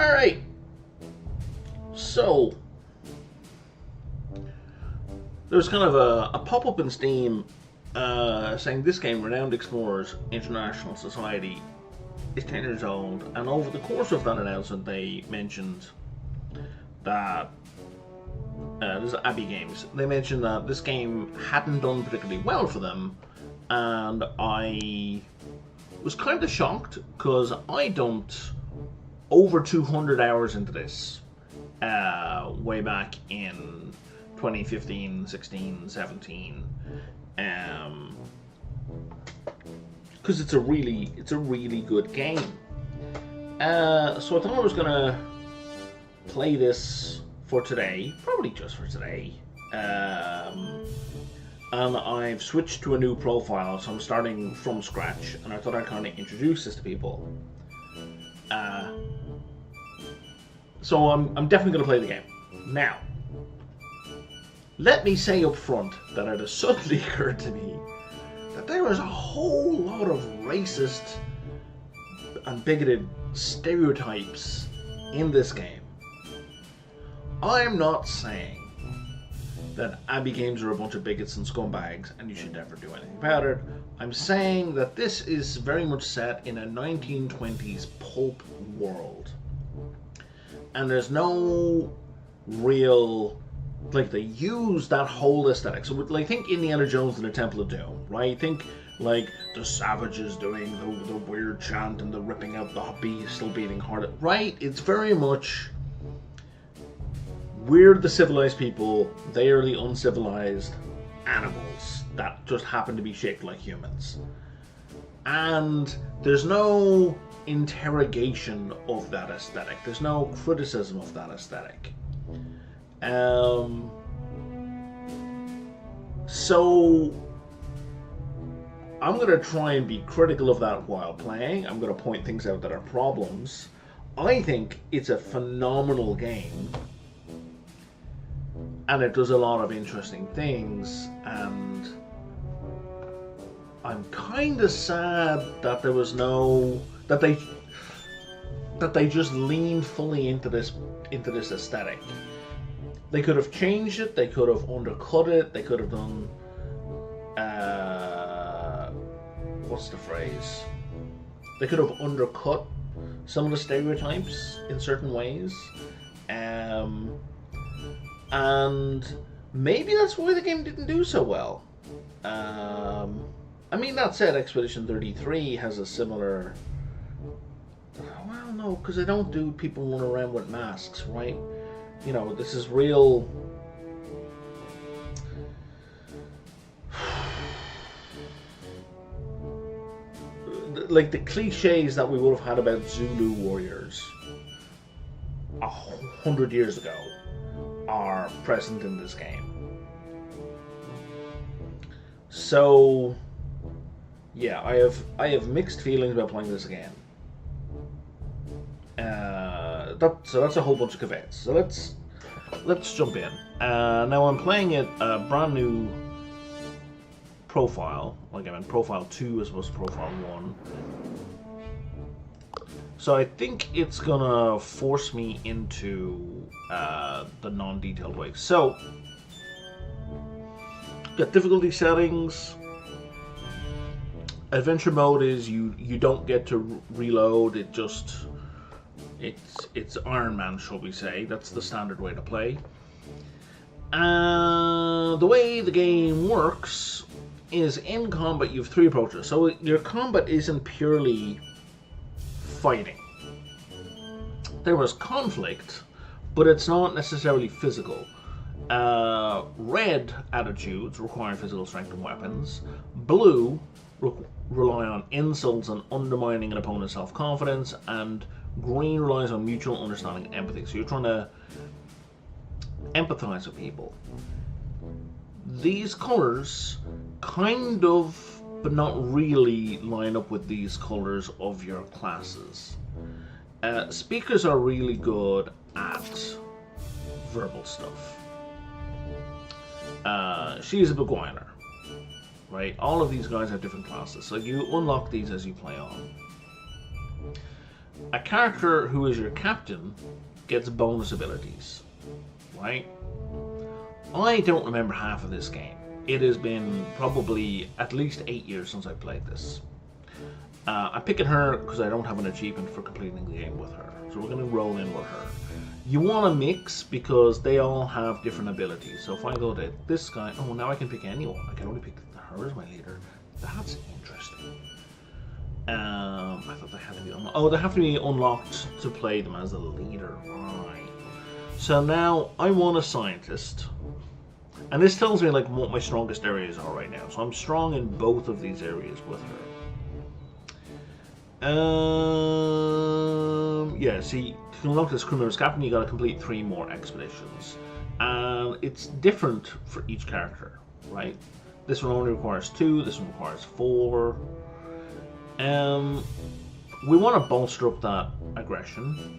Alright, so there's kind of a pop-up in Steam saying this game, Renowned Explorers International Society, is 10 years old, and over the course of that announcement they mentioned that this is Abbey Games. They mentioned that this game hadn't done particularly well for them, and I was kind of shocked because I dumped over 200 hours into this way back in 2015, 16, 17, because it's a really good game. So I thought I was gonna play this for today, probably just for today. And I've switched to a new profile, so I'm starting from scratch, and I thought I'd kind of introduce this to people. So I'm definitely going to play the game. Now, let me say up front that it has suddenly occurred to me that there is a whole lot of racist and bigoted stereotypes in this game. I'm not saying that Abbey Games are a bunch of bigots and scumbags and you should never do anything about it. I'm saying that this is very much set in a 1920s pulp world. And there's no real, like, they use that whole aesthetic. So, like, think Indiana Jones and the Temple of Doom, right? Think, like, the savages doing the weird chant and the ripping out the still beating heart, right? It's very much, we're the civilized people, they are the uncivilized animals that just happen to be shaped like humans. And there's no interrogation of that aesthetic. There's no criticism of that aesthetic. So I'm going to try and be critical of that while playing. I'm going to point things out that are problems. I think it's a phenomenal game, and it does a lot of interesting things, and I'm kind of sad that there was that they just leaned fully into this aesthetic. They could have changed it, they could have undercut it, they could have done what's the phrase? They could have undercut some of the stereotypes in certain ways. And maybe that's why the game didn't do so well. I mean, that said, Expedition 33 has a similar... Well, no, because they don't do people run around with masks, right? You know, this is real... Like, the cliches that we would have had about Zulu warriors 100 years ago are present in this game. So, yeah, I have mixed feelings about playing this again. So that's a whole bunch of caveats. So let's jump in. Now I'm playing it a brand new profile. Like, I'm in profile 2 as opposed to profile 1. So I think it's gonna force me into the non-detailed way. So, got difficulty settings. Adventure mode is you don't get to reload. It's Iron Man, shall we say. That's the standard way to play. The way the game works is in combat you have 3 approaches. So your combat isn't purely fighting. There is conflict, but it's not necessarily physical. Red attitudes require physical strength and weapons. Blue rely on insults and undermining an opponent's self-confidence, and green relies on mutual understanding and empathy. So you're trying to empathize with people. These colors kind of, but not really, line up with these colors of your classes. Speakers are really good at verbal stuff. She's a beguiler, right? All of these guys have different classes, so you unlock these as you play on. a character who is your captain gets bonus abilities, right? I don't remember half of this game. It has been probably at least 8 years since I played this. I'm picking her because I don't have an achievement for completing the game with her. So we're going to roll in with her. You want to mix because they all have different abilities. So if I go to this guy, oh, now I can pick anyone. I can only pick her as my leader. That's interesting. I thought they had to be unlocked. Oh, they have to be unlocked to play them as a leader. Right. So now I want a scientist. And this tells me like what my strongest areas are right now. So I'm strong in both of these areas with her. Yeah, see, to unlock this crew member's captain, you gotta complete 3 more expeditions. And it's different for each character, right? This one only requires 2, this one requires 4. We want to bolster up that aggression.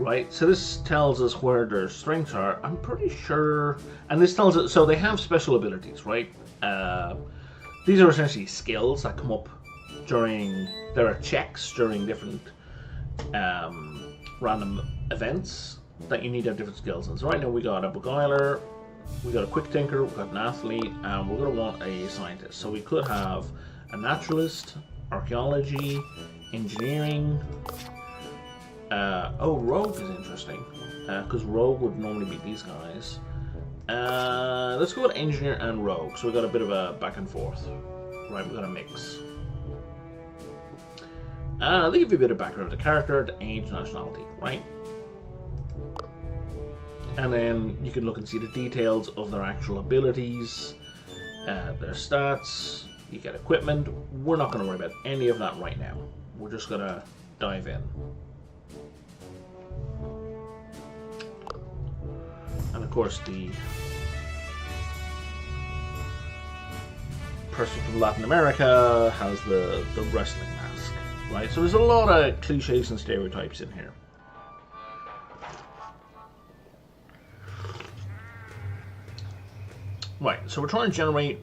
Right, so this tells us where their strengths are. I'm pretty sure, and this tells us, so they have special abilities, right? These are essentially skills that come up during, there are checks during different random events that you need to have different skills in. So right now we got a beguiler, we got a quick thinker, we got an athlete, and we're going to want a scientist. So we could have a naturalist, archaeology, engineering. Oh, rogue is interesting, because rogue would normally be these guys. Let's go with engineer and rogue, so we got a bit of a back and forth. Right, we got a mix. They give you a bit of background of the character, the age, nationality, right? And then you can look and see the details of their actual abilities, their stats, you get equipment. We're not going to worry about any of that right now. We're just going to dive in. And of course the person from Latin America has the wrestling mask, right? So there's a lot of cliches and stereotypes in here. Right, so we're trying to generate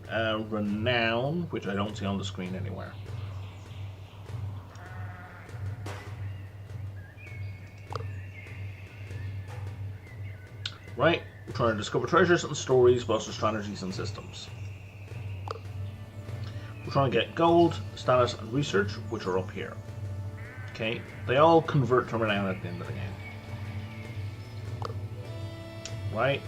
renown, which I don't see on the screen anywhere. Right, we're trying to discover treasures and stories, foster strategies and systems. We're trying to get gold, status, and research, which are up here. Okay, they all convert to renown at the end of the game. Right,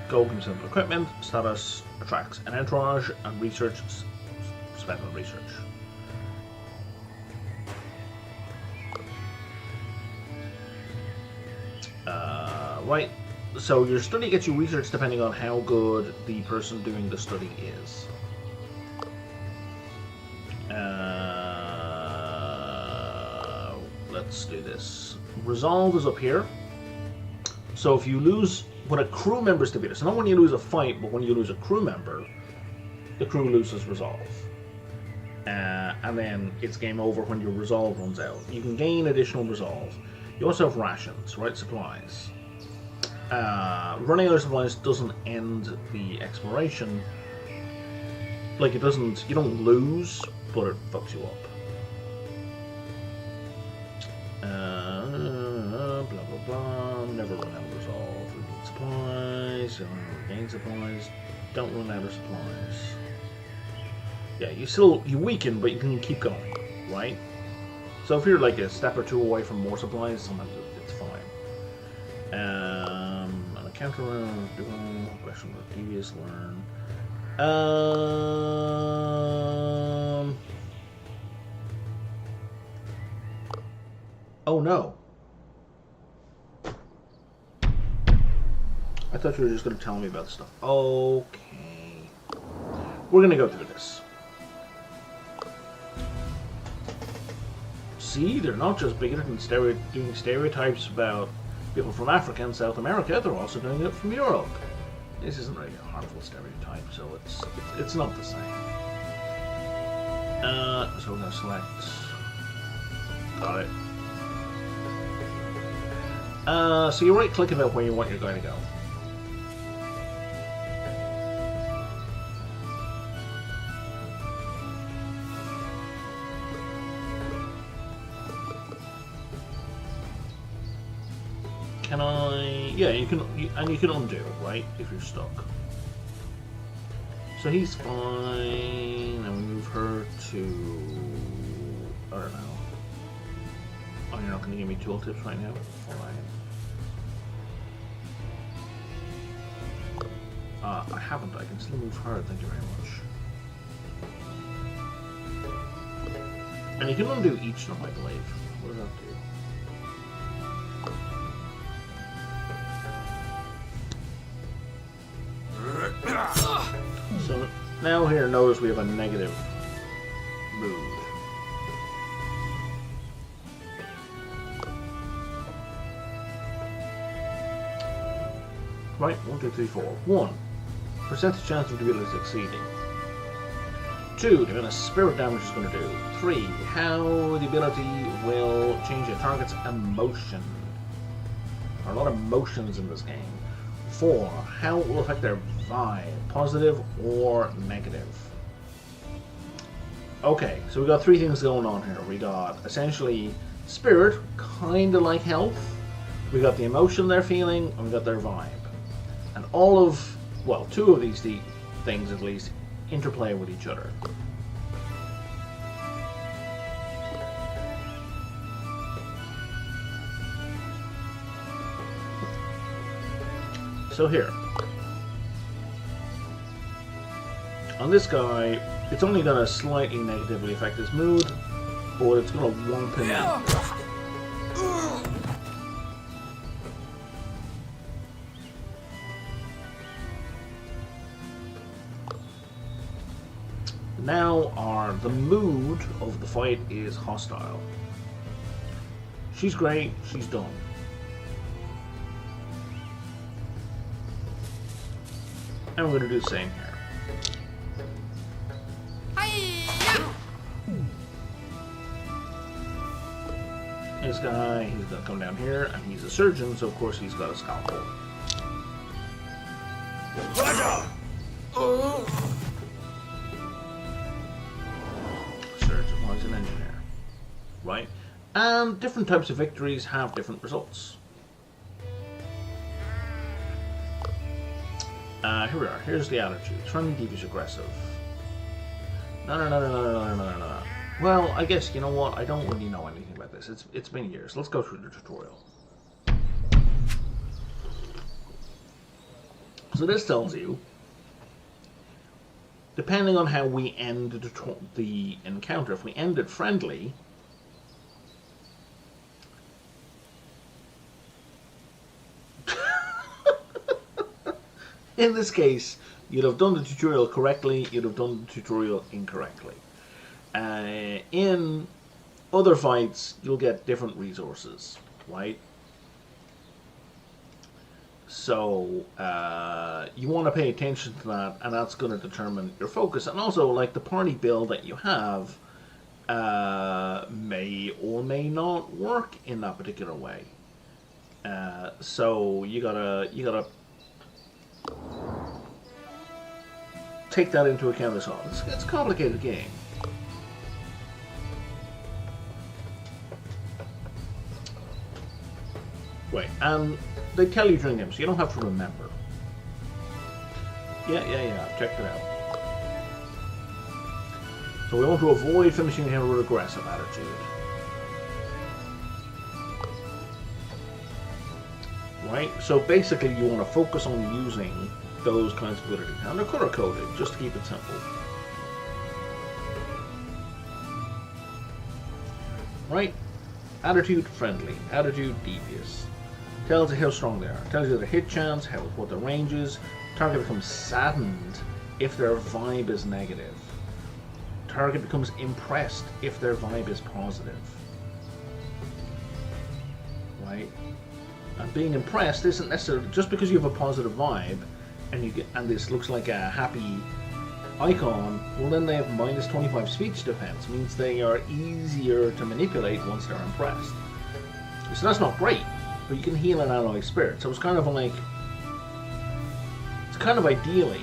gold comes into equipment, status attracts an entourage, and research spent on research. Right. So your study gets you research depending on how good the person doing the study is. Let's do this. Resolve is up here. So if you lose, when a crew member is defeated, so not when you lose a fight, but when you lose a crew member, the crew loses resolve. And then it's game over when your resolve runs out. You can gain additional resolve. You also have rations, right? Supplies. Running out of supplies doesn't end the exploration. Like, it doesn't, you don't lose, but it fucks you up. Blah blah blah, never run out of resolve. Regain supplies, you don't regain supplies, don't run out of supplies. Yeah, you weaken, but you can keep going, right? So if you're like a step or two away from more supplies, sometimes it's fine. An encounter round, doing question with devious learn. Oh no. I thought you were just going to tell me about stuff. Okay. We're going to go through this. See, they're not just bigoted and doing stereotypes about people from Africa and South America, they're also doing it from Europe. This isn't really a harmful stereotype, so it's not the same. So we're going to select... Got it. So you right-click about where you want your guy to go. Can I? Yeah, you can, and you can undo, right, if you're stuck. So he's fine, and we move her to, I don't know. Oh, you're not going to give me tooltips right now? Fine. I haven't. I can still move her, thank you very much. And you can undo each of them, I believe. What does that do? So now here, notice we have a negative mood. Right, 1, 2, 3, 4. 1. Percentage chance of the ability succeeding. 2. The amount of spirit damage is going to do. 3. How the ability will change a target's emotion. There are a lot of emotions in this game. 4. How it will affect their vibe. Positive or negative. Okay, so we got 3 things going on here. We got essentially spirit, kind of like health. We got the emotion they're feeling, and we got their vibe. And all of, well, 2 of these things at least interplay with each other. So here, on this guy, it's only going to slightly negatively affect his mood, but it's going to womp him out. Now the mood of the fight is hostile. She's great, she's done. And we're going to do the same here. This guy, he's going to come down here, and he's a surgeon, so of course he's got a scalpel. Surgeon, well, he's an engineer. Right? And different types of victories have different results. Here we are. Here's the attitudes. Friendly, devious, aggressive. No. Well, I guess, you know what? I don't really know anything about this. It's been years. Let's go through the tutorial. So this tells you, depending on how we end the encounter, if we end it friendly, in this case, you'd have done the tutorial correctly, you'd have done the tutorial incorrectly. In other fights, you'll get different resources, right? So, you want to pay attention to that, and that's going to determine your focus. And also, like, the party build that you have may or may not work in that particular way. So, you gotta take that into account as well. It's a complicated game. Right, and they tell you during them, so you don't have to remember. Yeah, I've checked it out. So we want to avoid finishing him with aggressive attitude. Right, so basically you want to focus on using those kinds of abilities. And they're color-coded, just to keep it simple. Right, attitude friendly, attitude devious. Tells you how strong they are. Tells you their hit chance, what their range is. Target becomes saddened if their vibe is negative. Target becomes impressed if their vibe is positive. Right? And being impressed isn't necessarily just because you have a positive vibe and this looks like a happy icon, well then they have minus 25 speech defense, means they are easier to manipulate once they're impressed. So that's not great. but you can heal an alloy spirit. So it's kind of like, it's kind of ideally,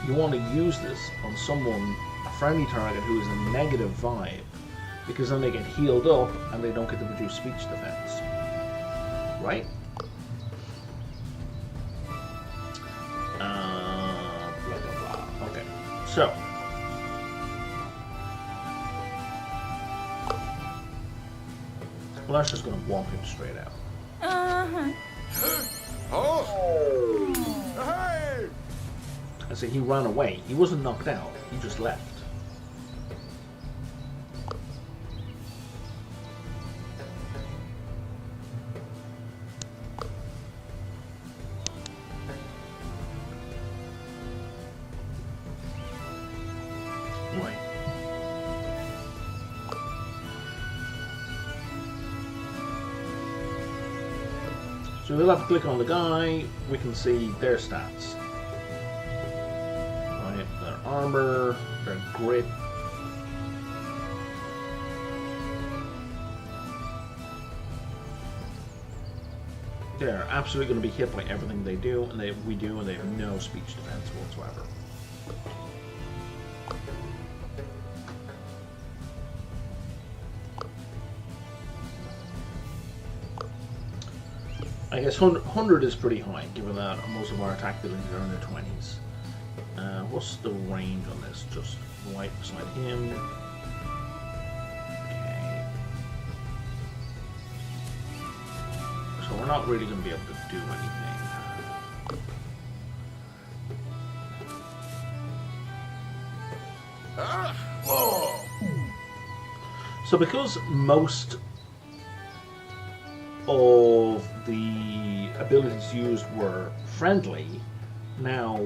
you want to use this on someone, a friendly target who is a negative vibe, because then they get healed up and they don't get the reduced speech defense. Right? Blah, blah, blah. Okay. So. Well, that's just going to walk him straight out. Oh! Hey! I say he ran away. He wasn't knocked out. He just left. Right. So we'll have to click on the guy. We can see their stats. Right, their armor, their grit. They're absolutely going to be hit by everything they do, and we do, and they have no speech defense whatsoever. I guess 100 is pretty high, given that most of our attack abilities are in the 20s. What's the range on this? Just right beside him. Okay. So we're not really going to be able to do anything. So because most of the abilities used were friendly, now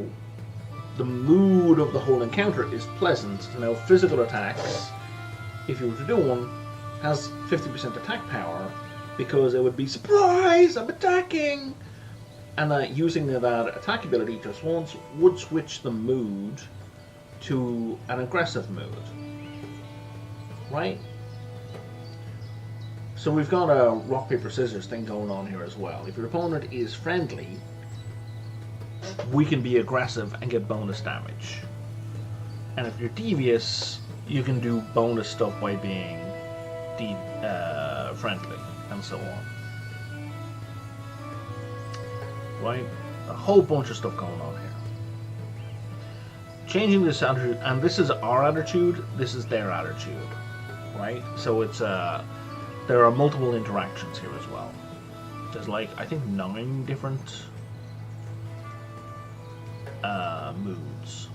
the mood of the whole encounter is pleasant. Now physical attacks, if you were to do one, has 50% attack power, because it would be, surprise, I'm attacking! And using that attack ability just once would switch the mood to an aggressive mood. Right? So we've got a rock, paper, scissors thing going on here as well. If your opponent is friendly, we can be aggressive and get bonus damage. And if you're devious, you can do bonus stuff by being friendly, and so on. Right? A whole bunch of stuff going on here. Changing this attitude, and this is our attitude, this is their attitude. Right? So it's there are multiple interactions here as well. There's like, I think 9 different moods.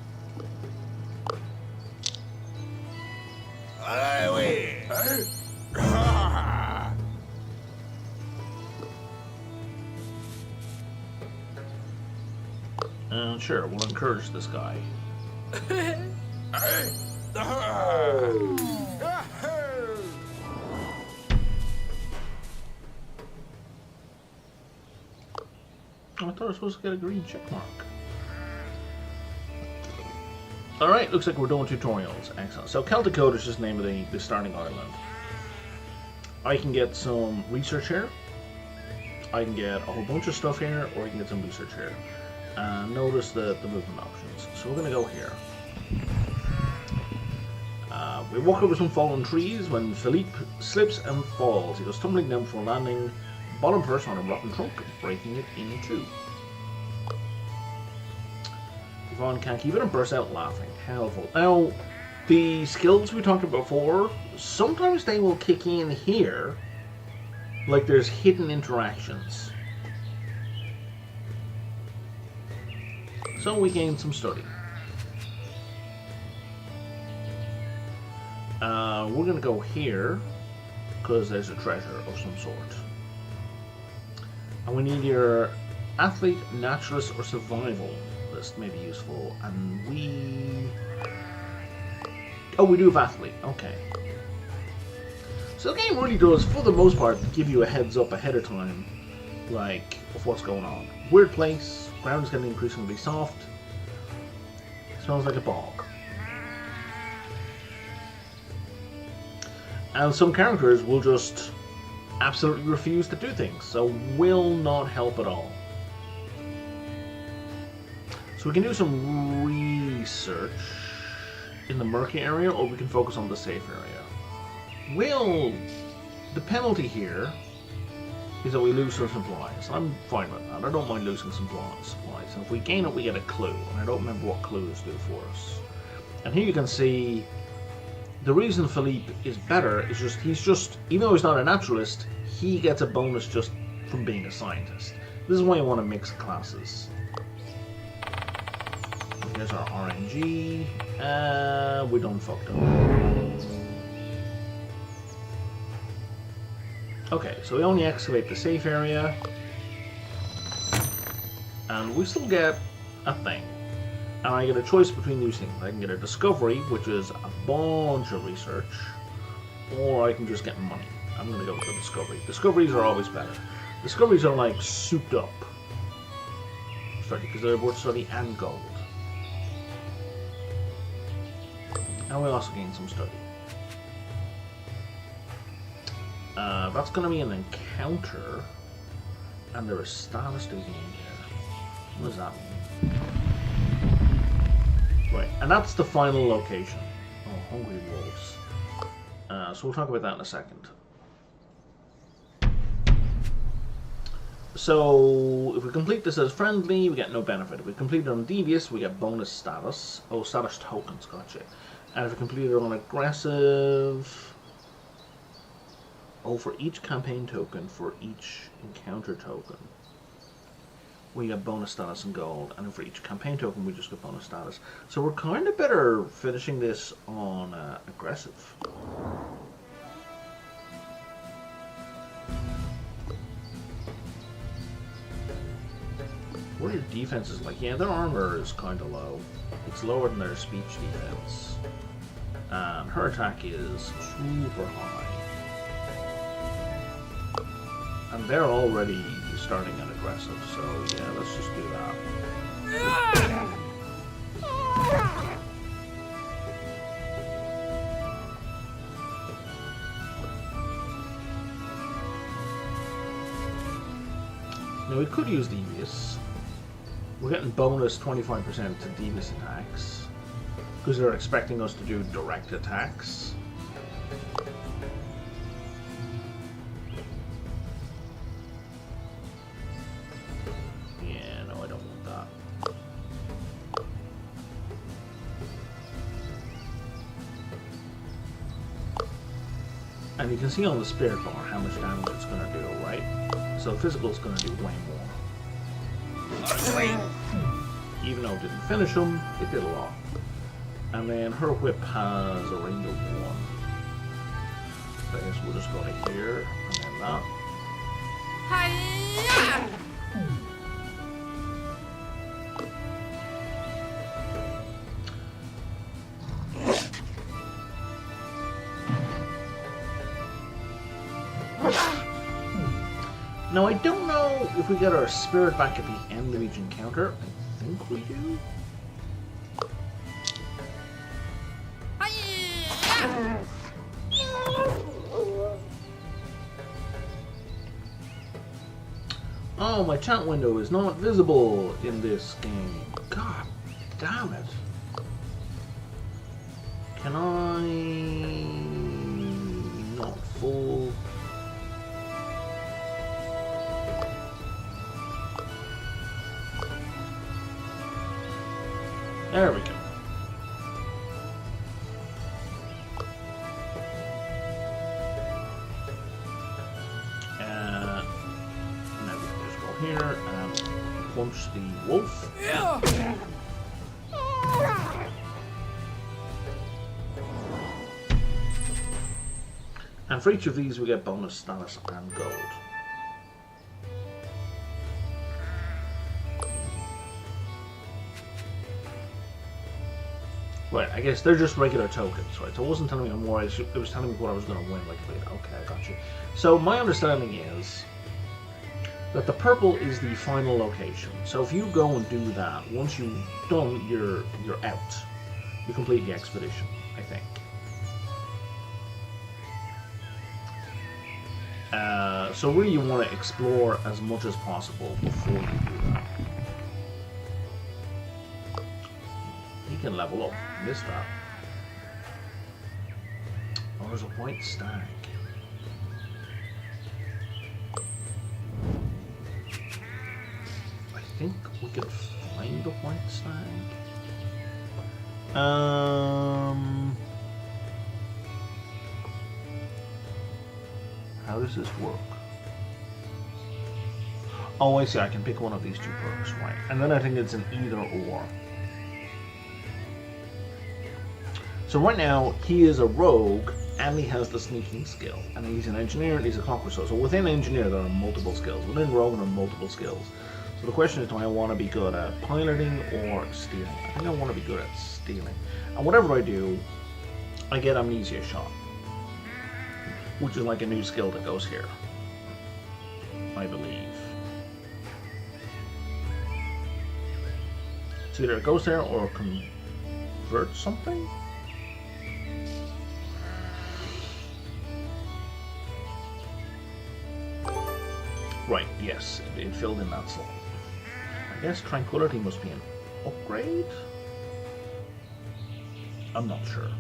Sure, we'll encourage this guy. I thought I was supposed to get a green check mark. Alright, looks like we're doing tutorials. Excellent. So Celtic Code is just the name of the starting island. I can get some research here. I can get a whole bunch of stuff here, or I can get some research here. Notice the movement options. So we're going to go here. We walk over some fallen trees when Philippe slips and falls. He goes tumbling down before landing bottom first on a rotten trunk, breaking it in two. Yvonne can't keep it and bursts out laughing. Helpful. Now, the skills we talked about before, sometimes they will kick in here, like there's hidden interactions. So we gain some study. We're going to go here, because there's a treasure of some sort. And we need your athlete, naturalist, or survival list may be useful. And we... Oh, we do have athlete. Okay. So the game really does, for the most part, give you a heads up ahead of time, like, of what's going on. Weird place. Ground is getting increasingly soft. Smells like a bog. And some characters will just absolutely refuse to do things, so will not help at all. So we can do some research in the murky area, or we can focus on the safe area. The penalty here is that we lose some supplies. I'm fine with that. I don't mind losing some supplies. And if we gain it, we get a clue. And I don't remember what clues do for us. And here you can see the reason Philippe is better is he's just, even though he's not a naturalist, he gets a bonus just from being a scientist. This is why you want to mix classes. Here's our RNG. We done fucked up. Okay, so we only excavate the safe area. And we still get a thing. And I get a choice between these things. I can get a discovery, which is a bunch of research, or I can just get money. I'm going to go with the discovery. Discoveries are always better. Discoveries are like souped up. Because they're both study and gold. And we also gain some study. That's going to be an encounter, and there is status to gain here. What does that mean? Right, and that's the final location. Oh, hungry wolves. So we'll talk about that in a second. So, if we complete this as friendly, we get no benefit. If we complete it on devious, we get bonus status. Oh, status tokens, gotcha. And if we complete it on aggressive... Oh, for each campaign token, for each encounter token, we get bonus status and gold, and for each campaign token, we just get bonus status. So we're kind of better finishing this on aggressive. What are your defenses like? Yeah, their armor is kind of low. It's lower than their speech defense. And her attack is super high. And they're already starting at aggressive, so yeah, let's just do that. Now we could use devious. We're getting bonus 25% to devious attacks, because they're expecting us to do direct attacks. And you can see on the spirit bar how much damage it's going to do, right? So physical is going to do way more. Even though it didn't finish him, it did a lot. And then her whip has a range of 1. So I guess we'll just go to here, and then that. Hi-ya! Now, I don't know if we get our spirit back at the end of each encounter. I think we do. Oh, my chat window is not visible in this game. God damn it. Can I not full... There we go. Now we can just go here and punch the wolf. And for each of these we get bonus status and gold. Right, I guess they're just regular tokens, right? So it wasn't telling me more, it was telling me what I was going to win. Like, okay, I got you. So my understanding is that the purple is the final location. So if you go and do that, once you've done, you're out. You complete the expedition, I think. So really you want to explore as much as possible before you do that. You can level up. Missed that. Oh, there's a white stag. I think we can find the white stag. How does this work? Oh, I see. I can pick one of these two perks, right? And then I think it's an either or. So right now, he is a rogue, and he has the sneaking skill. And he's an engineer, and he's a conqueror. So within engineer, there are multiple skills. Within rogue, there are multiple skills. So the question is, do I want to be good at piloting or stealing? I think I want to be good at stealing. And whatever I do, I get amnesia shot, which is like a new skill that goes here, I believe. So either it goes there or converts something? Right, yes, it filled in that slot. I guess tranquility must be an upgrade? I'm not sure.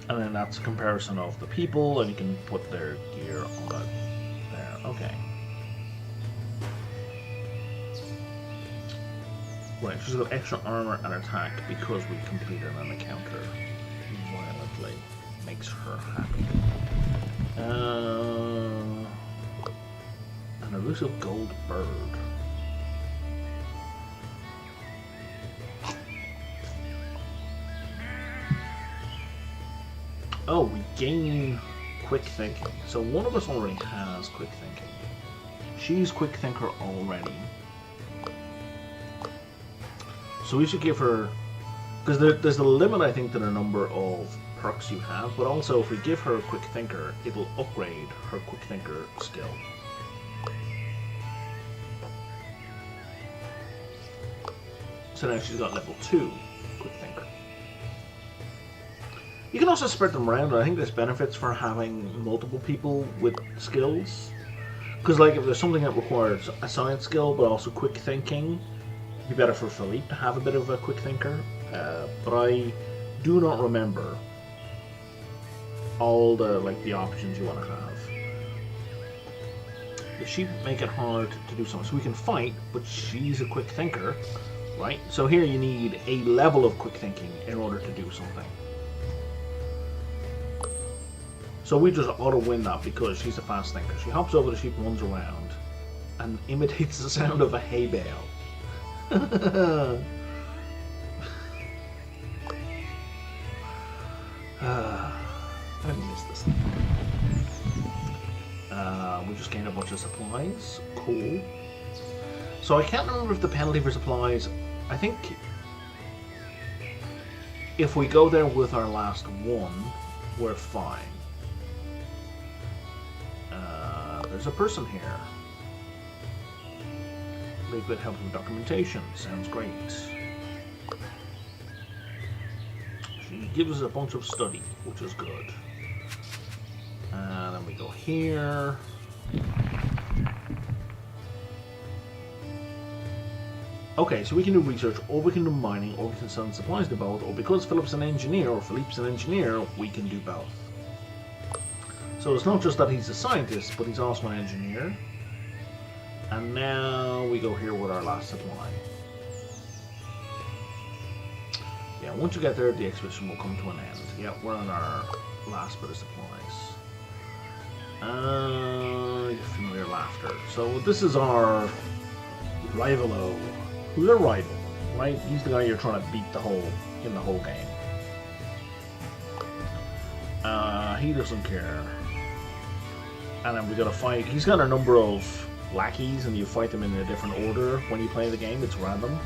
And then that's a comparison of the people, and you can put their gear on that there. Okay. Right, she's got extra armor and attack because we completed an encounter violently. Makes her happy. An elusive gold bird. Oh, we gain quick thinking. So one of us already has quick thinking. She's quick thinker already. So we should give her, because there's a limit, I think, to the number of perks you have, but also if we give her a quick thinker, it'll upgrade her quick thinker skill. So now she's got level 2 quick thinker. You can also spread them around, and I think there's benefits for having multiple people with skills. Because like if there's something that requires a science skill but also quick thinking, it'd be better for Philippe to have a bit of a quick thinker. But I do not remember all the options you want to have. The sheep make it hard to do something. So we can fight, but she's a quick thinker, right? So here you need a level of quick thinking in order to do something. So we just auto-win that because she's a fast thinker. She hops over the sheep, runs around, and imitates the sound of a hay bale. I missed this thing. We just gained a bunch of supplies. Cool. So I can't remember if the penalty for supplies, I think if we go there with our last one, we're fine. There's a person here. A little bit help with documentation. Sounds great. She gives us a bunch of study, which is good. And then we go here. Okay, so we can do research, or we can do mining, or we can sell supplies to both, or because Philippe's an engineer, we can do both. So it's not just that he's a scientist, but he's also an engineer. And now we go here with our last supply. Yeah, once you get there, the expedition will come to an end. Yeah, we're on our last bit of supplies. Familiar laughter. So this is our rivalo. Who's a rival, right? He's the guy you're trying to beat in the whole game. He doesn't care. And then we gotta fight. He's got a number of lackeys, and you fight them in a different order when you play the game. It's random.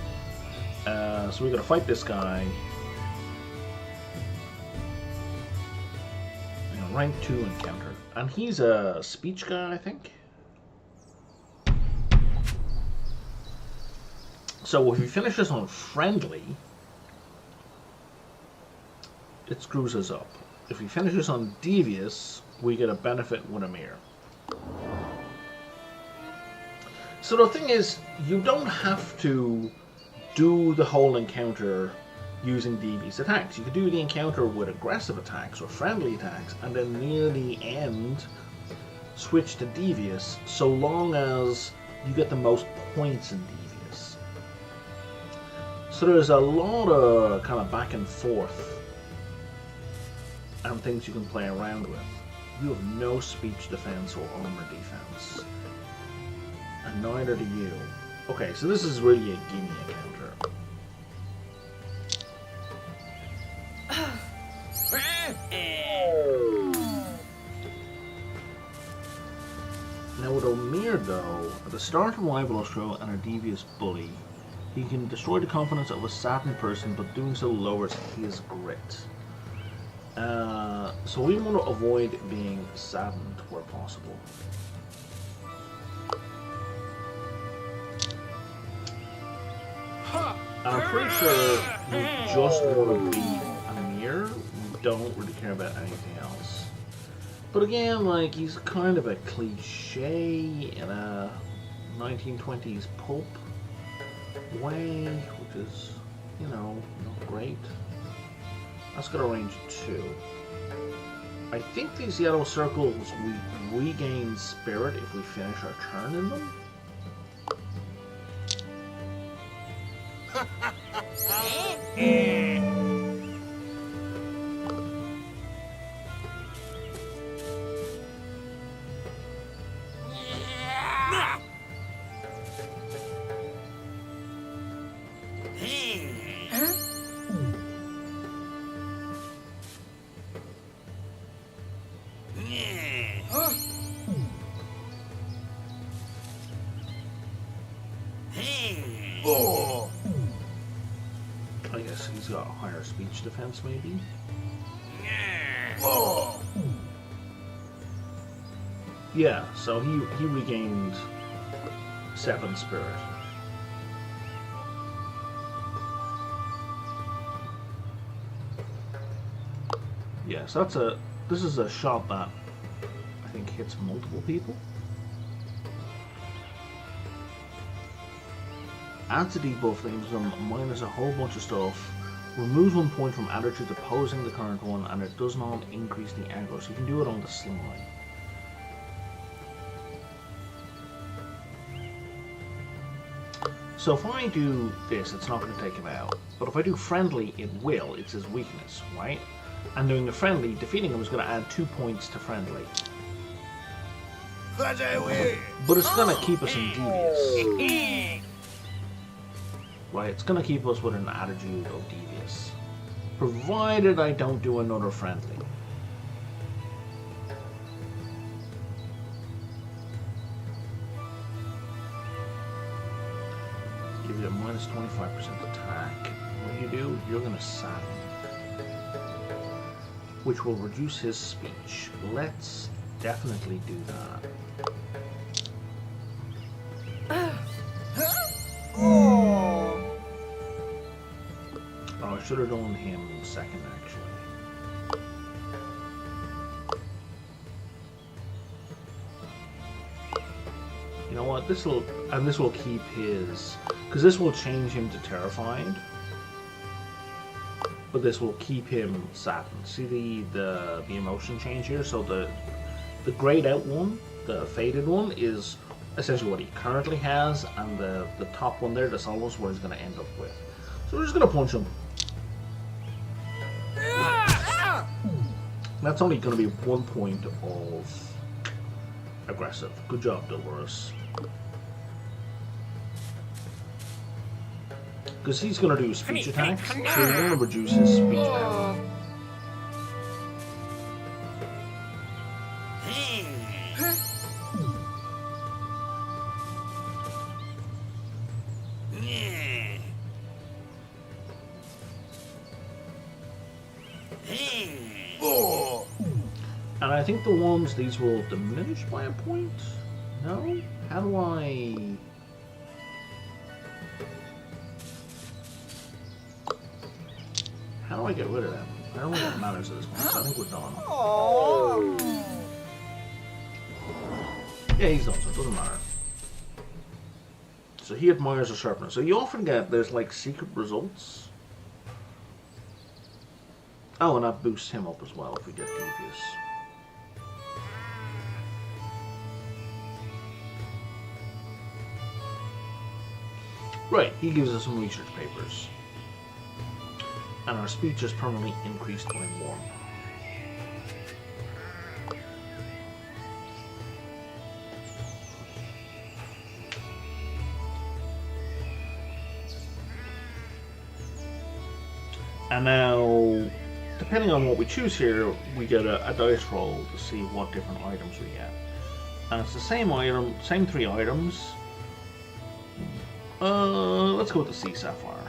So we gotta fight this guy. Rank 2 encounter. And he's a speech guy, I think. So if we finish this on friendly, it screws us up. if he finishes on Devious, we get a benefit with a mirror. So the thing is, you don't have to do the whole encounter using Devious attacks. You could do the encounter with aggressive attacks or friendly attacks, and then near the end, switch to Devious, so long as you get the most points in Devious. So there's a lot of kind of back and forth and things you can play around with. You have no speech defense or armor defense. And neither do you. Okay, so this is really a gimme encounter. Now with Omir though, at the start of Rival Throw and a Devious Bully, he can destroy the confidence of a saddened person, but doing so lowers his grit. So we want to avoid being saddened where possible. I'm pretty sure we just want to beat Amir. We don't really care about anything else. But again, like, he's kind of a cliche in a 1920s pulp way, which is, you know, not great. That's got a range 2. I think these yellow circles, we regain spirit if we finish our turn in them. I guess he's got a higher speech defense, maybe. Yeah, so he regained 7 spirit. Yeah, so this is a shot that I think hits multiple people. Adds a debuff that gives them minus a whole bunch of stuff. Removes 1 point from attitudes opposing the current one, and it does not increase the aggro, so you can do it on the slimline. So if I do this, it's not going to take him out. But if I do friendly, it will. It's his weakness, right? And doing the friendly, defeating him is going to add 2 points to friendly. But it's going to keep us in Devious. Right, it's going to keep us with an attitude of Devious. Provided I don't do another friendly. Give you a minus 25% attack. What do? You're going to sadden. Which will reduce his speech. Let's definitely do that. Oh, I should have done him second, actually. You know what? This will keep his, because this will change him to terrified. But this will keep him saddened. See the emotion change here? So the grayed out one, the faded one, is essentially what he currently has, and the top one there, that's almost what he's going to end up with. So we're just going to punch him. That's only going to be 1 point of aggressive. Good job, Dolores. Because he's going to do speech attacks, so we're going to reduce his speech power. And I think the ones, these will diminish by a point? No? How do I... How do I get rid of them? I don't think it matters at this point, so I think we're done. Yeah, he's done, so it doesn't matter. So he admires a sharpener. So you often get, there's like secret results. Oh, and that boosts him up as well if we get devious. Right, he gives us some research papers. And our speech is permanently increased by 1. And now, depending on what we choose here, we get a dice roll to see what different items we get. And it's the same item, same 3 items. Let's go with the Sea Sapphire.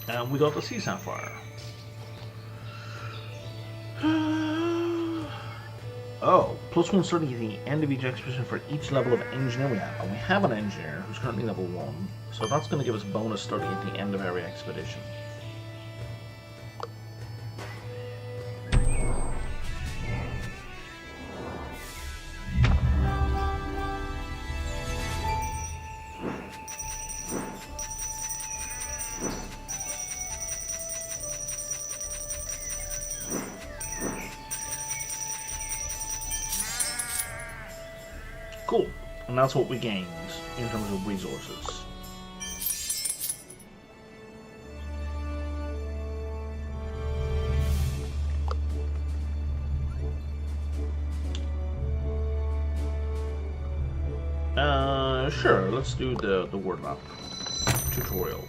And we got the Sea Sapphire. Oh, +1 study at the end of each expedition for each level of engineer we have. And we have an engineer who's currently level 1, so that's going to give us bonus study at the end of every expedition. Cool, and that's what we gained in terms of resources. Sure, let's do the word map tutorial.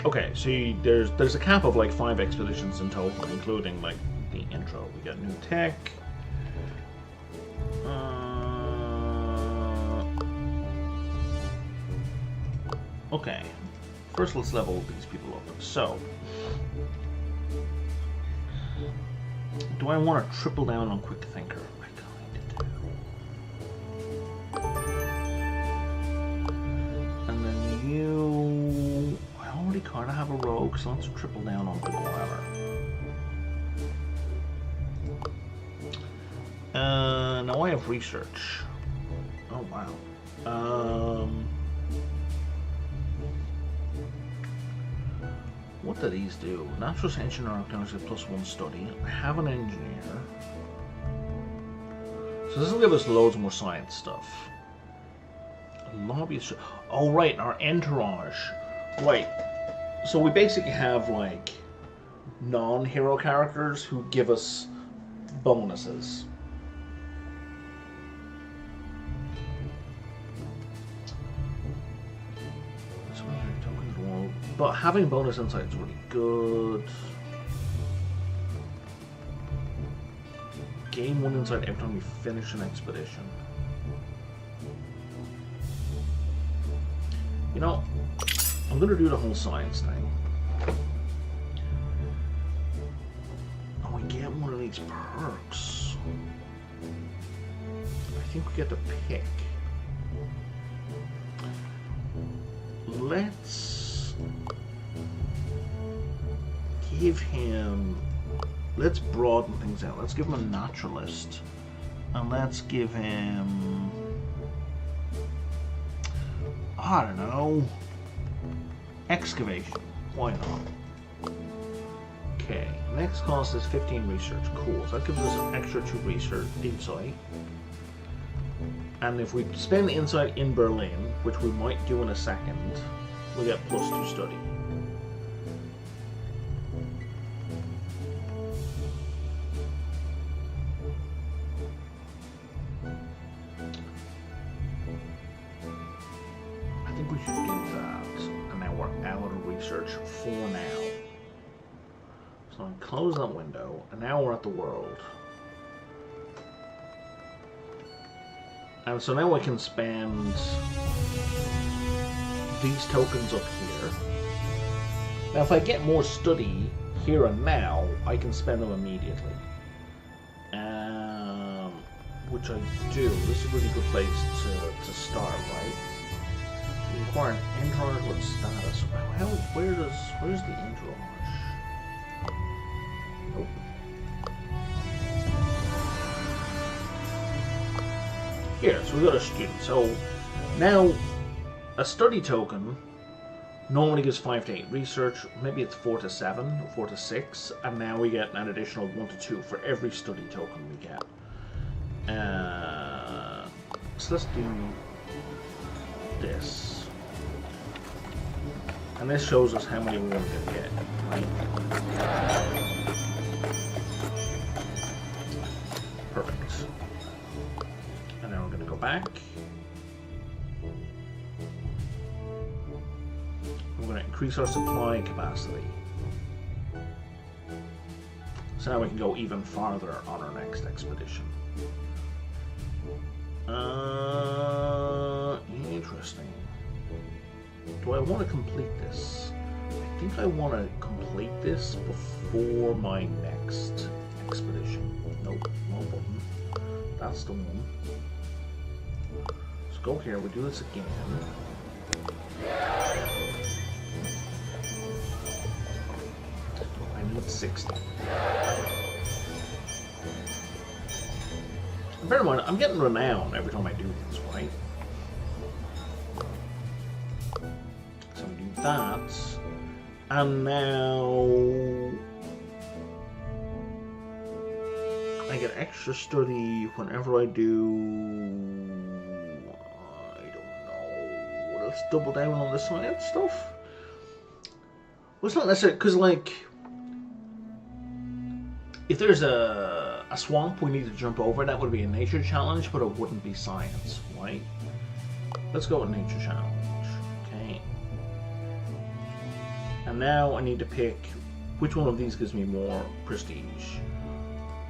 Okay, see, there's a cap of like 5 expeditions in total, including like the intro. We got new tech. Okay, first let's level these people up. So, do I want to triple down on quick thinker? I kind of do. And then you. I already kind of have a rogue, so let's triple down on Big Ladder. Now I have research. Oh wow. What do these do? Natural engineer archaeology +1 study. I have an engineer. So this will give us loads more science stuff. Lobbyist. Oh right, our entourage. Right. So we basically have like non-hero characters who give us bonuses. But having bonus insight is really good. Gain 1 insight every time we finish an expedition. You know, I'm gonna do the whole science thing. Oh, we get one of these perks. I think we get to pick. Let's give him, let's broaden things out. Let's give him a naturalist, and let's give him, I don't know, excavation. Why not? Okay, next cost is 15 research. Cool, so that gives us an extra 2 research insight. And if we spend insight in Berlin, which we might do in a second, we get +2 study. I think we should do that. And now we're out of research for now. So I close that window, and now we're at the world. And so now I can spend these tokens up here. Now if I get more study here and now, I can spend them immediately. Which I do. This is a really good place to start, right? You require an entourage with status. Where's the entourage? Nope. Here, so we got a student. So now a study token normally gives 5 to 8 research. Maybe it's 4 to 7 or 4 to 6, and now we get an additional 1 to 2 for every study token we get. So let's do this, and this shows us how many we want to get. Right? Perfect. And then we're going to go back. We're going to increase our supply capacity. So now we can go even farther on our next expedition. Interesting. Do I want to complete this? I think I want to complete this before my next expedition. Nope, wrong button. That's the one. Let's go here, we do this again. I need 60. Bear in mind, I'm getting renown every time I do this, right? So we do that, and now I get extra study whenever I do. I don't know. Let's double down on the science stuff. Well, it's not necessarily because, like, if there's a swamp we need to jump over, that would be a nature challenge, but it wouldn't be science, right? Let's go with nature challenge, okay? And now I need to pick which one of these gives me more prestige.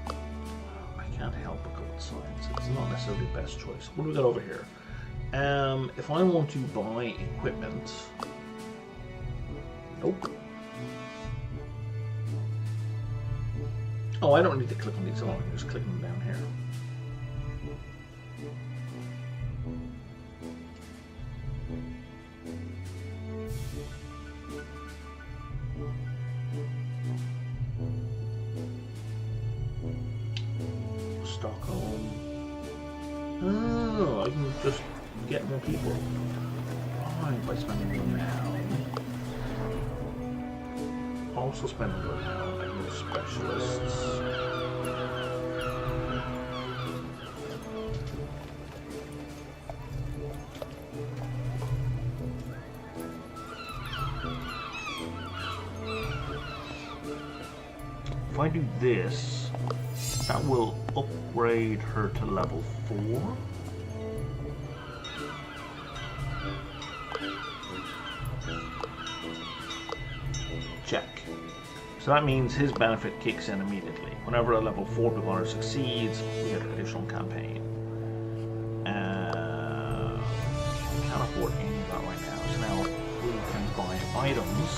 I can't help but go with science. It's not necessarily the best choice. What do we got over here? If I want to buy equipment, nope. Oh, I don't need to click on these. I can just click them down here. Stockholm. Oh, I can just get more people. Right, by spending them now. Also spend a little now on those specialists. If I do this, that will upgrade her to level 4. Check. So that means his benefit kicks in immediately. Whenever a level 4 beginner succeeds, we get an additional campaign. Can't afford any of that right now. So now we can buy items.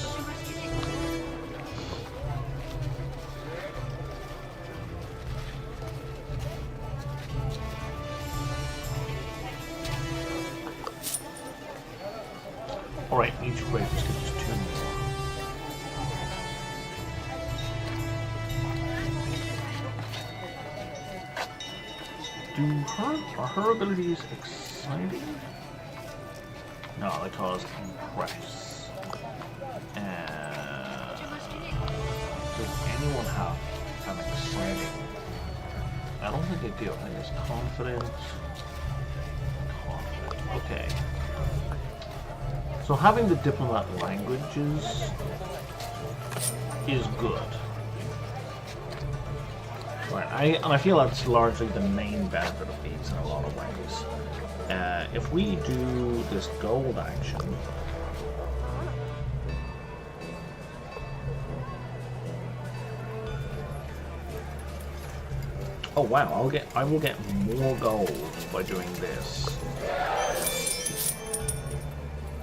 Alright, each race gives us 2 more. Are her abilities exciting? No, they cause impress. Does anyone have an exciting? I don't think they do. I think it's confident. Okay. So having the diplomat languages is good. Right, and I feel that's largely the main benefit of these in a lot of ways. If we do this gold action, oh wow, I will get more gold by doing this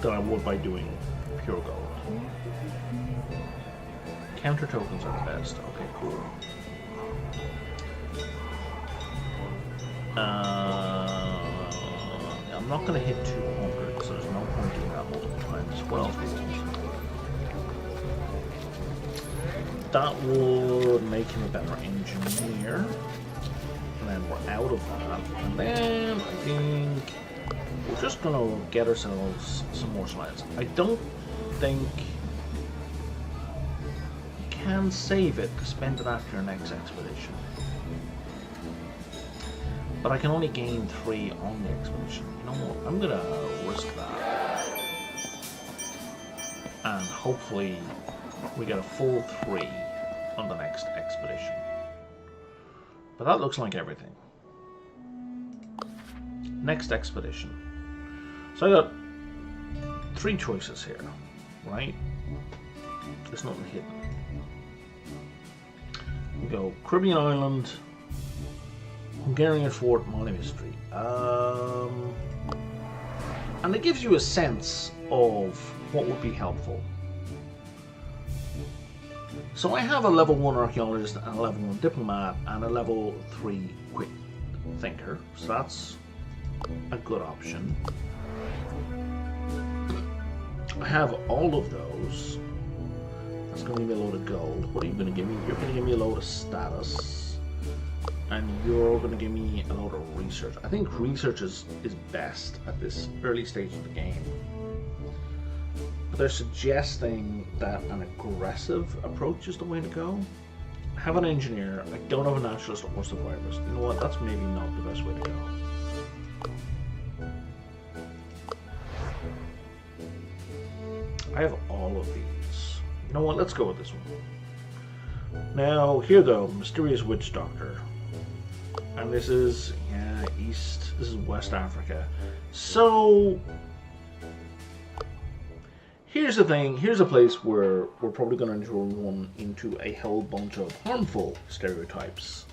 than I would by doing pure gold. Encounter tokens are the best. Okay, cool. I'm not going to hit 200, so there's no point doing that multiple times. What else do we want? That would make him a better engineer. And then we're out of that. And then I think we're just going to get ourselves some more slides. I don't think you can save it to spend it after your next expedition. But I can only gain 3 on the expedition. You know what? I'm going to risk that. And hopefully we get a full 3 on the next expedition. But that looks like everything. Next expedition. So I got 3 choices here, right? There's nothing hidden. We go Caribbean Island, Hungarian Fort, Mali Mystery. And it gives you a sense of what would be helpful. So I have a level 1 archaeologist and a level 1 diplomat and a level 3 quick thinker. So that's a good option. I have all of those. That's going to give me a load of gold. What are you going to give me? You're going to give me a load of status. And you're going to give me a load of research. I think research is best at this early stage of the game. But they're suggesting that an aggressive approach is the way to go. Have an engineer. I don't have a naturalist or survivalist. You know what? That's maybe not the best way to go. I have all of these. You know what? Let's go with this one. Now, here though, Mysterious Witch Doctor. And this is, this is West Africa. So, here's the thing, here's a place where we're probably going to run into a whole bunch of harmful stereotypes.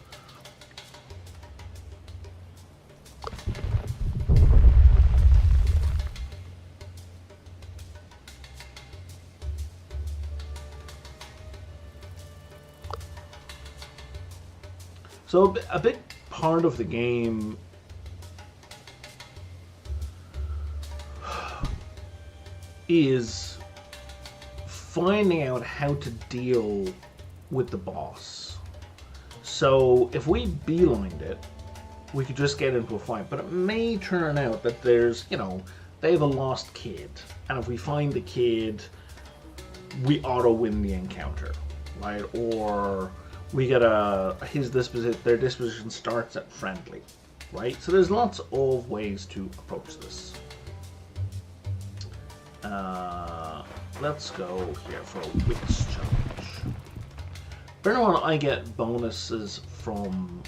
So a big part of the game is finding out how to deal with the boss. So if we beelined it, we could just get into a fight, but it may turn out that there's, they have a lost kid, and if we find the kid, we auto-win the encounter, right? Or we get their disposition starts at friendly, right? So there's lots of ways to approach this. Let's go here for a wits challenge. Bear in mind, I get bonuses from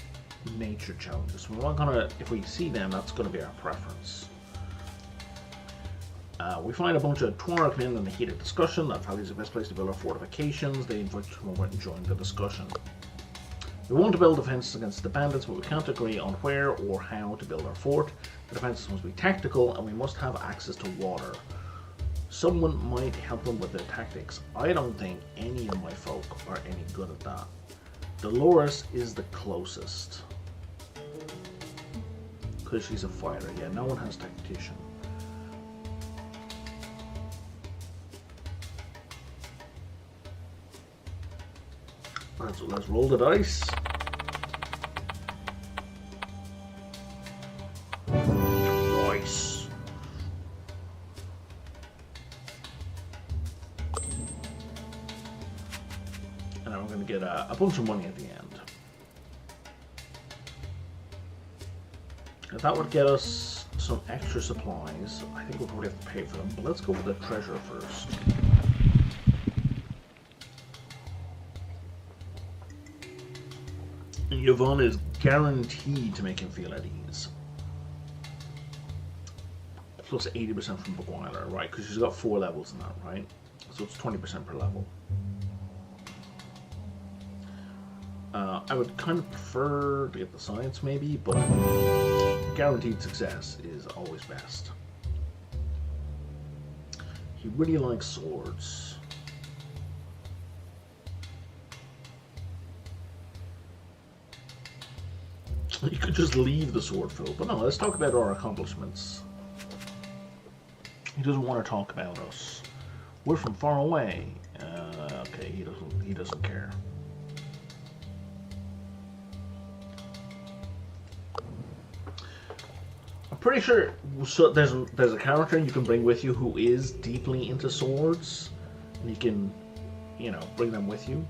nature challenges. We're not gonna, if we see them, that's gonna be our preference. We find a bunch of Tuareg men in a heated discussion. That valley is the best place to build our fortifications. They invite you to come over and join the discussion. We want to build defenses against the bandits, but we can't agree on where or how to build our fort. The defenses must be tactical, and we must have access to water. Someone might help them with their tactics. I don't think any of my folk are any good at that. Dolores is the closest, because she's a fighter. Yeah, no one has tactician. Let's roll the dice. Nice. And I'm going to get a bunch of money at the end. If that would get us some extra supplies, I think we'll probably have to pay for them. But let's go with the treasure first. Yvonne is guaranteed to make him feel at ease. Plus 80% from Bugweiler, right? Because she's got 4 levels in that, right? So it's 20% per level. I would kind of prefer to get the science maybe, but guaranteed success is always best. He really likes swords. You could just leave the sword, Phil. But no, let's talk about our accomplishments. He doesn't want to talk about us. We're from far away. Okay, he doesn't care. I'm pretty sure there's a character you can bring with you who is deeply into swords. And you can, bring them with you.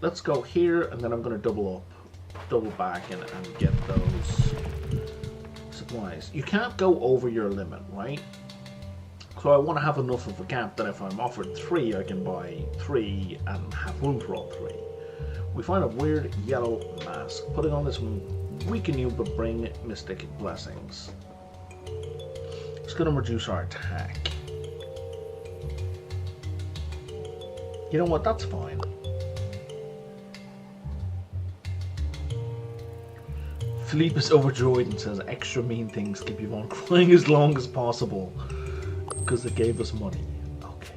Let's go here, and then I'm going to double back and get those supplies. You can't go over your limit, right? So I want to have enough of a gap that if I'm offered 3, I can buy 3 and have room for all 3. We find a weird yellow mask. Putting on this will weaken you but bring mystic blessings. It's going to reduce our attack. You know what? That's fine. Philippe is overjoyed and says extra mean things keep you on crying as long as possible because they gave us money. Okay,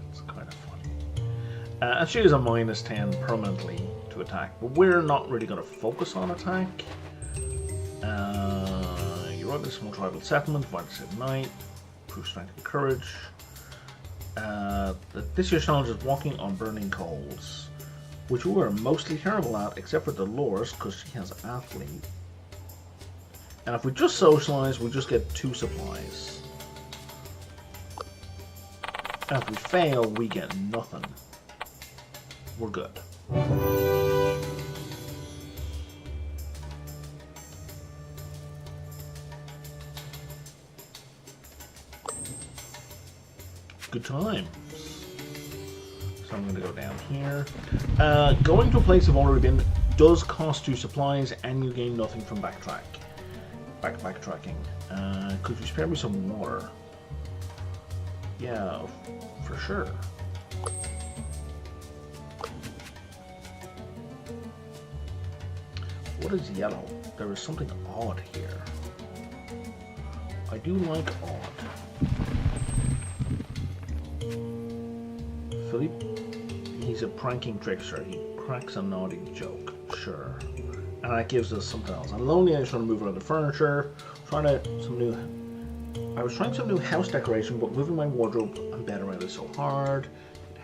that's kind of funny. And she is a -10 permanently to attack, but we're not really going to focus on attack. You run this small tribal settlement, fight at night, prove strength and courage. This year's challenge is walking on burning coals, which we were mostly terrible at, except for Dolores because she has athlete. And if we just socialize, we just get 2 supplies. And if we fail, we get nothing. We're good. Good times. So I'm going to go down here. Going to a place I've already been does cost 2 supplies, and you gain nothing from backtracking. Could you spare me some water? Yeah, for sure. What is yellow? There is something odd here. I do like odd. Philippe, he's a pranking trickster. He cracks a naughty joke. Sure. And that gives us something else. I'm lonely. I just want to move around the furniture. I was trying some new house decoration, but moving my wardrobe and bed around is so hard.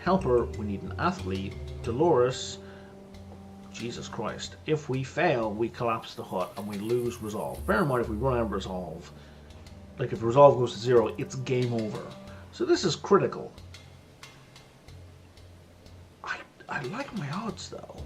Helper, we need an athlete. Dolores, Jesus Christ. If we fail, we collapse the hut and we lose resolve. Bear in mind, if we run out of resolve, like if resolve goes to 0, it's game over. So this is critical. I like my odds though.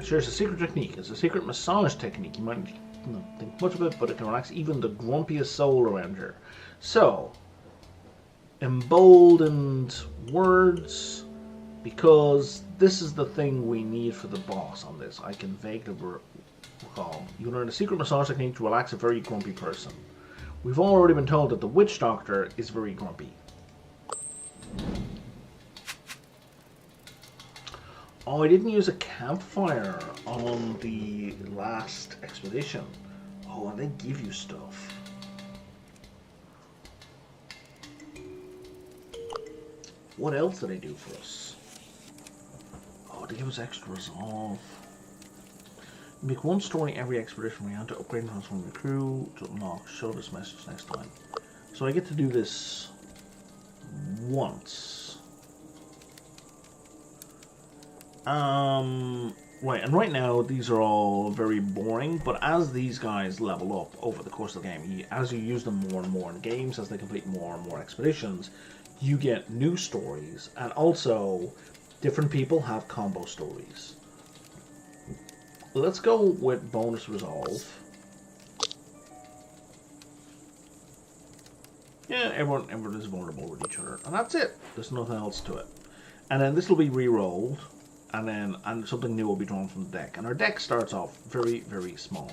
Shares a secret technique. It's a secret massage technique. You might not think much of it, but it can relax even the grumpiest soul around here. So, emboldened words, because this is the thing we need for the boss on this. I can vaguely recall. You learn a secret massage technique to relax a very grumpy person. We've already been told that the witch doctor is very grumpy. Oh, I didn't use a campfire on the last expedition. Oh, and they give you stuff. What else did they do for us? Oh, they give us extra resolve. Make 1 story every expedition we have to upgrade and transform the crew to unlock. Show this message next time. So I get to do this once. Right, and right now these are all very boring, but as these guys level up over the course of the game, as you use them more and more in games, as they complete more and more expeditions, you get new stories, and also different people have combo stories. Let's go with bonus resolve. Yeah, everyone is vulnerable with each other, and that's it. There's nothing else to it. And then this will be re-rolled. And something new will be drawn from the deck. And our deck starts off very, very small.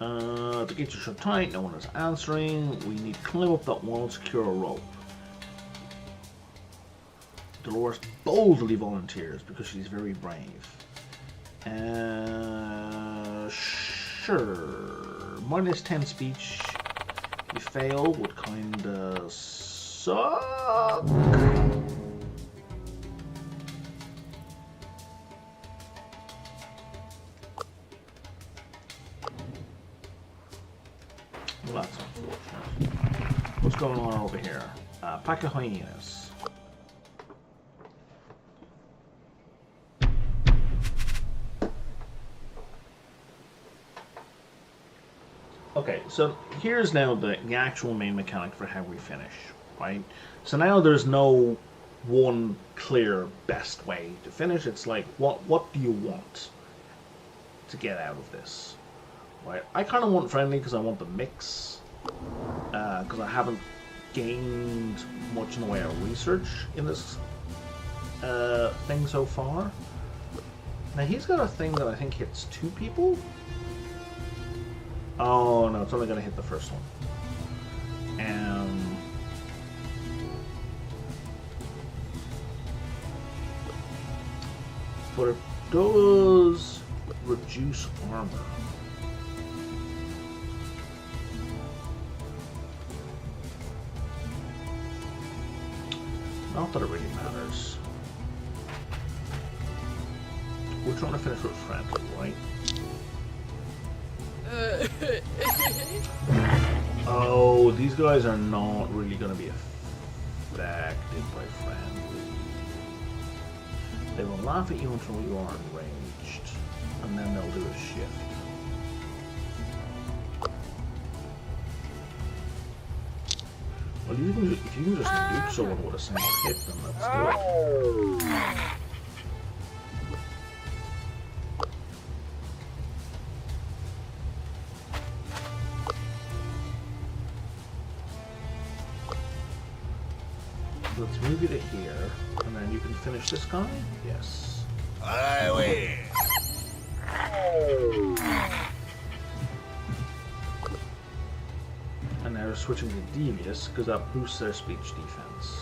The gates are shut tight, no one is answering. We need to climb up that wall and secure a rope. The Dolores boldly volunteers because she's very brave. Sure. -10 speech. You fail would kinda suck. Well, that's unfortunate. What's going on over here? Pack of hyenas. Okay, so here's now the actual main mechanic for how we finish, right? So now there's no one clear best way to finish. It's like, what do you want to get out of this? Right? I kind of want friendly because I want the mix, because I haven't gained much in the way of research in this thing so far. Now he's got a thing that I think hits 2 people. Oh no, it's only going to hit the first one. But it does reduce armor. Not that it really matters. We're trying to finish with friendly, right? Oh, these guys are not really going to be affected by friendly. They will laugh at you until you are enraged, and then they'll do a shift. Well, if you can just nuke someone with a single hit, then that's good. Let's move you to here, and then you can finish this guy? Yes. I win. And now we're switching to Devious, because that boosts their speech defense.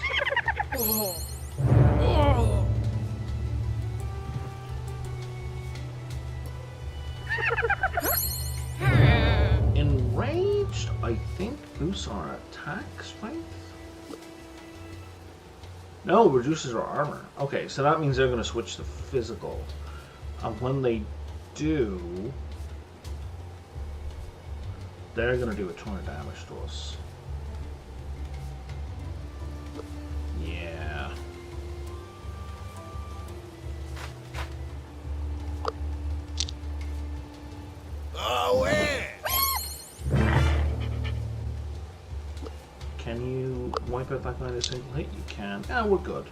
Enraged, I think, boosts our attack strength? No, reduces our armor. Okay, so that means they're going to switch to physical. And when they do, they're going to do a ton of damage to us. Yeah. Oh, yeah. Can you wipe out that guy in a single hit? You can. Yeah, we're good.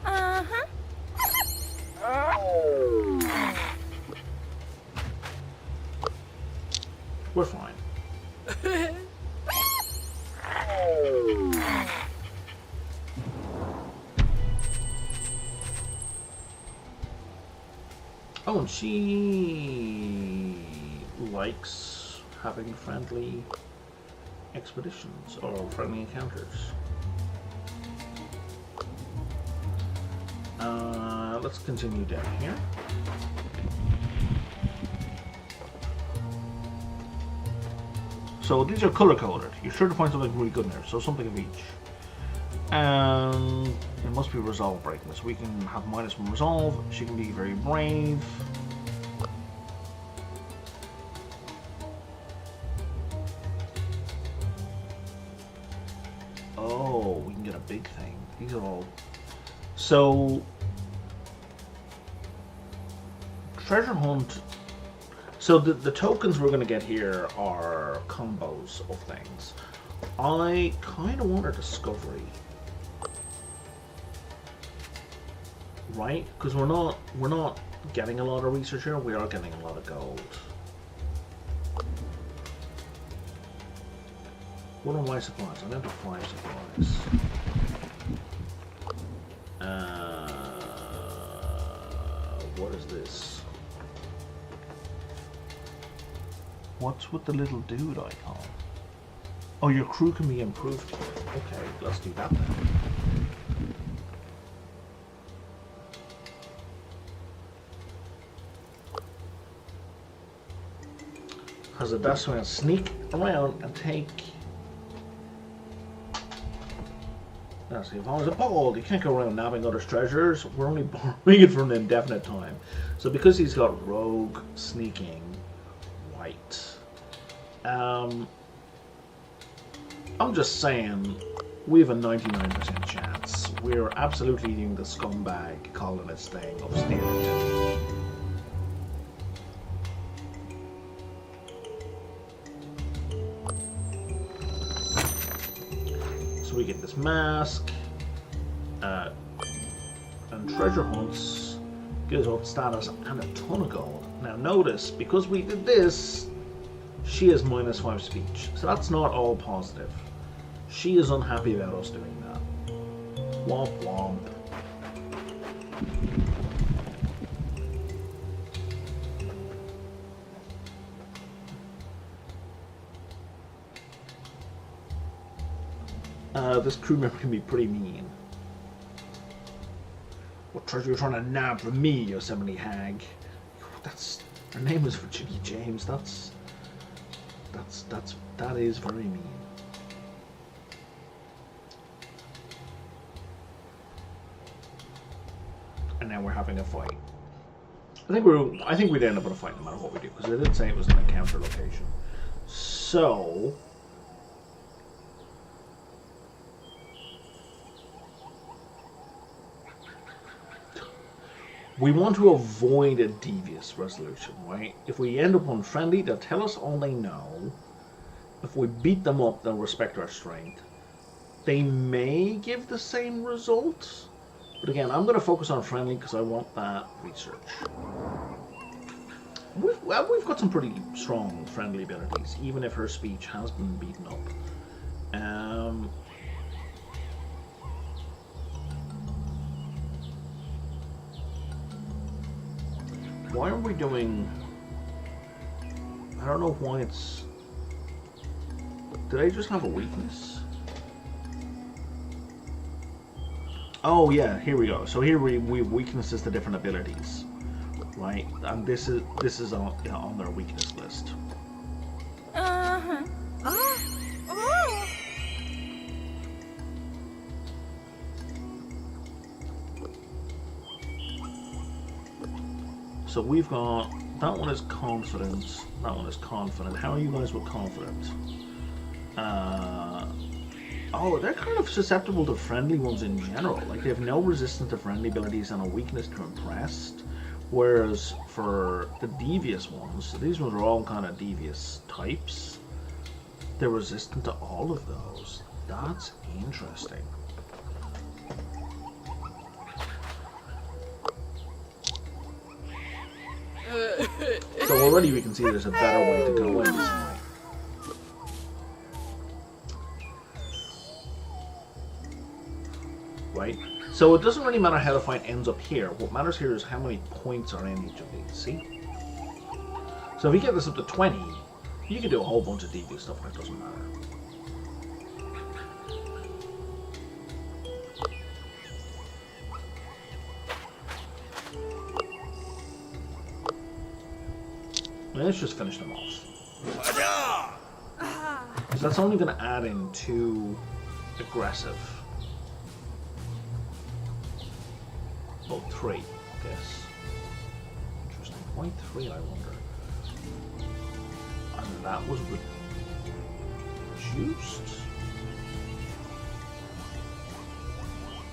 We're fine. Oh, and she likes having friendly expeditions or friendly encounters. Let's continue down here. So these are color coded. You're sure to find something really good in there, so something of each. And it must be resolve breaking. So we can have -1 resolve. She can be very brave. Oh, we can get a big thing. These are all. So treasure hunt. So the tokens we're going to get here are combos of things. I kind of want a discovery, right? Because we're not getting a lot of research here. We are getting a lot of gold. What are my supplies? I'm into 5 supplies. What is this? What's with the little dude icon? Oh, your crew can be improved. Okay, let's do that then. has a dash to sneak around and take. Let's see, if I was appalled, you can't go around nabbing others' treasures. We're only borrowing it for an indefinite time. So because he's got rogue, sneaking, white. I'm just saying, we have a 99% chance. We're absolutely eating the scumbag colonist thing of stealing it. So we get this mask, and treasure hunts gives up status and a ton of gold. Now notice, because we did this, she has -5 speech, so that's not all positive. She is unhappy about us doing that. Womp womp. This crew member can be pretty mean. What treasure are you trying to nab from me, Yosemite hag? Her name is Virginia James. That is very mean. And now we're having a fight. I think we'd end up in a fight no matter what we do, because they did say it was an encounter location. So we want to avoid a devious resolution, right? If we end up unfriendly, they'll tell us all they know. If we beat them up, they'll respect our strength. They may give the same result. But again, I'm going to focus on friendly because I want that research. We've got some pretty strong friendly abilities, even if her speech has been beaten up. Why are we doing... I don't know why it's... Did I just have a weakness? Oh yeah, here we go. So here we have weaknesses to different abilities, right? And this is on their weakness list. So we've got, that one is confident, that one is confident. How are you guys with confident? Oh, they're kind of susceptible to friendly ones in general. Like, they have no resistance to friendly abilities and a weakness to impressed. Whereas for the devious ones, these ones are all kind of devious types. They're resistant to all of those. That's interesting. So already we can see there's a better way to go in this fight. Right? So it doesn't really matter how the fight ends up here. What matters here is how many points are in each of these. See? So if you get this up to 20, you can do a whole bunch of devious stuff and it doesn't matter. Let's just finish them off. So that's only going to add in 2 aggressive. Oh, 3, I guess. Interesting. Why 3, I wonder? And that was reduced?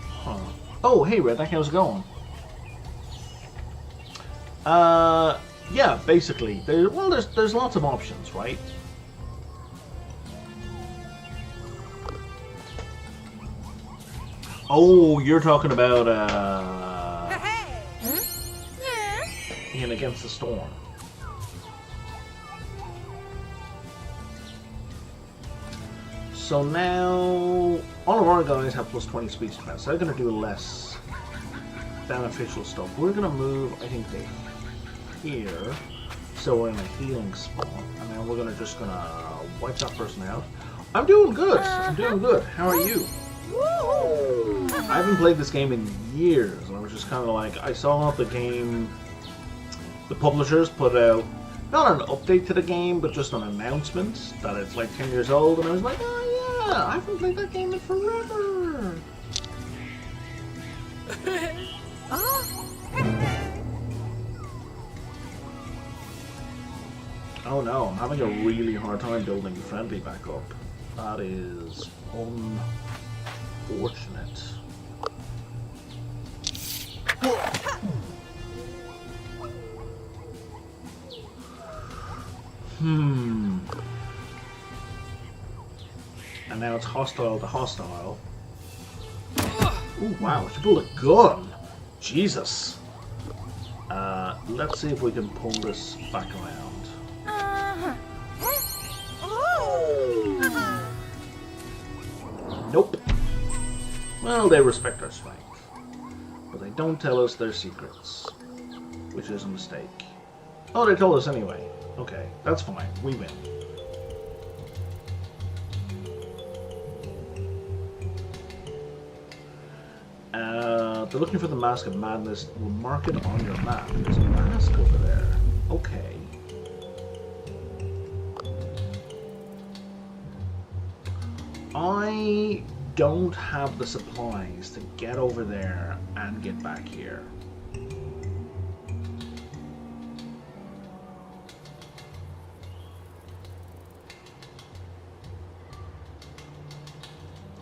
Huh. Oh, hey Red, how's it going? Yeah, basically. There's lots of options, right? Oh, you're talking about in Against the Storm. So now all of our guys have plus 20 speech defense, so they're going to do less beneficial stuff. We're going to move, I think, to here, so we're in a healing spot, and then we're just gonna wipe that person out. I'm doing good. I'm doing good. How are you? I haven't played this game in years, and I was just kind of like, I saw the game, the publishers put out, not an update to the game, but just an announcement that it's like 10 years old, and I was like, oh yeah, I haven't played that game in forever. Oh no, I'm having a really hard time building friendly back up. That is unfortunate. And now it's hostile to hostile. Ooh, wow, she pulled a gun! Jesus! Let's see if we can pull this back around. Nope. Well, they respect our strength. But they don't tell us their secrets. Which is a mistake. Oh, they told us anyway. Okay, that's fine. We win. They're looking for the Mask of Madness. We'll mark it on your map. There's a mask over there. Okay. I don't have the supplies to get over there and get back here.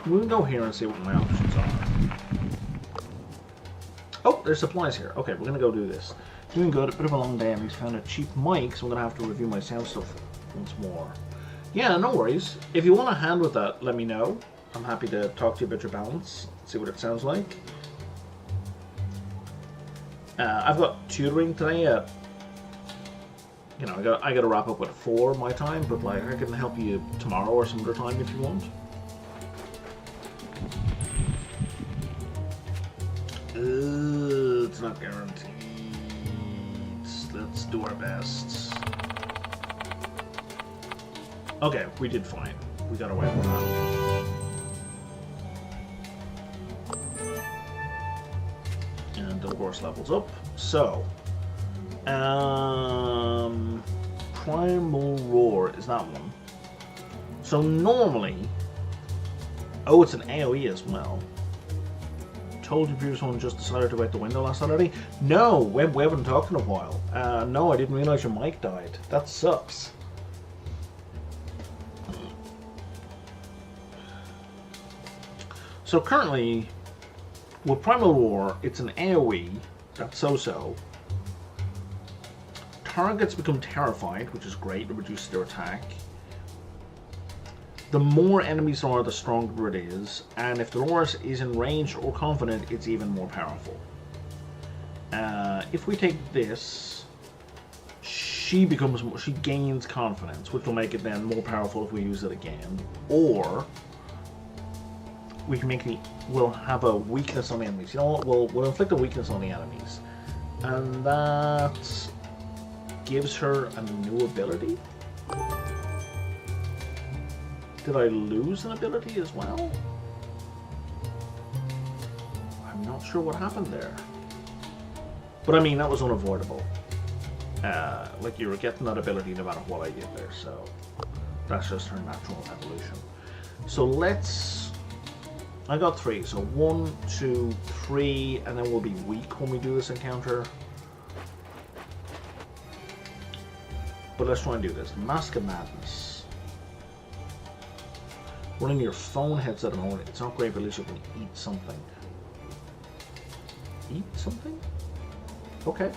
We can go here and see what my options are. Oh, there's supplies here. Okay, we're gonna go do this. Doing good, a bit of a long day, and we found a cheap mic, so I'm gonna have to review my sound stuff once more. Yeah, no worries. If you want a hand with that, let me know. I'm happy to talk to you about your balance, see what it sounds like. I've got tutoring today at, you know, I gotta wrap up at 4 my time, but like I can help you tomorrow or some other time if you want. It's not guaranteed. Let's do our best. Okay, we did fine. We got away with that. And of course levels up. So, Primal Roar is that one. So normally, oh, it's an AoE as well. Told you previous one just decided to break the window last Saturday? No, we haven't talked in a while. No, I didn't realize your mic died. That sucks. So currently, with Primal Roar, it's an AoE, that's so-so. Targets become terrified, which is great, it reduces their attack. The more enemies there are, the stronger it is, and if the Dolores is in range or confident, it's even more powerful. If we take this, she gains confidence, which will make it then more powerful if we use it again. Or we can we'll have a weakness on the enemies. You know what? We'll inflict a weakness on the enemies, and that gives her a new ability. Did I lose an ability as well? I'm not sure what happened there. But I mean, that was unavoidable. Like, you were getting that ability no matter what I did there, so that's just her natural evolution. So I got 3, so 1, 2, 3, and then we'll be weak when we do this encounter. But let's try and do this. Mask of Madness. Running your phone headset on, it's not great, but at least you can eat something. Eat something? Okay.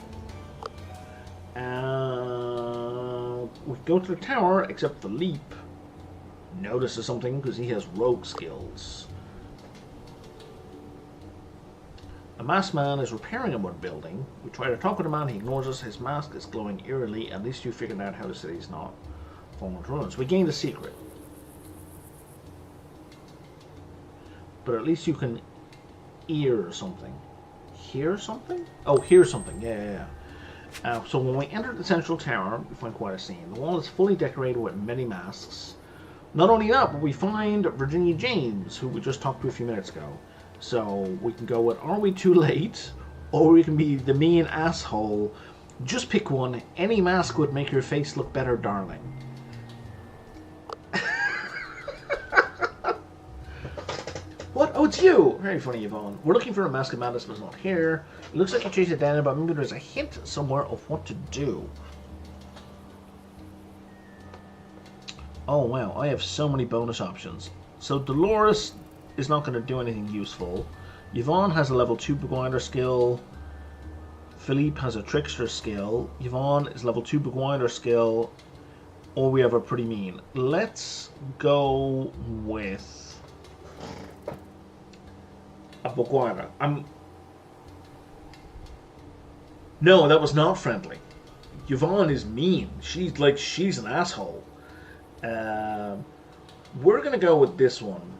We go to the tower, except the leap notices something because he has rogue skills. A masked man is repairing a wood building. We try to talk with the man, he ignores us. His mask is glowing eerily. At least you figured out how the city's not falling to ruins. We gained a secret. But at least you can hear something. Hear something? Oh, hear something. Yeah. So when we enter the central tower, we find quite a scene. The wall is fully decorated with many masks. Not only that, but we find Virginia James, who we just talked to a few minutes ago. So we can go with, are we too late? Or we can be the mean asshole Just pick one. Any mask would make your face look better, darling. What? Oh, it's you! Very funny, Yvonne. We're looking for a mask of madness, but it's not here. It looks like you chased it down, but maybe there's a hint somewhere of what to do. Oh, wow. I have so many bonus options. So Dolores is not going to do anything useful. Yvonne has a level 2 Begwinder skill. Philippe has a Trickster skill. Yvonne is level 2 Begwinder skill. Or we have a pretty mean. Let's go with a Begwinder. No, that was not friendly. Yvonne is mean. She's an asshole. We're going to go with this one.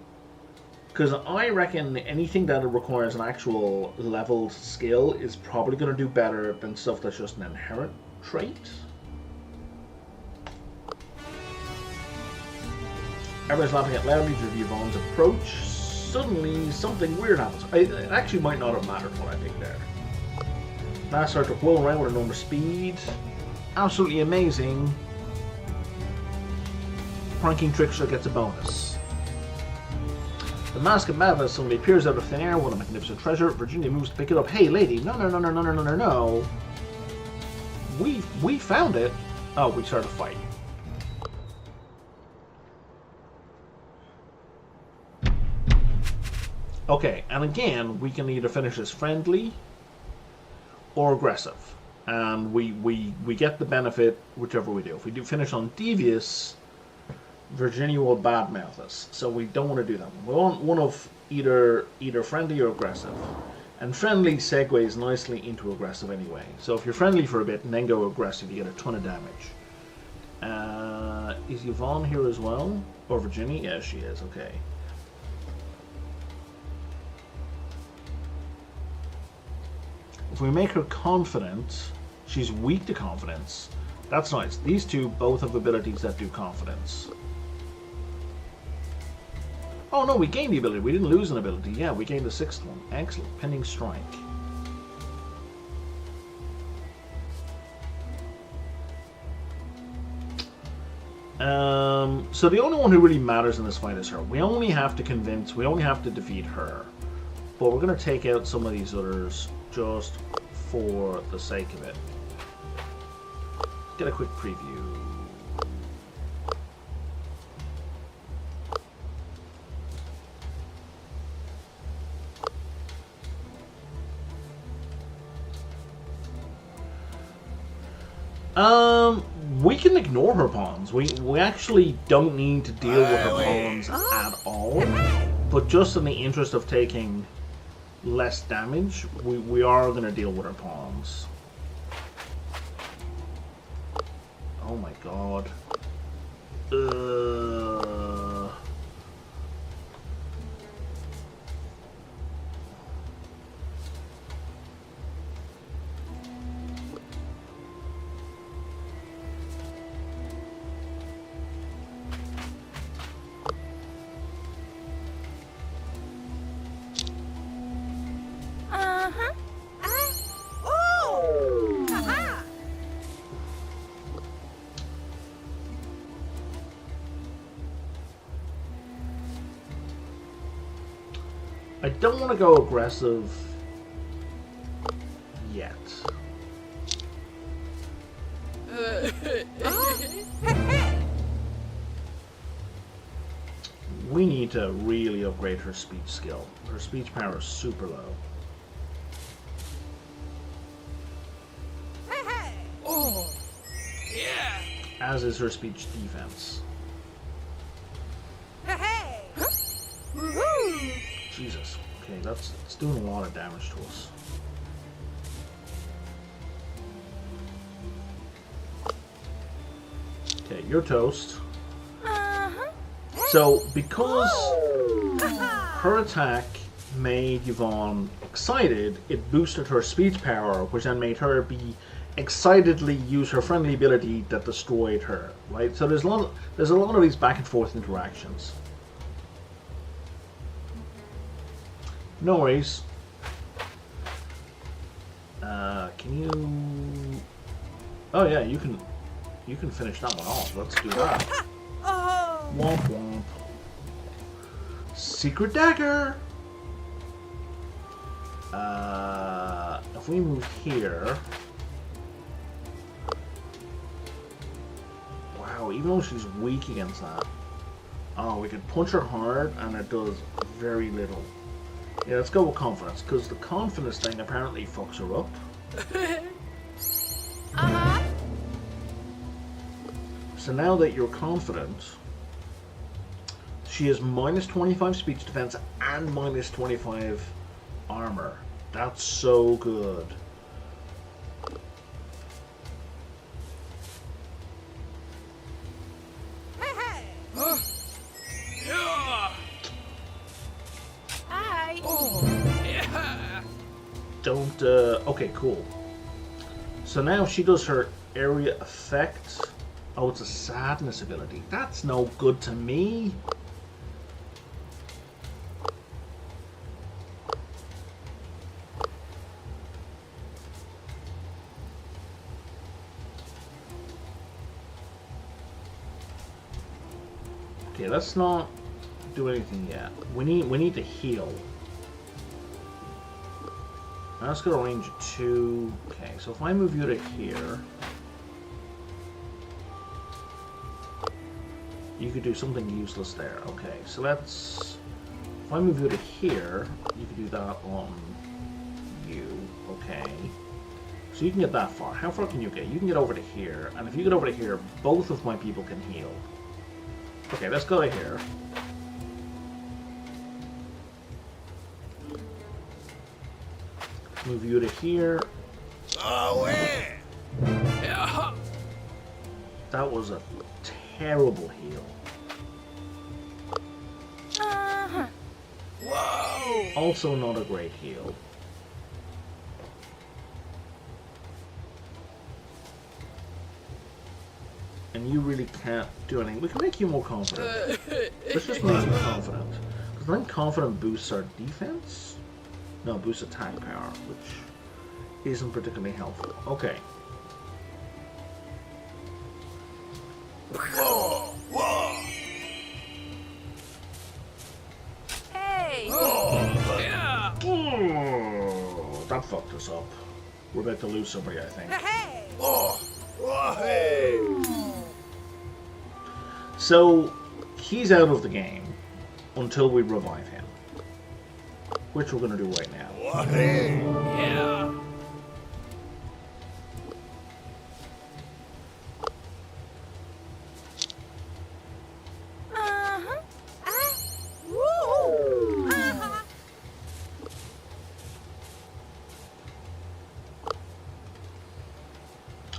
Because I reckon anything that requires an actual leveled skill is probably going to do better than stuff that's just an inherent trait. Everyone's laughing out loudly due to Yvonne's approach. Suddenly, something weird happens. It actually might not have mattered what I did there. Now start to whirl around with enormous speed. Absolutely amazing. Pranking Trickster gets a bonus. The Mask of Madness suddenly appears out of thin air with a magnificent treasure. Virginia moves to pick it up. Hey, lady! No. We found it. Oh, we started a fight. Okay, and again, we can either finish as friendly or aggressive. And we get the benefit whichever we do. If we do finish on devious, Virginia will badmouth us, so we don't want to do that one. We want one of either friendly or aggressive. And friendly segues nicely into aggressive anyway. So if you're friendly for a bit and then go aggressive, you get a ton of damage. Is Yvonne here as well? Or Virginia? Yeah, she is. Okay. If we make her confident, she's weak to confidence. That's nice. These two both have abilities that do confidence. Oh no, we gained the ability. We didn't lose an ability. Yeah, we gained the 6th one. Excellent. Pending strike. So the only one who really matters in this fight is her. We only have to defeat her. But we're going to take out some of these others just for the sake of it. Get a quick preview. We can ignore her pawns. We actually don't need to deal with her pawns at all. But just in the interest of taking less damage, we are going to deal with her pawns. Oh my god. I don't want to go aggressive yet. We need to really upgrade her speech skill. Her speech power is super low. Oh, yeah. As is her speech defense. Jesus. Okay, it's doing a lot of damage to us. Okay, you're toast. So, because her attack made Yvonne excited, it boosted her speech power, which then made her be excitedly use her friendly ability that destroyed her. Right? So there's a lot of these back and forth interactions. No worries. Can you Oh yeah, you can finish that one off. Let's do that. Oh. Womp womp. Secret dagger. If we move here. Wow, even though she's weak against that. Oh, we can punch her hard and it does very little. Yeah, let's go with confidence, because the confidence thing apparently fucks her up. Uh-huh. So now that you're confident, she has minus 25 speech defense and minus 25 armor. That's so good. Yeah. Hi. Oh. Yeah. Don't, okay, cool. So now she does her area effect. Oh, it's a sadness ability. That's no good to me. Okay, let's not do anything yet. We need to heal. Now let's go to range 2. Okay, so if I move you to here, you could do something useless there. Okay, so let's... If I move you to here, you could do that on you. Okay. So you can get that far. How far can you get? You can get over to here, and if you get over to here, both of my people can heal. Okay, let's go to here. Move you to here. Oh, yeah. That was a terrible heal. Uh-huh. Whoa. Also not a great heal. And you really can't do anything. We can make you more confident. Let's just make you confident. Because then confident boosts our defense. No, boosts attack power, which isn't particularly helpful. Okay. Whoa. Whoa. Hey. Oh. Yeah. Oh, that fucked us up. We're about to lose somebody, I think. Hey. Oh. Oh. Hey. So, he's out of the game until we revive him. Which we're going to do right now. Oh. Hey. Yeah. Uh-huh. Woo. Uh-huh.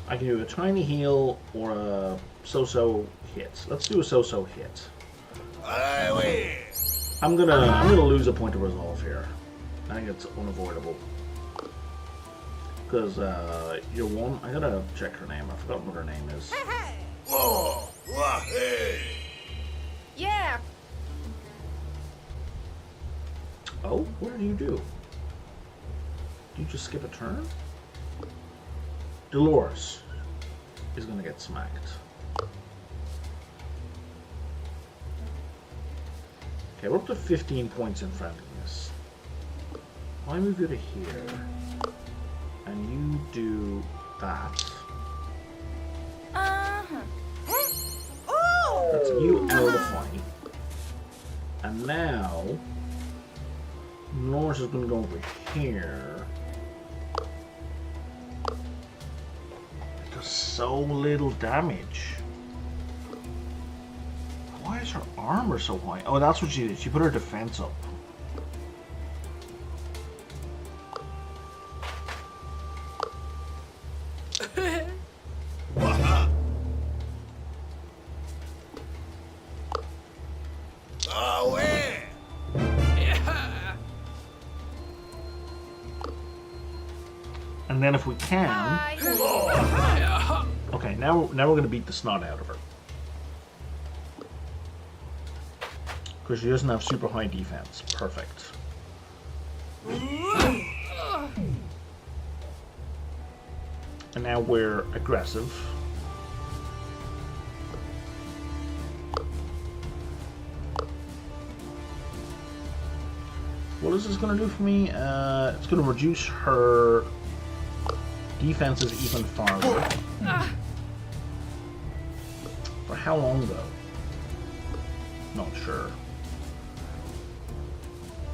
I can do a tiny heal or a so-so hit. Let's do a so-so hit. I'm gonna lose a point of resolve here. I think it's unavoidable. Because you're one. I gotta check her name. I forgot what her name is. Hey. Oh. Oh. Hey. Yeah. Oh, what do you do? Do you just skip a turn? Dolores is gonna get smacked. Okay, we're up to 15 points in friendliness. If I move you to here, and you do that, Uh-huh. Oh. that's you out of the fight. And now, Dolores is gonna go over here. It does so little damage. Why is her armor so high? Oh, that's what she did. She put her defense up. Oh, yeah. And then if we can... Hi. Yeah. Okay, now we're going to beat the snot out of her. Because she doesn't have super high defense. Perfect. And now we're aggressive. What is this going to do for me? It's going to reduce her defenses even farther. For how long, though? Not sure.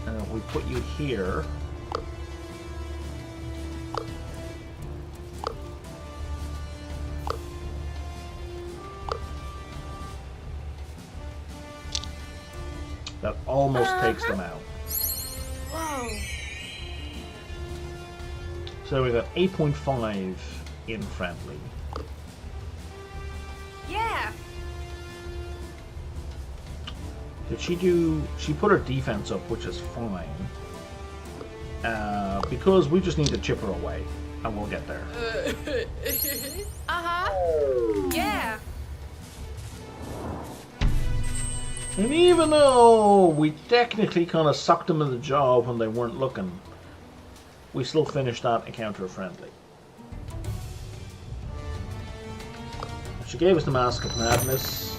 And if we put you here... That almost takes them out. Whoa. So we got 8.5 in friendly. Yeah. Did she do... She put her defense up, which is fine. Because we just need to chip her away. And we'll get there. Uh-huh. Yeah. And even though we technically kind of sucked them in the jaw when they weren't looking, we still finished that encounter friendly. She gave us the Mask of Madness.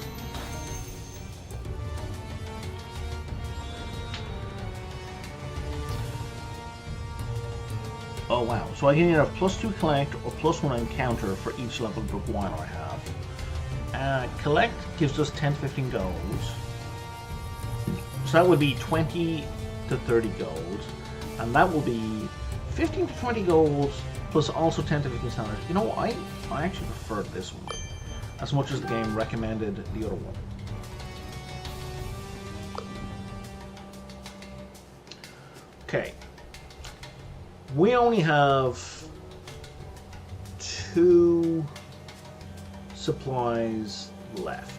Oh wow, so I can either have +2 collect or +1 encounter for each level of Iguana I have. Collect gives us 10 to 15 gold. So that would be 20 to 30 gold. And that will be 15 to 20 gold plus also 10 to 15 standard. You know, I actually preferred this one as much as the game recommended the other one. Okay. We only have 2 supplies left.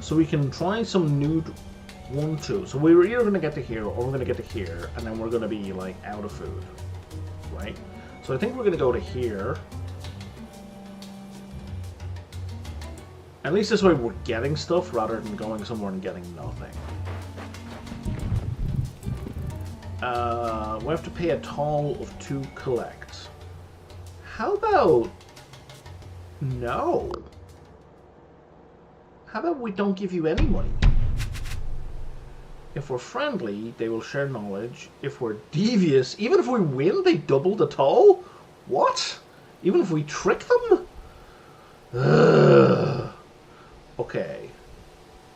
So we can try some new 1-2. So we were either going to get to here or we're going to get to here, and then we're going to be like out of food, right? So I think we're going to go to here. At least this way we're getting stuff rather than going somewhere and getting nothing. We have to pay a toll of 2 collect. How about... No. How about we don't give you any money? If we're friendly, they will share knowledge. If we're devious, even if we win, they double the toll? What? Even if we trick them? Ugh. Okay.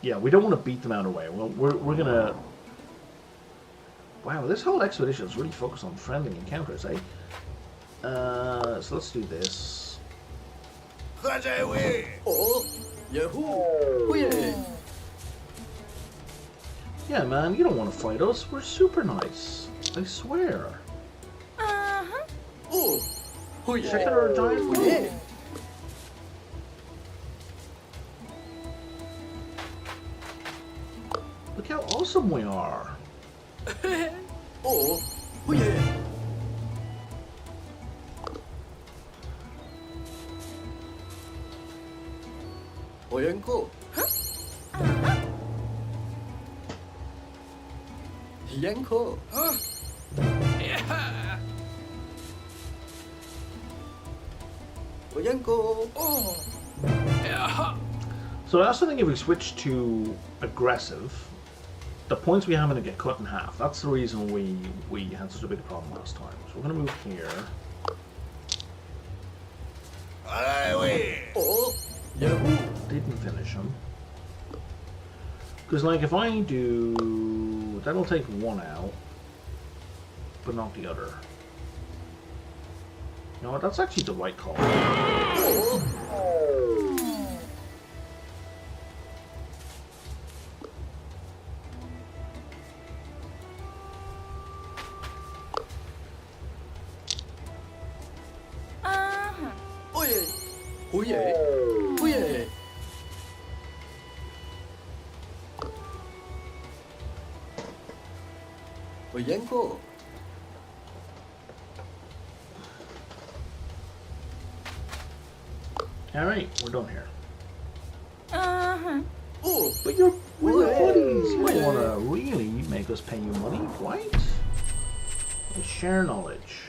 Yeah, we don't want to beat them out of the way. Well, we're gonna... Wow, this whole expedition is really focused on friendly encounters, eh? So let's do this. Yeah, man, you don't want to fight us. We're super nice. I swear. Uh-huh. Check out our giant pool. Look how awesome we are. So I also think if we switch to aggressive, the points we have going to get cut in half. That's the reason we had such a big problem last time. So we're going to move here. Didn't finish him. Because, like, if I do... That'll take one out, but not the other. You know what? That's actually the right call. Alright, we're done here. Uh-huh. But we're your buddies. You might want to really make us pay you money, right? Let's share knowledge.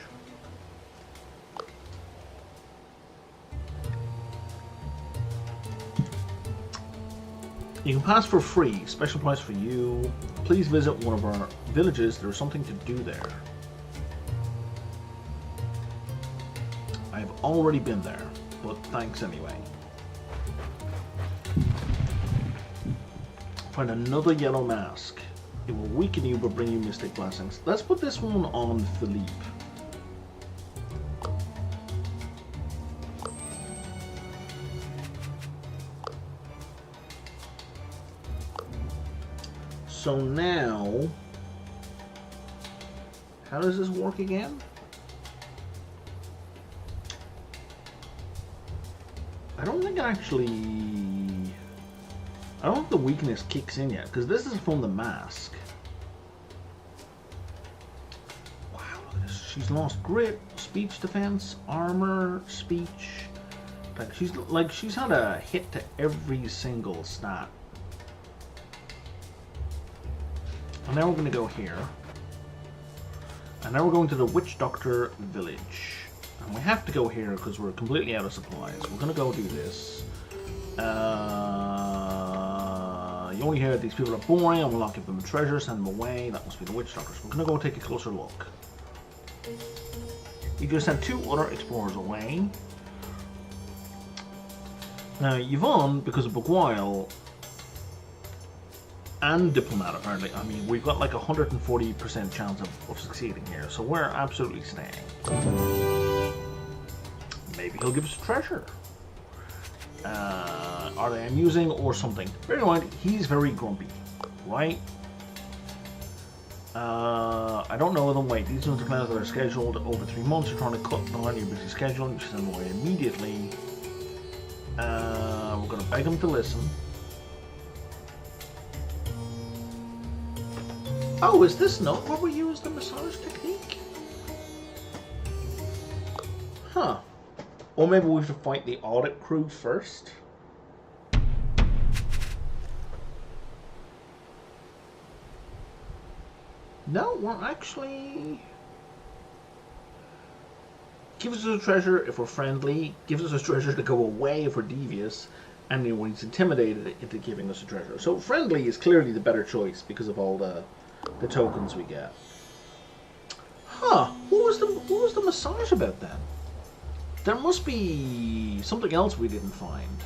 You can pass for free. Special price for you. Please visit one of our villages. There's something to do there. I've already been there, but thanks anyway. Find another yellow mask. It will weaken you but bring you mystic blessings. Let's put this one on Philippe. So now, how does this work again? I don't think the weakness kicks in yet, because this is from the mask. Wow, look at this. She's lost grit, speech defense, armor, speech. She's had a hit to every single stat. And now we're going to go here. And now we're going to the Witch Doctor village. And we have to go here because we're completely out of supplies. We're going to go do this. You only hear these people are boring. I will not give them a treasure. Send them away. That must be the Witch Doctors. We're going to go take a closer look. You just sent 2 other explorers away. Now, Yvonne, because of Bugwile, and Diplomat, apparently. I mean, we've got like 140% chance of succeeding here, so we're absolutely staying. Maybe he'll give us a treasure. Are they amusing or something? Bear in mind, he's very grumpy, right? I don't know them. Wait, these ones are plans that are scheduled over 3 months. You're trying to cut down your busy schedule. You should send them away immediately. We're going to beg them to listen. Oh, is this not where we use the massage technique? Huh. Or maybe we have to fight the audit crew first? No, we're actually... Gives us a treasure if we're friendly, gives us a treasure to go away if we're devious, and then when he's intimidated into giving us a treasure. So friendly is clearly the better choice because of all the tokens we get. Huh, what was the massage about then? There must be something else we didn't find.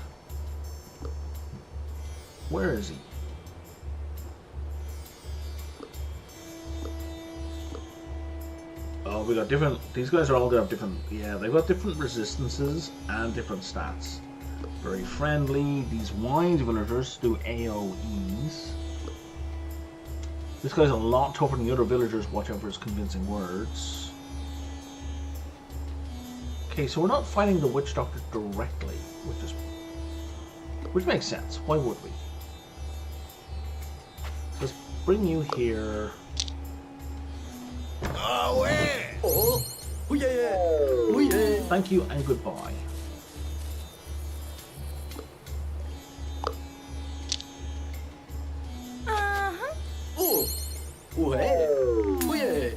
Where is he? Oh, we got different, these guys are all gonna have different, yeah, they've got different resistances and different stats. Very friendly. These wine villagers do AoEs. This guy's a lot tougher than the other villagers. Watch out for his convincing words. Okay, so we're not fighting the Witch Doctor directly, which makes sense. Why would we? Let's bring you here. Oh, yeah. Oh, oh yeah, oh yeah. Thank you and goodbye. Oh, oh yeah, oh yeah.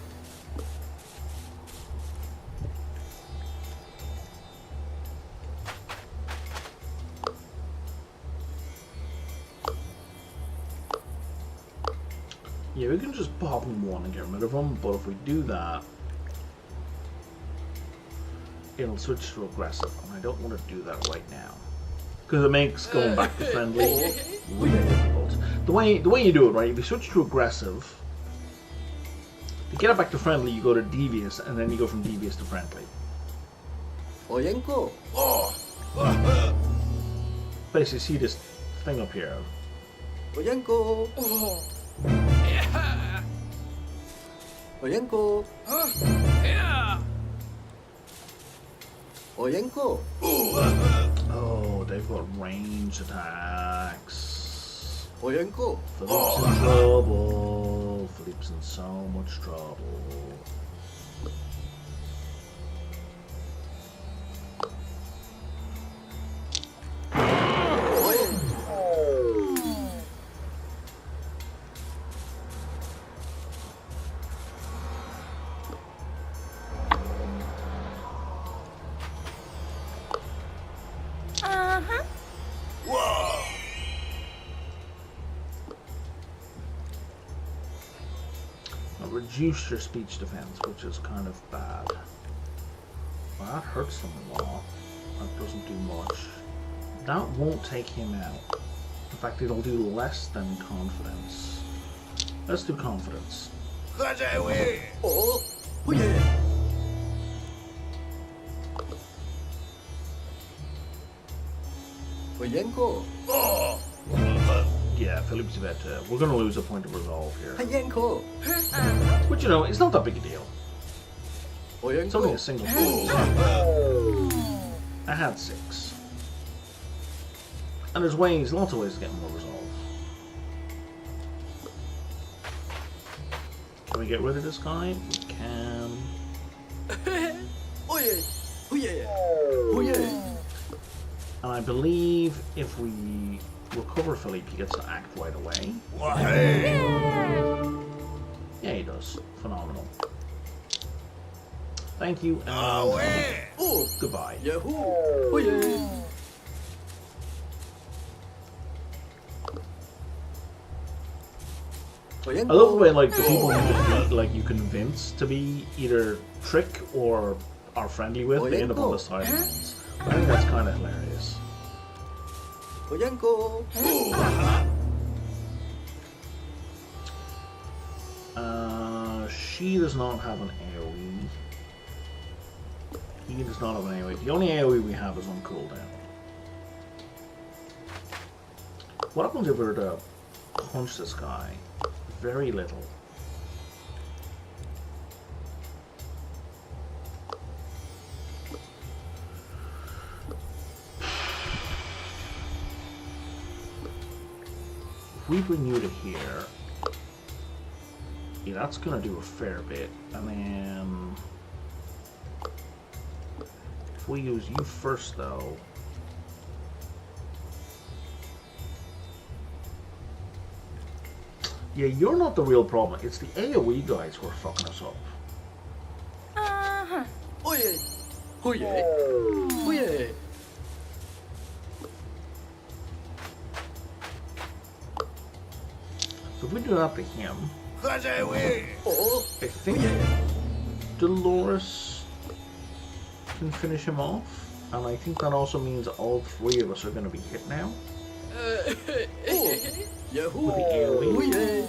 Yeah, we can just pop in one and get rid of them, but if we do that, it'll switch to aggressive, and I don't want to do that right now. Because it makes going back to friendly really difficult. The way you do it, right, if you switch to aggressive, to get it back to friendly, you go to devious, and then you go from devious to friendly. Oyenko. Oh. Basically, see this thing up here. Oyenko. Yeah. Oyenko. Yeah. Oyenko. Oh, they've got range attacks. Oyenko. Philippe's in trouble. Philippe's in so much trouble. Reduce your speech defense, which is kind of bad. Well, that hurts them a lot. That doesn't do much. That won't take him out. In fact, it'll do less than confidence. Let's do confidence. Oh, oh yeah. Poyenko. Yeah, Philippe's about to... We're going to lose a point of resolve here. Poyenko. Which, you know, it's not that big a deal. It's only a Poyenko. single point. I had 6. And there's ways, lots of ways to get more resolve. Can we get rid of this guy? We can. Oh yeah. Oh yeah. Oh yeah. And I believe if we recover Philippe, he gets to act right away. Yeah, he does. Phenomenal. Thank you, and Oh, goodbye. yahoo. Oh yeah. I love the way, like, the people you just, like, you convince to be either trick or are friendly with, they end up on the sidelines. I think that's kind of hilarious. Poyenko. She does not have an AoE. He does not have an AoE. The only AoE we have is on cooldown. What happens if we were to punch this guy? Very little. If we bring you to here, yeah, that's gonna do a fair bit. And then if we use you first, though. Yeah, you're not the real problem. It's the AoE guys who are fucking us up. Oh yeah. Oh yeah. Oh yeah. So if we do that to him, Oh. I think Dolores can finish him off. And I think that also means all 3 of us are going to be hit now. Oh. Yahoo. With the AoE. Oh yeah.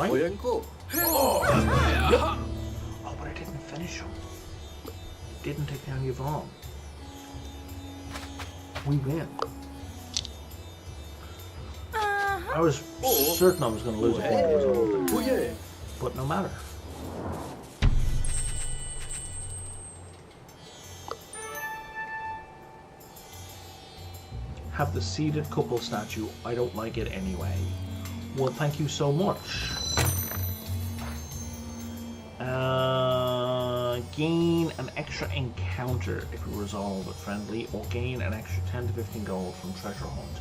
Right? Poyenko. Oh, but I didn't finish him. Didn't take down Yvonne. We win. I was certain I was going to lose a point of resolve Oh there. yeah. But no matter. Have the seated couple statue. I don't like it anyway. Well, thank you so much. Gain an extra encounter if we resolve a friendly, or gain an extra 10 to 15 gold from treasure hunt.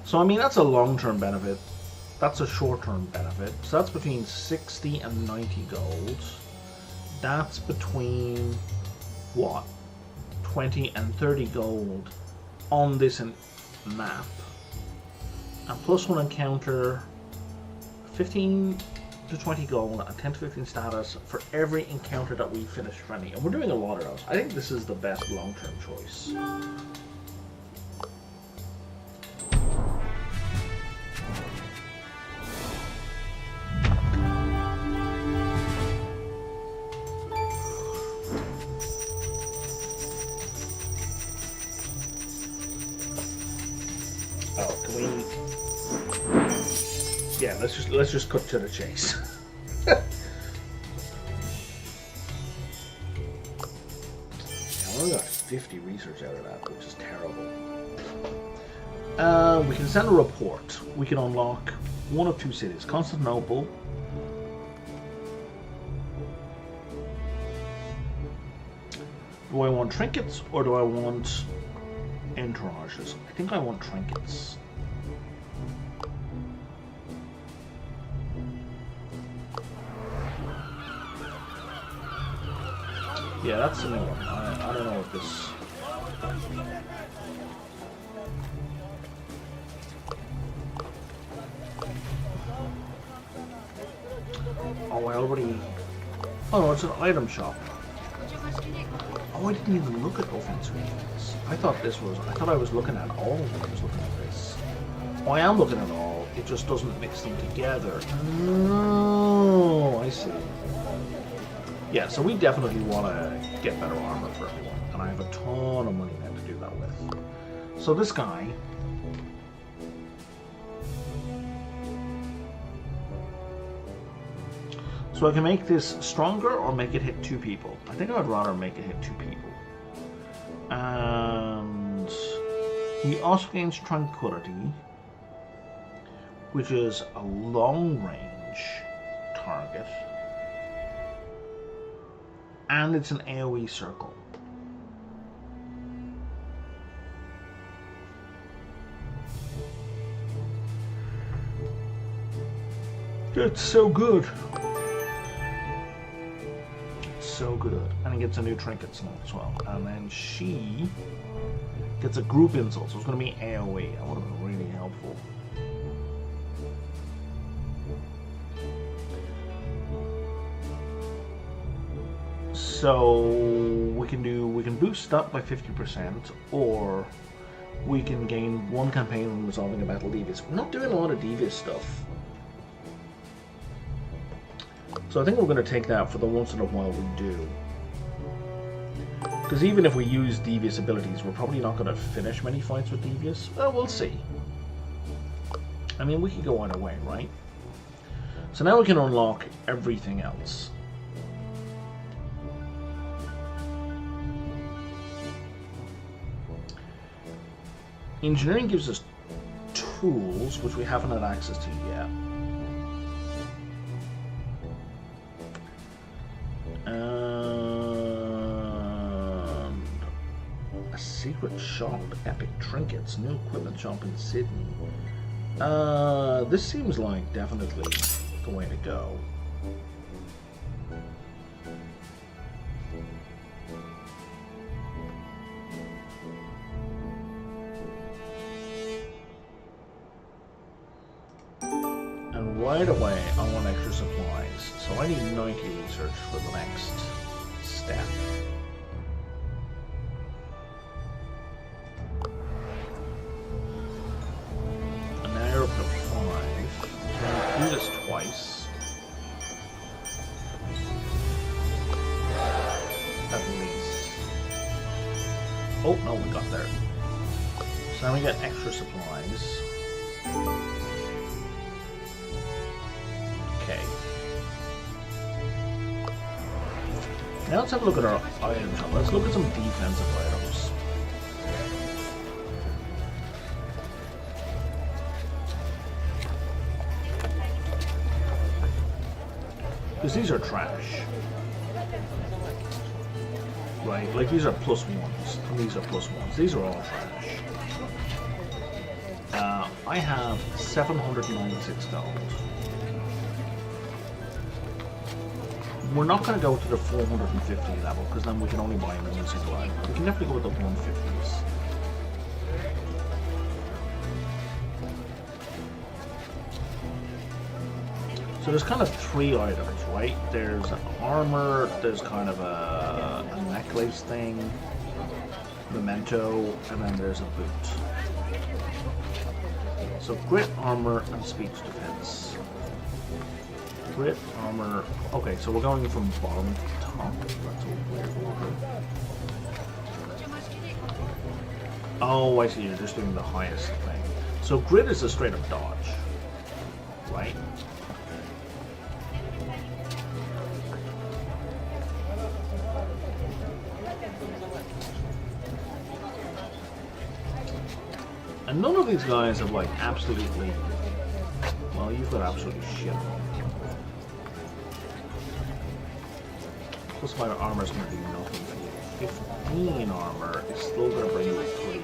So, I mean, that's a long-term benefit. That's a short-term benefit. So that's between 60 and 90 gold. That's between, what, 20 and 30 gold on this map. And plus one encounter, 15 to 20 gold and 10 to 15 status for every encounter that we finish friendly. And we're doing a lot of those. I think this is the best long-term choice. Oh, can we... Yeah, let's just cut to the chase. I only got 50 research out of that, which is terrible. We can send a report. We can unlock one of 2 cities. Constantinople. Do I want trinkets or do I want entourages? I think I want trinkets. Yeah, that's the new one. I don't know if this... already... Oh no, it's an item shop. Oh, I didn't even look at offense or defense. I thought I was looking at all when I was looking at this. Oh, I am looking at all. It just doesn't mix them together. Oh, I see. Yeah, so we definitely want to get better armor for everyone. And I have a ton of money now to do that with. So this guy... So I can make this stronger or make it hit 2 people. I think I'd rather make it hit 2 people. And he also gains Tranquility, which is a long-range target. And it's an AoE circle. It's so good. So good. And he gets a new trinket slot as well. And then she gets a group insult, so it's going to be AoE. That would have been really helpful. So we can boost that by 50%, or we can gain 1 campaign when resolving a battle devious. We're not doing a lot of devious stuff. So I think we're going to take that for the once in a while we do. Because even if we use devious abilities, we're probably not going to finish many fights with devious. Well, we'll see. I mean, we could go either way, right? So now we can unlock everything else. Engineering gives us tools, which we haven't had access to yet. A secret shop, epic trinkets, new equipment shop in Sydney. This seems like definitely the way to go. And right away, I want extra supplies, so I need 90 research for the next step. And now you're up to 5. So I'm going to do this twice. At least. Oh, no, we got there. So now we get extra supplies. Okay. Now let's have a look at our item shop. Let's look at some defensive items. Because these are trash. Right, like these are +1s, and these are +1s. These are all trash. I have 796 gold. We're not going to go to the 450 level, because then we can only buy them in one single item. We can definitely go with the 150s. So there's kind of 3 items, right? There's an armor, there's kind of a necklace thing, memento, and then there's a boot. So grit, armor, and speech defense. Grit, armor. Okay, so we're going from bottom to top. That's a weird order. Oh, I see. You're just doing the highest thing. So grit is a straight up dodge, right? And none of these guys have like absolutely. Well, you've got absolutely shit. +5 armor is going to do nothing for you. 15 armor is still going to bring you pretty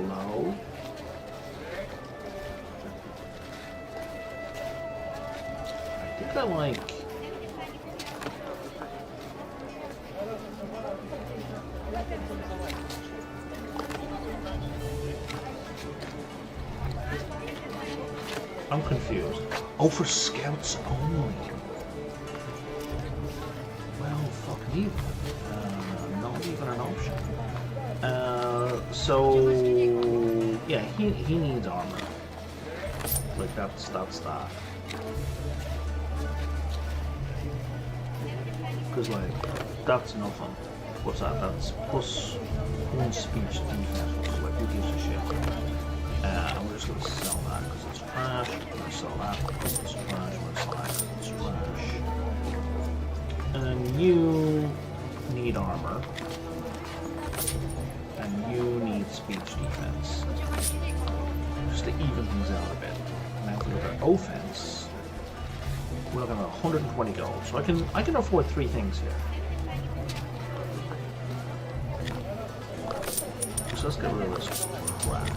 low. I think I like. I'm confused. Oh, for scouts only. even. Not even an option. So yeah, he needs armor. Like that's that. Because like that's nothing. What's that? That's plus 1 speech defense. Like who gives a shit? And we're just gonna sell that because it's trash. We're gonna sell that because it's trash. We're gonna sell that because it's trash. And then you need armor. And you need speech defense. Just to even things out a bit. Now if we look at offense, we're looking at 120 gold. So I can afford 3 things here. So let's get rid of this crap.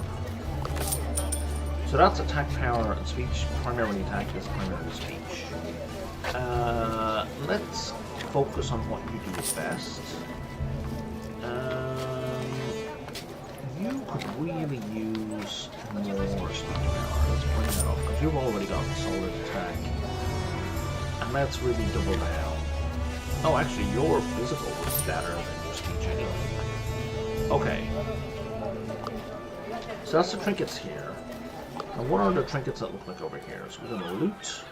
So that's attack power and speech. Primarily attack is primarily speech. Let's focus on what you do best. You could really use more speech power. Let's bring that up because you've already got the solid attack. And let's really double down. Oh, actually, your physical was better than your speech anyway. Okay. So that's the trinkets here. And what are the trinkets that look like over here? So we're going to loot.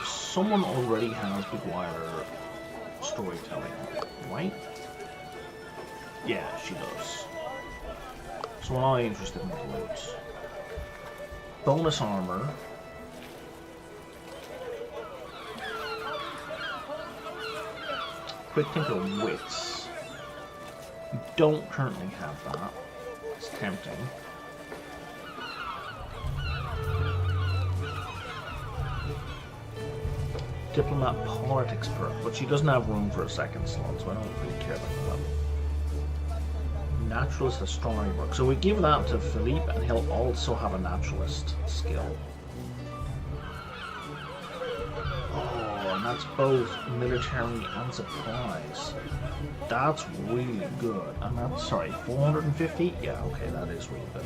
Someone already has Big Wire storytelling, right? Yeah, she does. So am I interested in the loot? Bonus armor. Quick Tinker Wits. You don't currently have that. It's tempting. Diplomat Politics perk, but she doesn't have room for a second slot, so I don't really care about that. Naturalist Astronomy work. So we give that to Philippe, and he'll also have a naturalist skill. Oh, and that's both military and supplies. That's really good. And that's, sorry, 450? Yeah, okay, that is really good.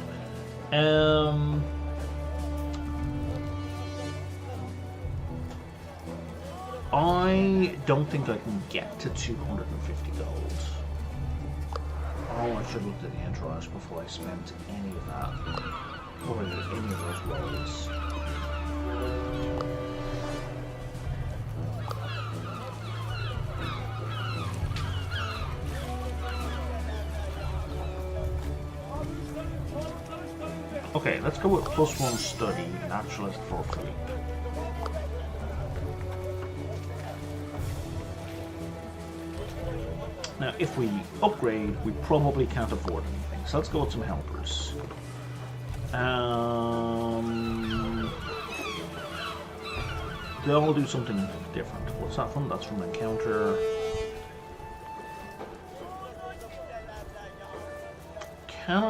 I don't think I can get to 250 gold. Oh, I should have looked at the entourage before I spent any of that. Or any of those rolls. Okay, let's go with +1 study, naturalist for Philippe. Now, if we upgrade, we probably can't afford anything. So let's go with some helpers. They all do something different. What's that from? That's from Encounter. Can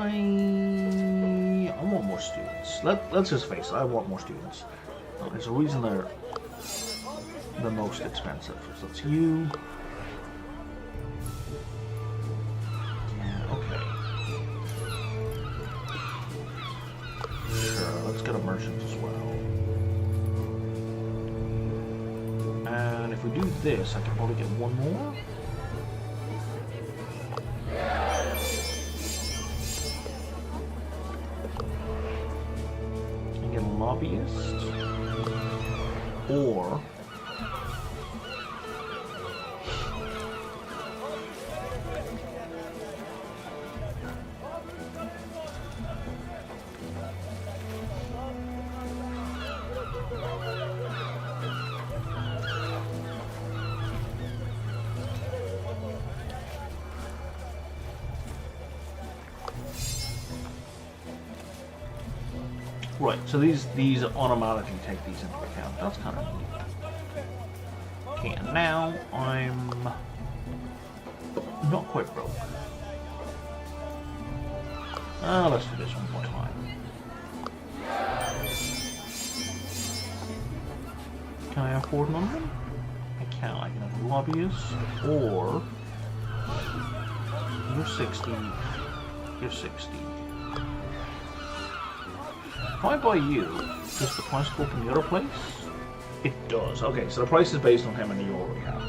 I want more students. Let's just face it, I want more students. There's a reason they're the most expensive. So it's you. Get a merchant as well. And if we do this, I can probably get one more. And get a lobbyist. Or right, so these automatically take these into account. That's kind of neat. Okay, and now I'm not quite broke. Let's do this one more time. Can I afford none of them? I can. I can have lobbyists, or you're 60. You're 60. If I buy you, does the price go up in the other place? It does. Okay, so the price is based on how many you already have.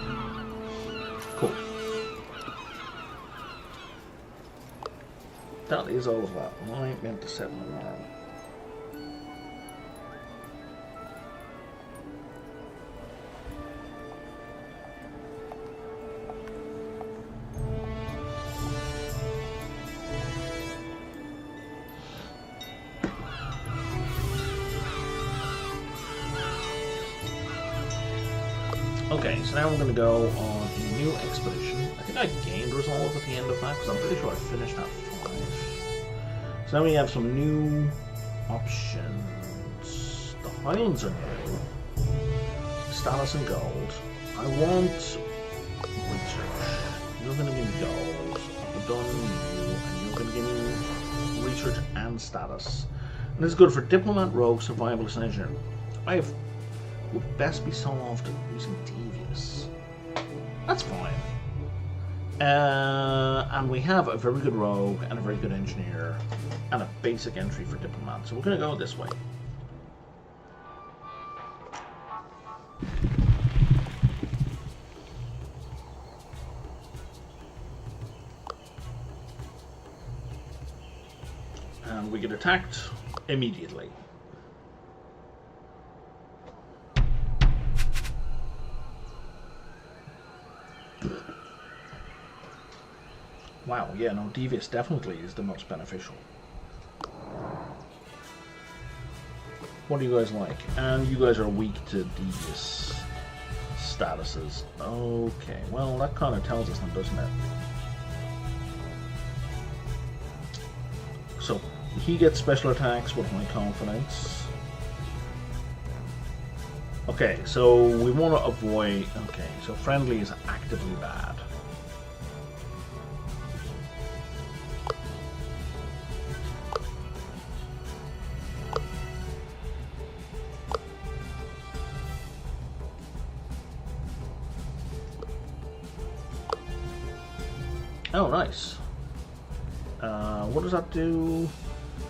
Cool. That is all of that. I meant to set an alarm. Okay, so now we're going to go on a new expedition. I think I gained resolve at the end of that, because I'm pretty sure I finished at 5. So now we have some new options. The Highlands are new. Status and gold. I want research. You're going to give me gold. I've done you, and you're going to give me research and status. And this is good for diplomat, rogue, survivalist, and engineer. I have would best be solved using devious. That's fine. And we have a very good rogue and a very good engineer and a basic entry for diplomat. So we're going to go this way. And we get attacked immediately. Wow, yeah, no, devious definitely is the most beneficial. What do you guys like? And you guys are weak to devious statuses. Okay, well, that kind of tells us then, doesn't it? So, he gets special attacks with high confidence. Okay, so we want to avoid... Okay, so friendly is actively bad. Oh, nice. What does that do?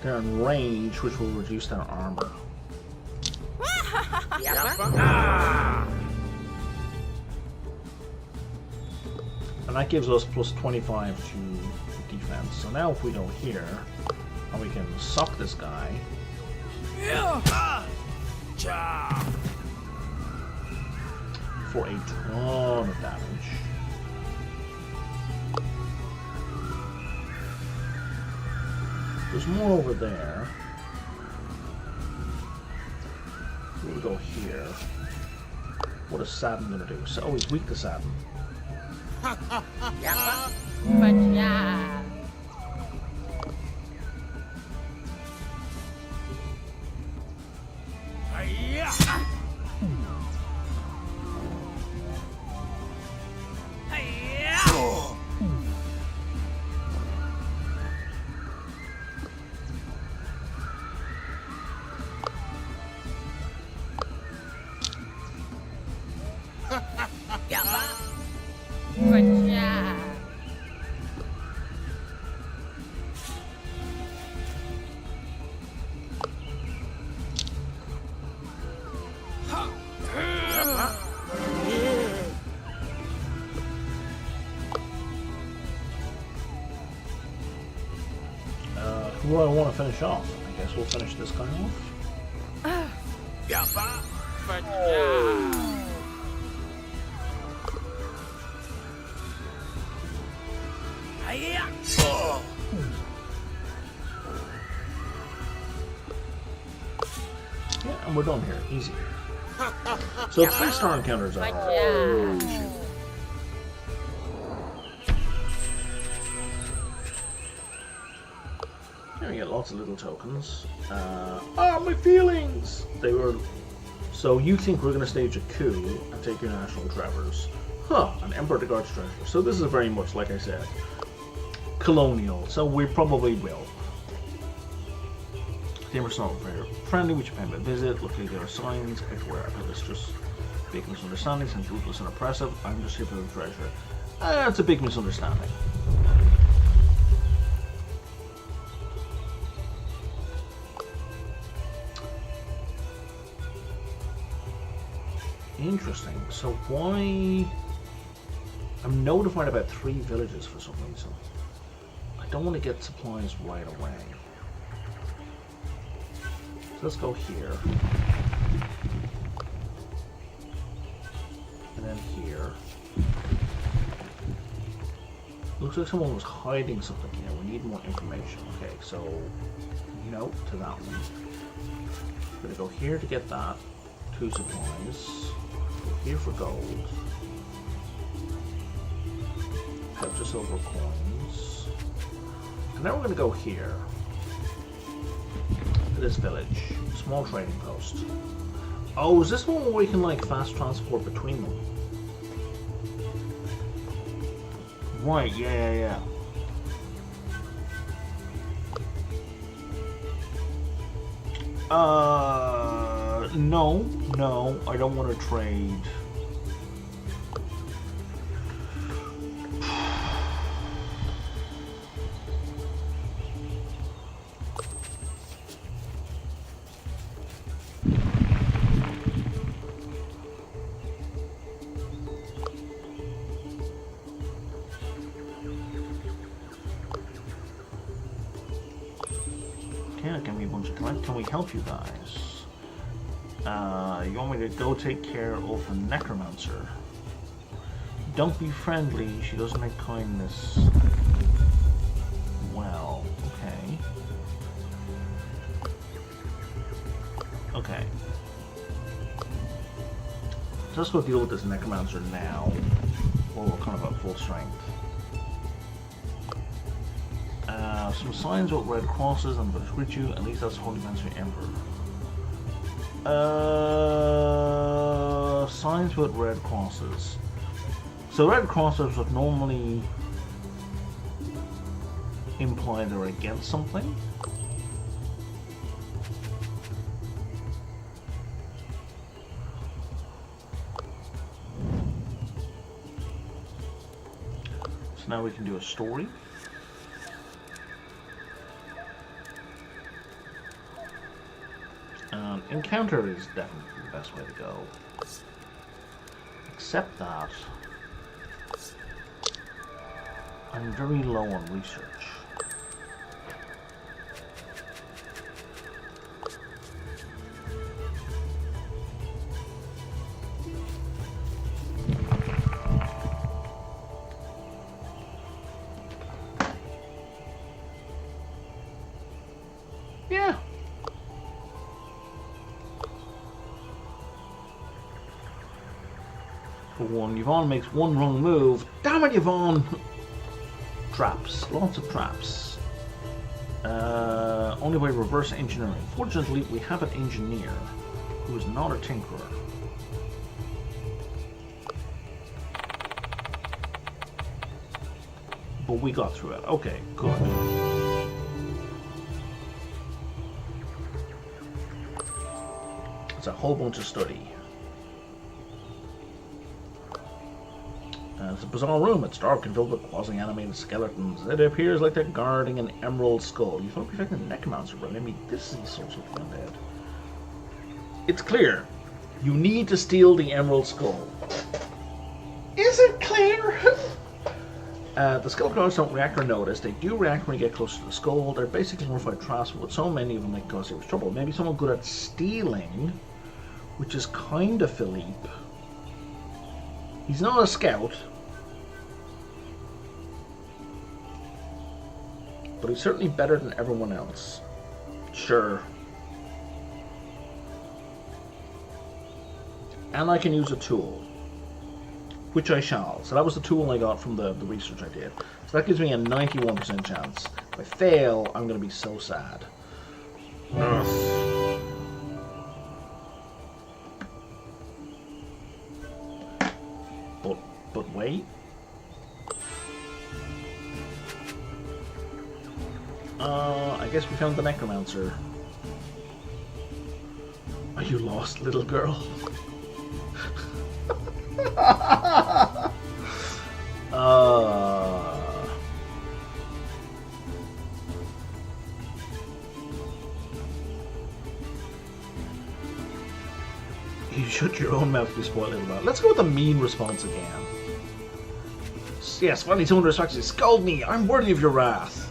They're in range, which will reduce their armor. And that gives us plus 25 to defense. So now if we go here, and we can suck this guy. For a ton of damage. There's more over there. We'll go here. What is Saturn gonna do? So, oh, he's weak to Saturn. Who do I want to finish off? I guess we'll finish this guy off. Yeah, and we're done here. Easy. So 3-star encounters are... Oh, shoot. Here we get lots of little tokens. My feelings! They were... So you think we're going to stage a coup and take your national treasures. Huh, an Emperor to Guard's treasure. So this is very much, like I said, colonial. So we probably will. Gamers not very friendly, which you pay a visit. Luckily there are signs everywhere. But it's just big misunderstandings and ruthless and oppressive. I'm just here for the treasure. It's a big misunderstanding. interesting. So why... I'm notified about 3 villages for some reason. I don't want to get supplies right away. So let's go here. And then here. Looks like someone was hiding something here. We need more information. Okay, so no to that one. We're gonna go here to get that. 2 supplies. Go here for gold. Purchase silver coins. And now we're gonna go here. To this village. Small trading post. Oh, is this one where we can like fast transport between them? Right, yeah. No, I don't want to trade. Can we help you guys? You want me to go take care of the necromancer? Don't be friendly, she doesn't make kindness. Well, okay. Okay. So let's go deal with this necromancer now, while we're kind of at full strength. Some signs with red crosses and will greet you. At least that's Holy Master Emperor. Signs with red crosses. So red crosses would normally imply they're against something. So now we can do a story. Encounter is definitely the best way to go. Except that I'm very low on research. Yeah. For one, Yvonne makes one wrong move. Damn it, Yvonne! Traps. Lots of traps. Only by reverse engineering. Fortunately, we have an engineer who is not a tinkerer. But we got through it. Okay, good. It's a whole bunch of study. It's a bizarre room. It's dark and filled with quasi-animated skeletons. It appears like they're guarding an emerald skull. You thought we found the necromancer, but I mean, this is sort of undead. It's clear. You need to steal the emerald skull. Is it clear? The skull guards don't react or notice. They do react when you get close to the skull. They're basically glorified traps, but with so many of them, they cause serious trouble. Maybe someone good at stealing, which is kind of Philippe. He's not a scout, but he's certainly better than everyone else. Sure. And I can use a tool, which I shall. So that was the tool I got from the research I did. So that gives me a 91% chance. If I fail, I'm going to be so sad. Ugh. But wait. I guess we found the necromancer. Are you lost, little girl? You shut your own mouth, you spoil little bit. Let's go with the mean response again. Yes, finally someone respects you. Scold me, I'm worthy of your wrath.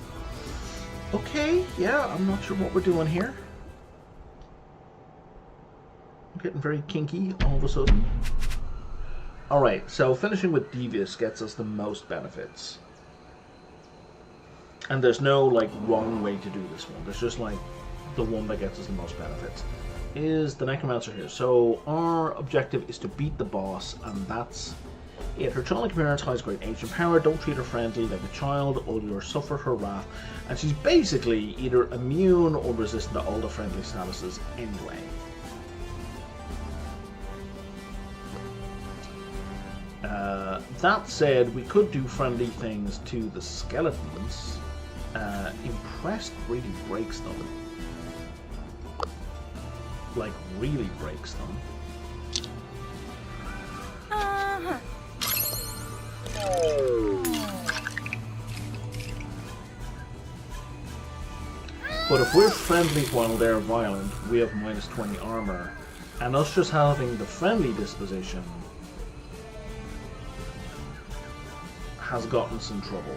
Okay, yeah, I'm not sure what we're doing here. I'm getting very kinky all of a sudden. Alright, so finishing with Devious gets us the most benefits. And there's no, like, wrong way to do this one. There's just, like, the one that gets us the most benefits. Is the Necromancer here. So our objective is to beat the boss, and that's it. Her childlike appearance hides great age and power. Don't treat her friendly like a child, or you'll suffer her wrath. And she's basically either immune or resistant to all the friendly statuses anyway. That said, we could do friendly things to the skeletons. Impressed really breaks them. Like, really breaks them. But if we're friendly while they're violent, we have minus 20 armor. And us just having the friendly disposition has gotten us in trouble.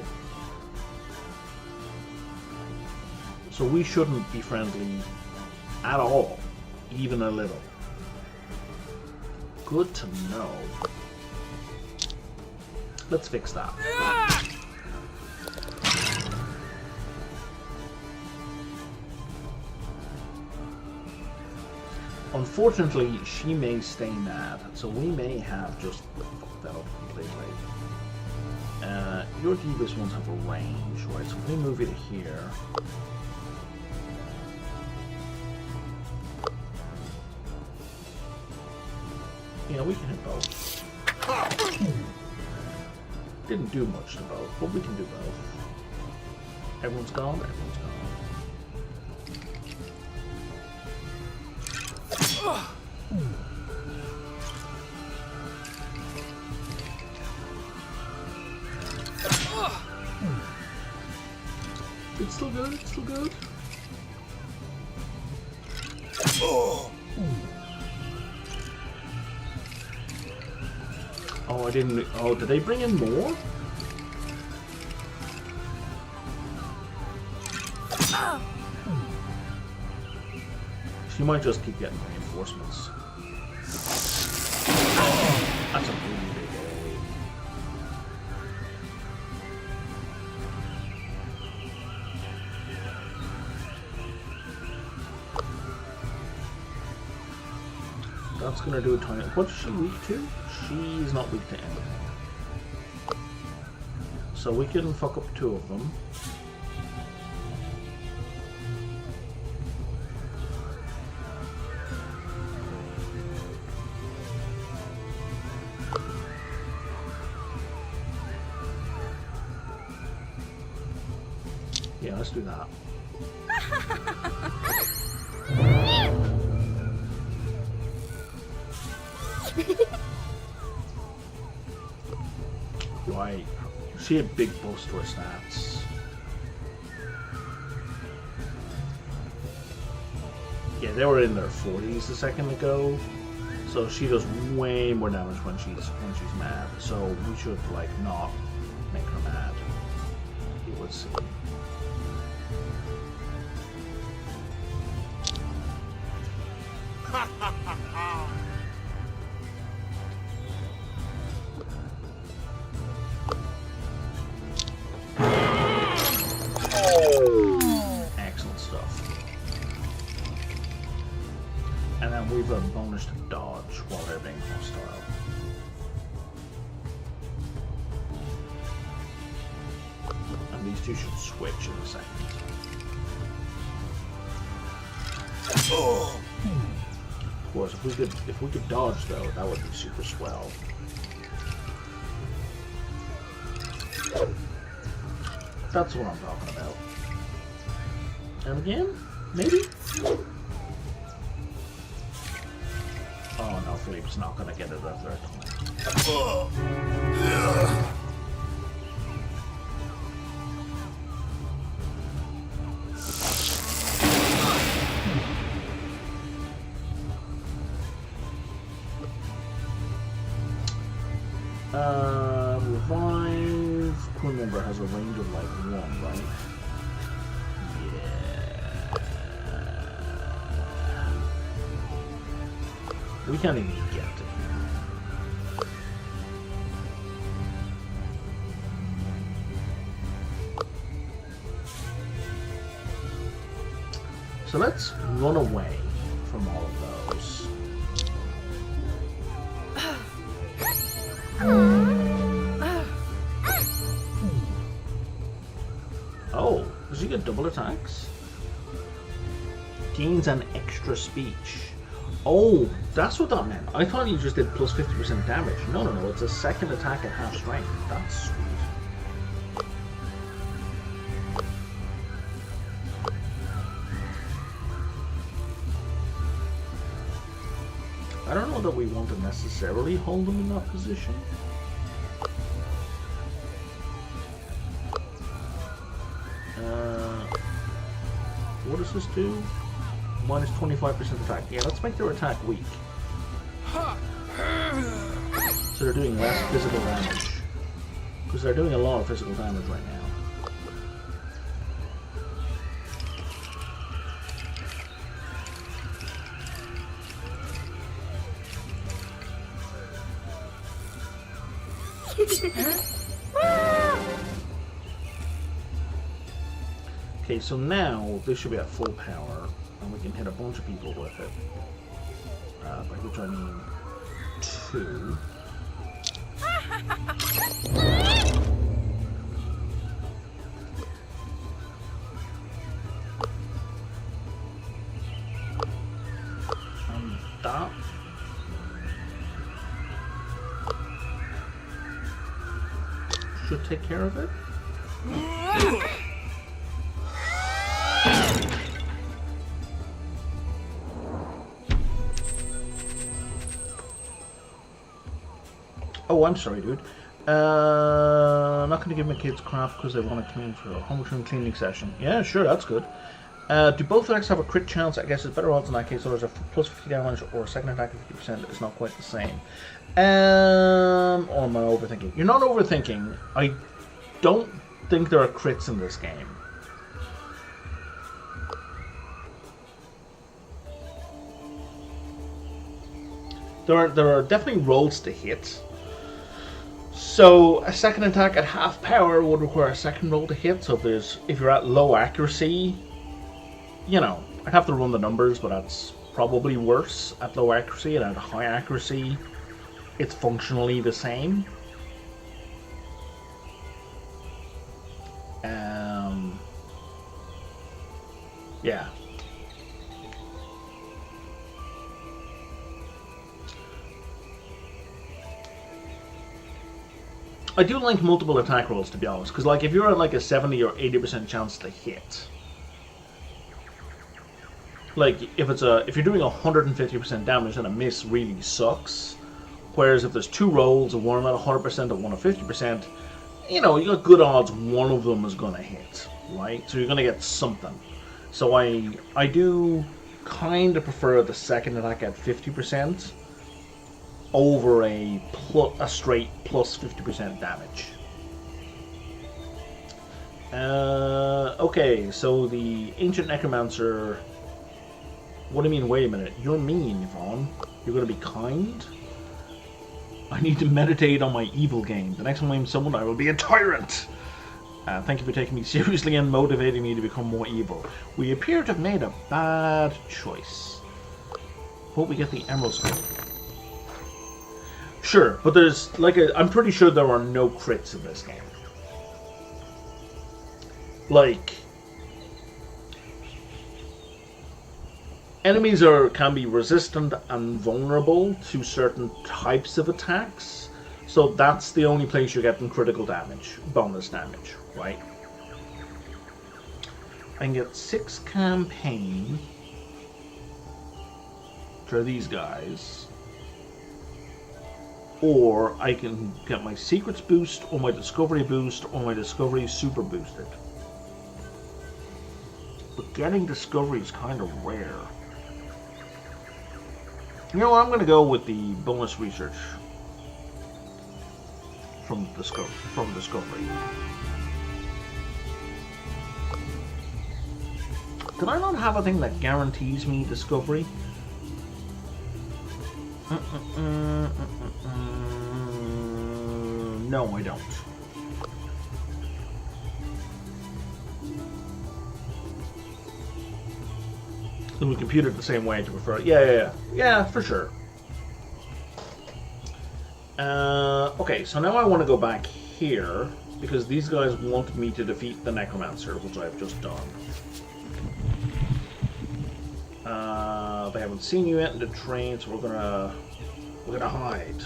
So we shouldn't be friendly at all, even a little. Good to know. Let's fix that. Unfortunately, she may stay mad, so we may have just fucked that up completely. Your Devious ones have a range, right? So if we move it here. Yeah, we can hit both. Didn't do much to both, but we can do both. Everyone's gone? Everyone's gone. It's still good, it's still good. Oh, I didn't... Oh, did they bring in more? She might just keep getting reinforcements. That's a really big area. That's gonna do a tiny... What's she weak to? She's not weak to anything. So we can fuck up two of them. Yeah, let's do that. Right. She had big boost to her stats. Yeah, they were in their 40s a second ago. So she does way more damage when she's mad. So we should like not make her mad. You would see. Excellent stuff. And then we've a bonus to dodge while they're being hostile. And these two should switch in a second. Of course, if we could dodge though, that would be super swell. That's what I'm talking about. And again? Maybe? Oh no, Philippe's not gonna get it a third time. Revive. Crew member has a range of like 1, right? Yeah. We can't even get to him. So let's run away from all of those. Oh, does he get double attacks? Gains an extra speech. Oh, that's what that meant. I thought he just did plus 50% damage. No, it's a second attack at half strength. That's sweet. I don't know that we want to necessarily hold him in that position. What does this do? Minus 25% attack. Yeah, let's make their attack weak. So they're doing less physical damage. Because they're doing a lot of physical damage right now. Okay, so now this should be at full power, and we can hit a bunch of people with it. By which I mean 2. And that should take care of it. Oh, I'm sorry, dude. I'm not going to give my kids craft because they want to come in for a homeroom cleaning session. Yeah, sure, that's good. Do both attacks have a crit chance? I guess it's better odds in that case. So there's a plus 50 damage or a second attack of 50%. It's not quite the same. Or am I overthinking? You're not overthinking. I don't think there are crits in this game. There are definitely rolls to hit. So a second attack at half power would require a second roll to hit. So if you're at low accuracy, you know, I'd have to run the numbers, but that's probably worse at low accuracy, and at high accuracy, it's functionally the same. Yeah. I do like multiple attack rolls, to be honest, because like if you're at like a 70 or 80% chance to hit, like if you're doing 150% damage, then a miss really sucks. Whereas if there's 2 rolls, one at 100% and one at 50%, you know, you got good odds one of them is gonna hit, right? So you're gonna get something. So I do kind of prefer the second attack at 50%. Over a straight plus 50% damage. Okay, so the Ancient Necromancer... What do you mean, wait a minute? You're mean, Yvonne. You're gonna be kind? I need to meditate on my evil game. The next time I'm summoned, I will be a tyrant! Thank you for taking me seriously and motivating me to become more evil. We appear to have made a bad choice. Hope we get the Emerald Skull. Sure, but there's I'm pretty sure there are no crits in this game. Like, enemies can be resistant and vulnerable to certain types of attacks, so that's the only place you're getting critical damage, bonus damage, right? I can get 6 campaign for these guys. Or I can get my secrets boost, or my discovery boost, or my discovery super boosted. But getting discovery is kind of rare. You know what, I'm going to go with the bonus research. from Discovery. Did I not have a thing that guarantees me Discovery? No, I don't. And we compute it the same way to prefer. Yeah, for sure. Okay, so now I want to go back here because these guys want me to defeat the Necromancer, which I've just done. They haven't seen you yet in the train, so we're gonna hide.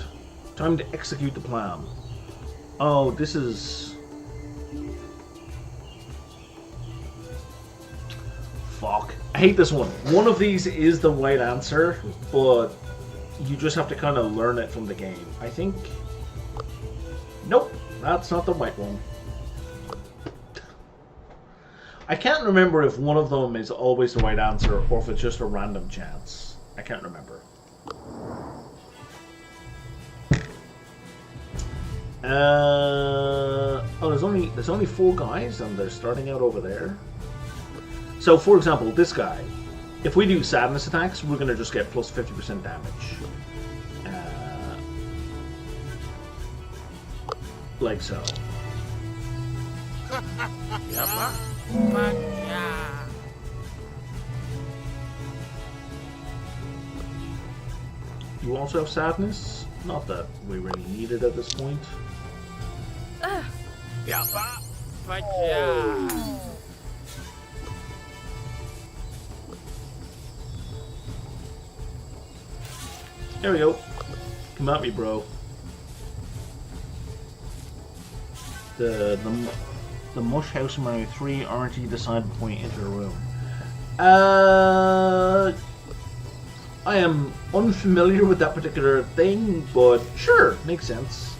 Time to execute the plan. Oh, this is. Fuck. I hate this one. One of these is the right answer, but you just have to kind of learn it from the game. I think... Nope, that's not the right one. I can't remember if one of them is always the right answer or if it's just a random chance. I can't remember. Oh, there's only 4 guys and they're starting out over there. So, for example, this guy, if we do sadness attacks, we're going to just get plus 50% damage. Like so. You also have sadness? Not that we really need it at this point. There we go. Come at me, bro. The mush house in my 3 RNG decided before you enter the room. I am unfamiliar with that particular thing, but sure, makes sense.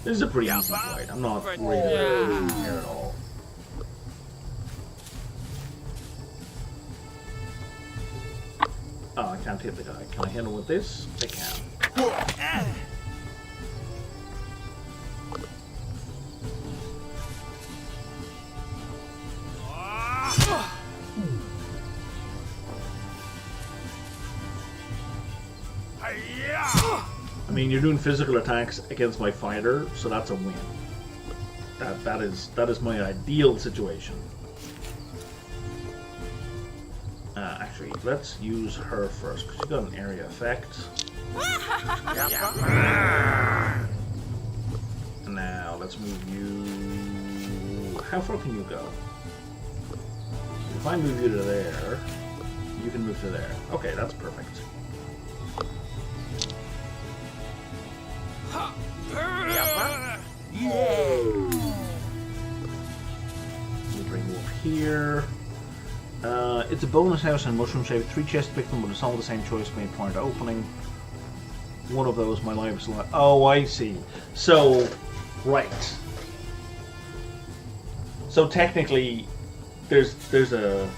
This is a pretty easy fight. I'm not worried about it here at all. Oh, I can't hit the guy. Can I hit him with this? I can. I mean, you're doing physical attacks against my fighter, so that's a win. That is my ideal situation. Actually, let's use her first, because she's got an area effect. Now, let's move you... How far can you go? If I move you to there, you can move to there. Okay, that's perfect. We'll bring you up here. It's a bonus house in mushroom shape. 3 chests to pick them, but it's all the same choice made prior to opening. One of those, my life is like. Oh, I see. So, right. So technically, there's a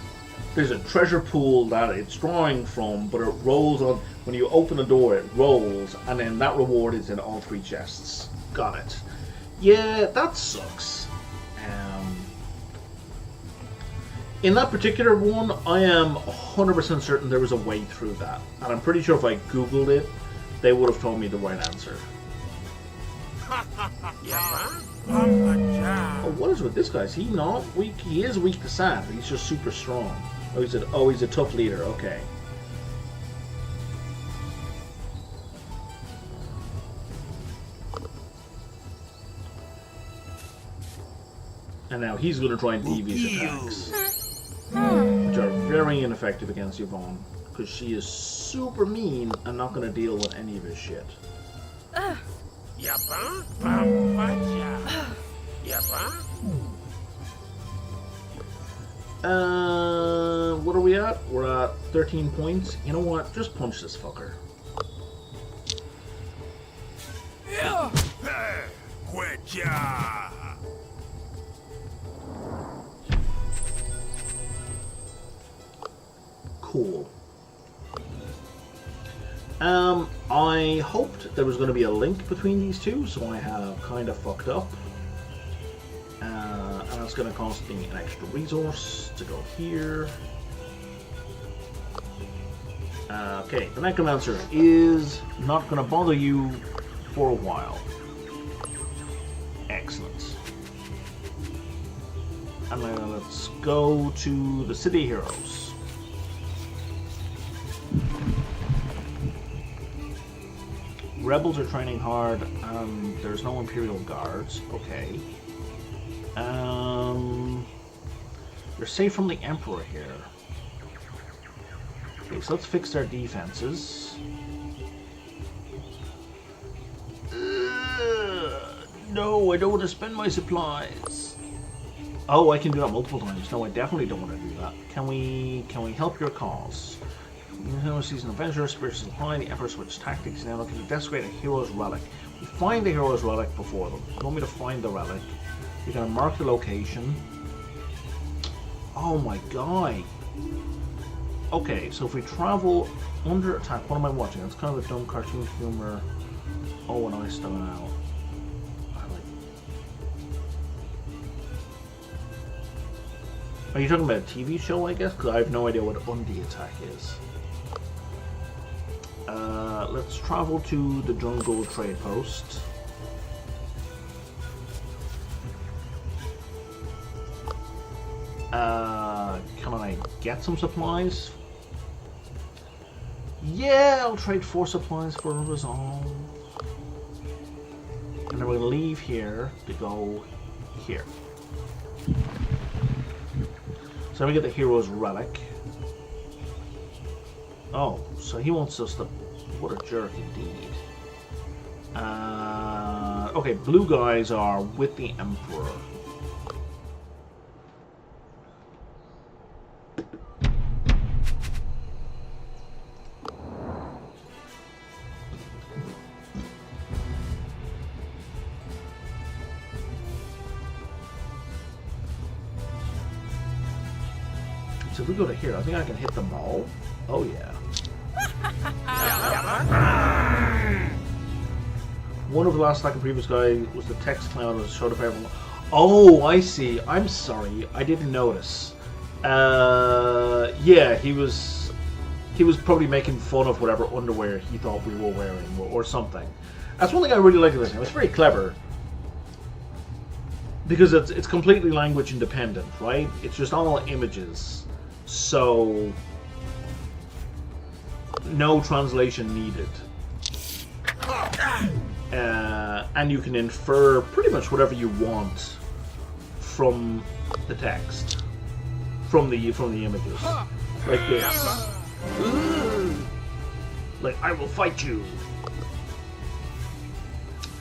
treasure pool that it's drawing from, but it rolls on. When you open the door, it rolls, and then that reward is in all 3 chests. Got it. Yeah, that sucks. In that particular one, I am 100% certain there was a way through that. And I'm pretty sure if I Googled it, they would have told me the right answer. Oh, what is with this guy? Is he not weak? He is weak to sand, but he's just super strong. Oh, he's a tough leader. Okay. And now he's going to try and deviate attacks. Which are very ineffective against Yvonne, because she is super mean and not going to deal with any of his shit. What are we at? We're at 13 points. You know what? Just punch this fucker. Cool. I hoped there was going to be a link between these two, so I have kind of fucked up. And it's going to cost me an extra resource to go here. Okay, the necromancer is not going to bother you for a while. Excellent. And now let's go to the City Heroes. Rebels are training hard, and there's no Imperial Guards. Okay. You're safe from the Emperor here. Okay, so let's fix their defenses. No, I don't want to spend my supplies. Oh, I can do that multiple times. No, I definitely don't want to do that. Can we help your cause? Season adventure, spiritual high, the Emperor switch tactics. Now looking to desecrate a hero's relic. We find the hero's relic before them. You want me to find the relic? You're gonna mark the location. Oh my god. Okay, so if we travel under attack, what am I watching? It's kind of a dumb cartoon humor. Oh, and I style. Are you talking about a TV show, I guess? Because I have no idea what Undi attack is. Let's travel to the jungle trade post. Can I get some supplies? Yeah, I'll trade 4 supplies for a resolve. And then we're gonna leave here to go here. So we get the hero's relic. Oh, so he wants us to... What a jerk indeed. Okay, blue guys are with the Emperor. So if we go to here, I think I can hit them all. Oh yeah. One of the last like a previous guy was the text cloud was showed up everyone. Oh, I see. I'm sorry, I didn't notice. Yeah, he was probably making fun of whatever underwear he thought we were wearing or something. That's one thing I really like of this game. It's very clever because it's completely language independent, right? It's just all images, so no translation needed. And you can infer pretty much whatever you want from the text, from the images, like this. Like, I will fight you.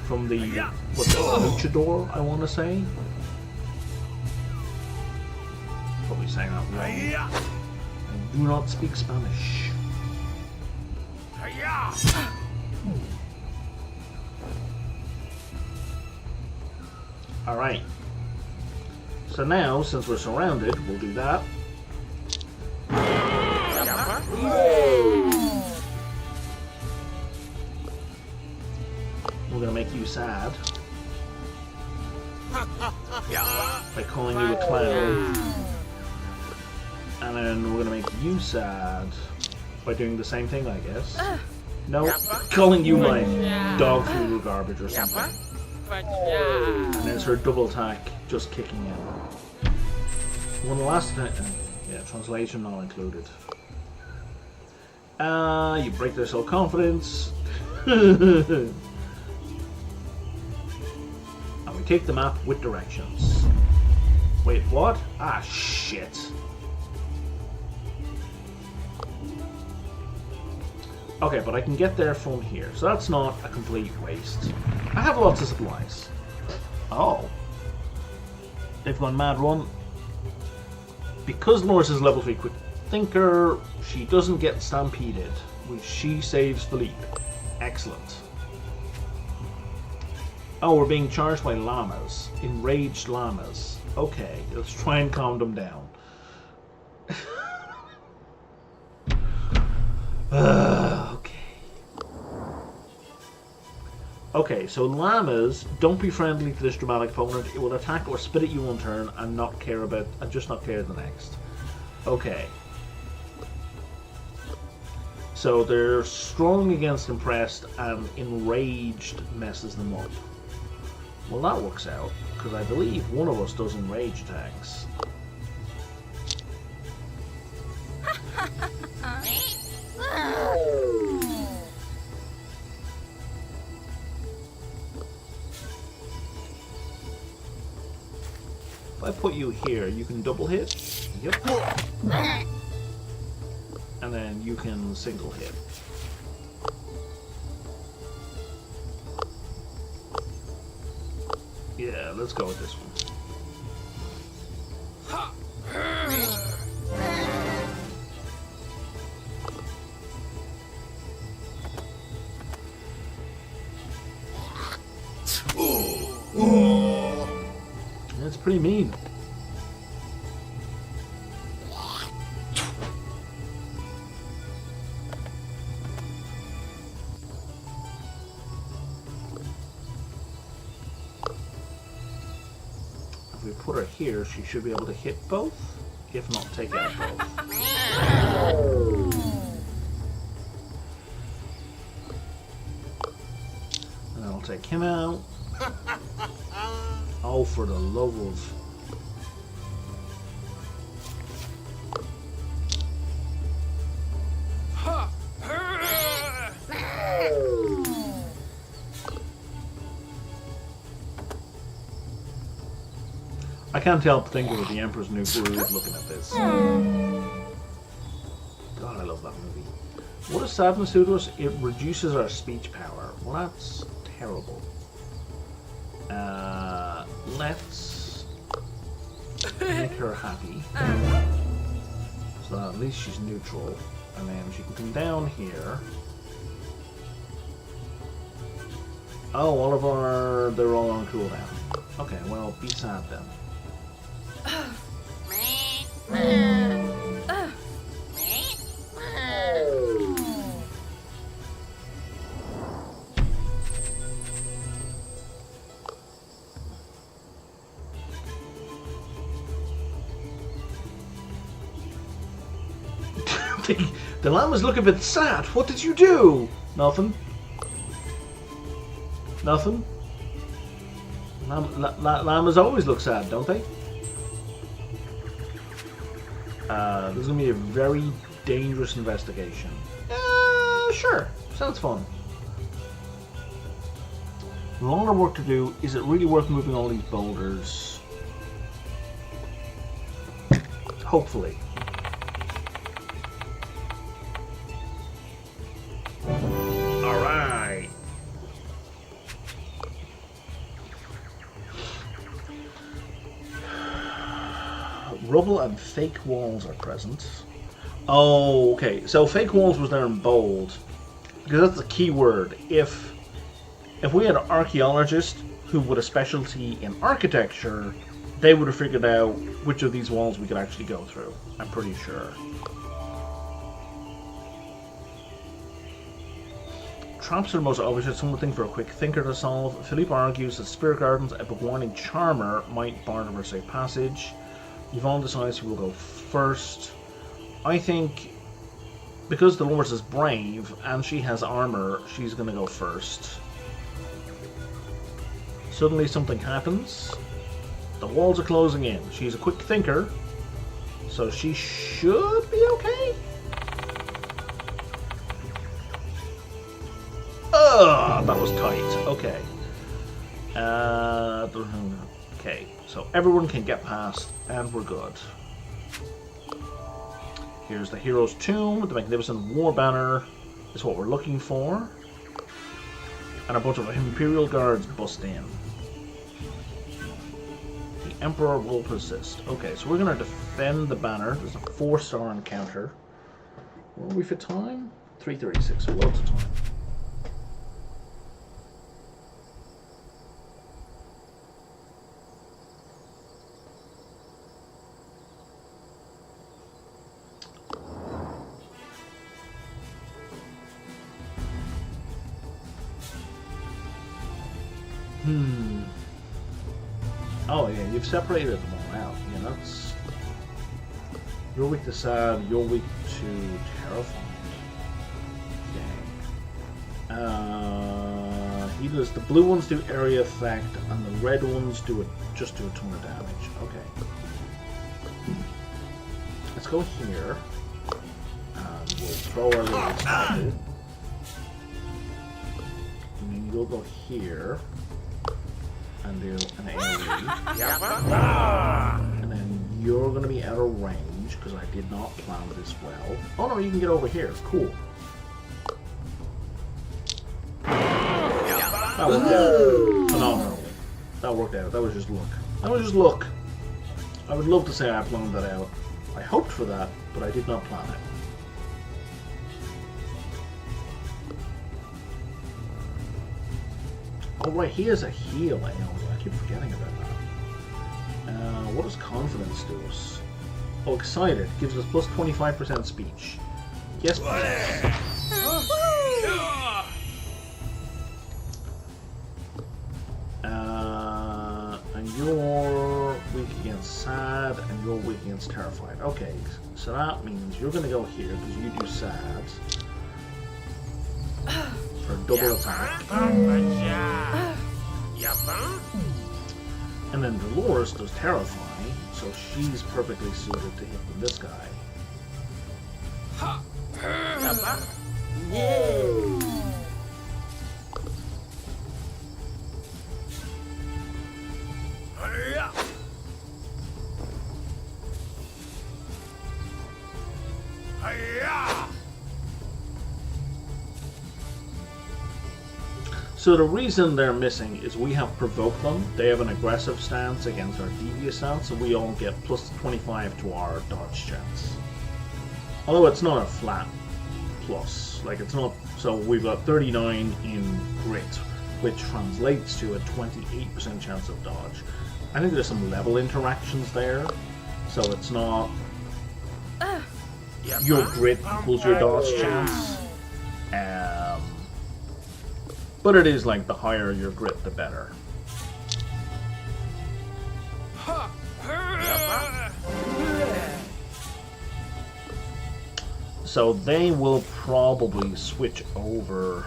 From the luchador, I want to say. Probably saying that wrong. I do not speak Spanish. Alright. So now, since we're surrounded, we'll do that. We're gonna make you sad. By calling you a clown. And then we're gonna make you sad by doing the same thing, I guess. No, calling you like dog food or garbage or something. And then it's her double attack, just kicking in. One last attack. Yeah, translation not included. You break their self-confidence. And we take the map with directions. Wait, what? Ah, shit. Okay, but I can get there from here, so that's not a complete waste. I have lots of supplies. Oh. They've gone mad run. Because Norris is level 3 quick thinker, she doesn't get stampeded, which she saves Philippe. Excellent. Oh, we're being charged by llamas. Enraged llamas. Okay, let's try and calm them down. Okay. Okay, so llamas don't be friendly to this dramatic opponent. It will attack or spit at you one turn and not care about, and just not care the next. Okay. So they're strong against impressed, and enraged messes them up. Well, that works out because I believe one of us does enrage attacks. If I put you here, you can double hit. Yep. And then you can single hit. Yeah, let's go with this one. That's pretty mean. If we put her here, she should be able to hit both, if not take out both. And I'll take him out. Oh, for the love of... I can't help thinking of the Emperor's New Groove looking at this. God, I love that movie. What does sadness do to us? It reduces our speech power. Well, that's terrible. Let's make her happy. So at least she's neutral. And then she can come down here. Oh, all of our... they're all on cooldown. Okay, well, be sad then. The llama's look a bit sad. What did you do? Nothing. Nothing. Llamas always look sad, don't they? This is going to be a very dangerous investigation. Sure. Sounds fun. Longer work to do. Is it really worth moving all these boulders? Hopefully. Alright. Rubble and fake walls are present. Oh, okay. So fake walls was there in bold. Because that's the key word. If we had an archaeologist who would a specialty in architecture, they would have figured out which of these walls we could actually go through. I'm pretty sure. Traps are the most obvious. It's something for a quick thinker to solve. Philippe argues that Spirit Gardens, a warning charmer, might bar our safe passage. Yvonne decides who will go first. I think because Dolores is brave and she has armor, she's going to go first. Suddenly something happens. The walls are closing in. She's a quick thinker, so she should be okay. Ugh, that was tight. Okay. Okay, so everyone can get past, and we're good. Here's the hero's tomb with the magnificent war banner. Is what we're looking for. And a bunch of Imperial guards bust in. The Emperor will persist. Okay, so we're going to defend the banner. There's a 4-star encounter. Where are we for time? 3:36, so loads of time. Oh yeah, you've separated them all out. Yeah, that's... You're weak to sad, you're weak to terrifying. Okay. He does... The blue ones do area effect, and the red ones just do a ton of damage. Okay. Let's go here. And we'll throw our little spell. And then you'll go here. And do an AoE. And then you're going to be out of range because I did not plan this well. Oh no, you can get over here. Cool. That worked out phenomenally. That worked out. That was just luck. That was just luck. I would love to say I planned that out. I hoped for that, but I did not plan it. Oh right, he has a heal. I know. I keep forgetting about that. What does confidence do us? Oh, excited gives us plus 25% speech. Yes, please. And you're weak against sad, and you're weak against terrified. Okay, so that means you're going to go here because you do sad for a double attack. And then Dolores does terrify, so she's perfectly suited to hit this guy. So the reason they're missing is we have provoked them. They have an aggressive stance against our devious stance, so we all get plus 25 to our dodge chance. Although it's not a flat plus, like it's not. So we've got 39 in grit, which translates to a 28% chance of dodge. I think there's some level interactions there, so it's not your grit equals your dodge chance. But it is like the higher your grit, the better. So they will probably switch over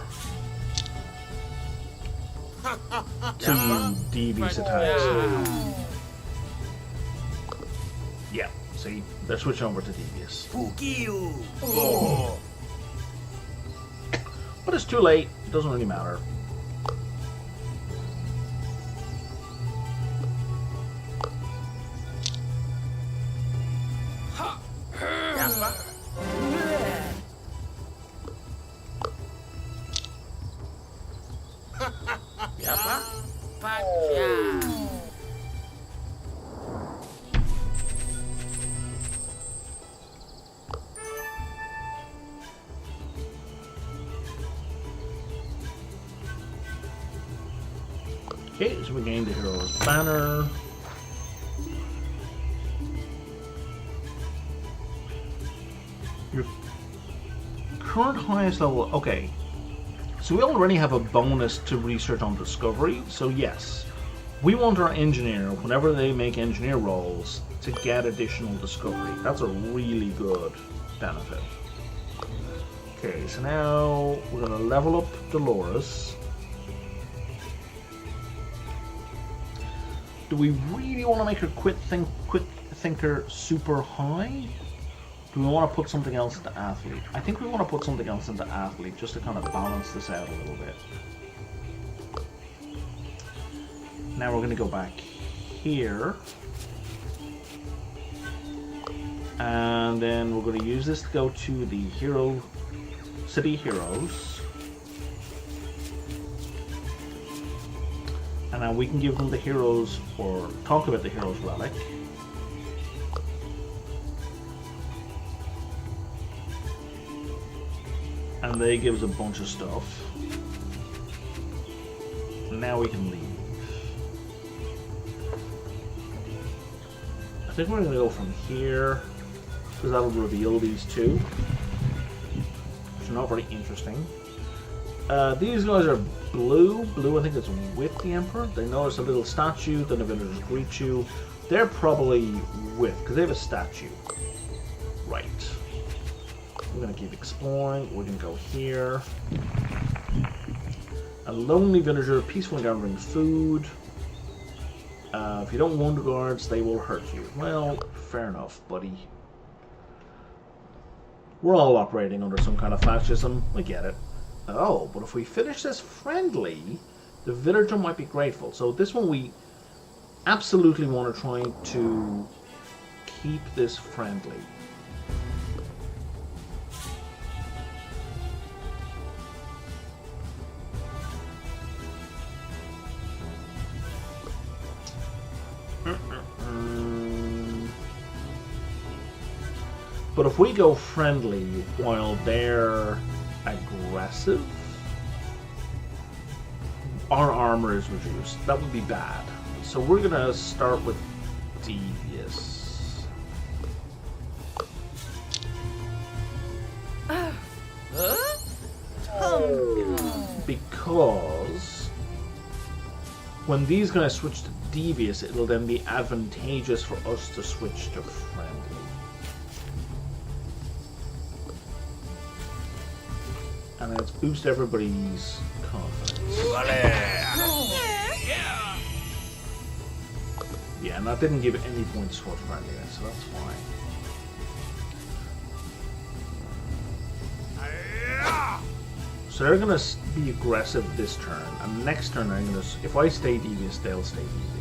to devious attacks. Yeah, see? They're switching over to devious. But it's too late. It doesn't really matter. Okay, so we gained the hero's banner. Your current highest level, okay. So we already have a bonus to research on discovery, so yes. We want our engineer, whenever they make engineer rolls, to get additional discovery. That's a really good benefit. Okay, so now we're going to level up Dolores. Do we really want to make her quick thinker super high? Do we want to put something else into athlete? I think we want to put something else into athlete just to kind of balance this out a little bit. Now we're going to go back here. And then we're going to use this to go to the City Heroes. And now we can give them the heroes, or talk about the heroes relic. And they give us a bunch of stuff. Now we can leave. I think we're going to go from here, because that'll reveal these two, which are not very interesting. These guys are blue. Blue, I think it's with the Emperor. They notice a little statue, then the villagers greet you. They're probably with, because they have a statue. Right. We're going to keep exploring. We're going to go here. A lonely villager, peaceful gathering food. If you don't want guards, they will hurt you. Well, fair enough, buddy. We're all operating under some kind of fascism. I get it. Oh, but if we finish this friendly, the villager might be grateful. So this one we absolutely want to try to keep this friendly. But if we go friendly while they're aggressive, our armor is reduced. That would be bad. So we're gonna start with devious. Because when these guys switch to devious, it'll then be advantageous for us to switch to friendly. And let's boost everybody's confidence. Yeah, and that didn't give any points towards friendliness, so that's fine. So they're gonna be aggressive this turn, and next turn they're gonna. If I stay devious, they'll stay devious.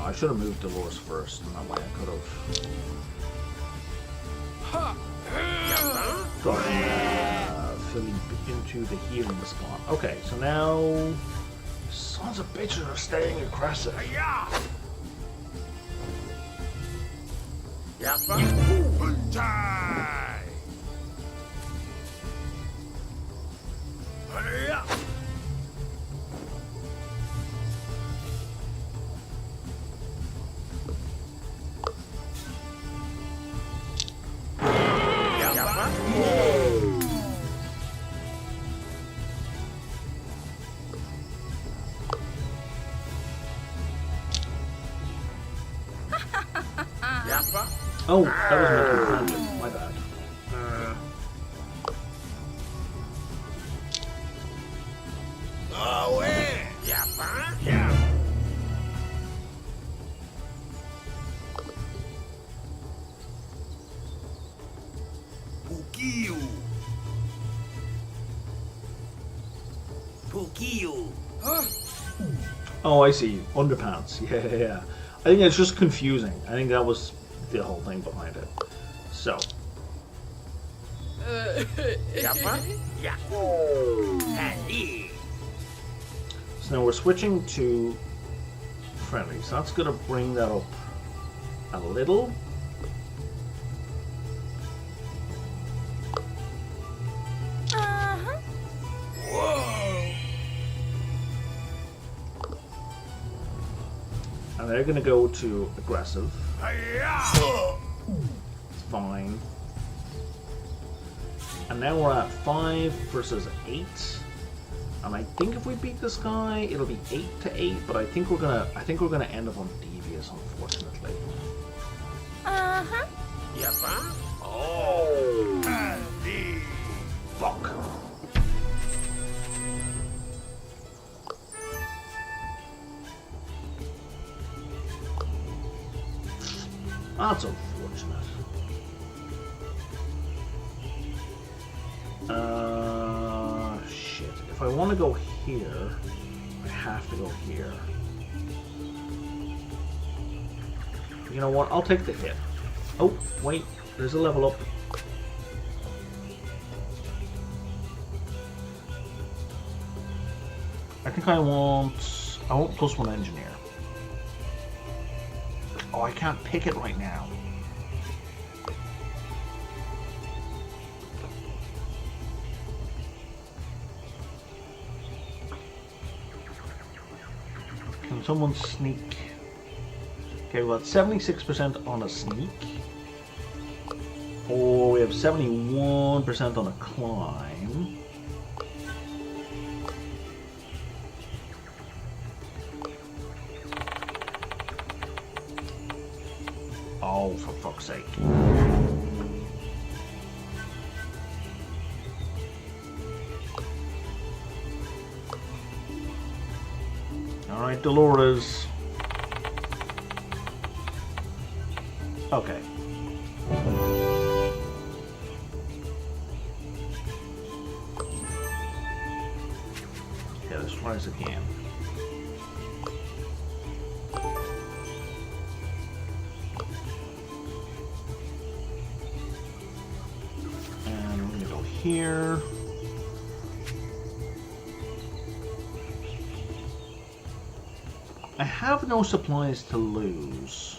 I should have moved Dolores first, and that way I could have gotten Philippe into the healing spot. Okay, so now sons of bitches are staying aggressive. Oh, that was meant to be friendly. My bad. Oh, I see. Underpants. Yeah. I think it's just confusing. I think that was the whole thing behind it. So. So now we're switching to friendly. So that's going to bring that up a little. And they're going to go to aggressive. It's fine. And now we're at 5 versus 8. And I think if we beat this guy, it'll be 8-8. But I think we're gonna end up on devious, unfortunately. Oh. Fuck. That's unfortunate. Shit. If I want to go here, I have to go here. You know what? I'll take the hit. Oh, wait. There's a level up. I think I want +1 engineer. Oh, I can't pick it right now. someone sneak? Okay, we've got 76% on a sneak. Or we have 71% on a climb. Oh, for fuck's sake. Alright, Dolores. Okay. Okay, let's try this again. And we're gonna go here. I have no supplies to lose.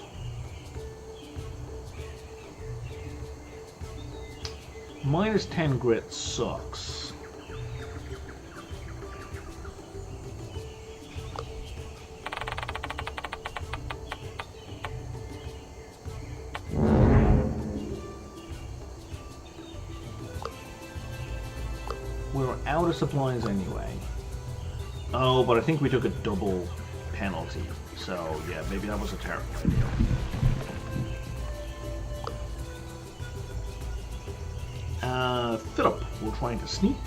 Minus 10 grit sucks. We're out of supplies anyway. Oh, but I think we took a double penalty. So, yeah, maybe that was a terrible idea. Philip, we're trying to sneak.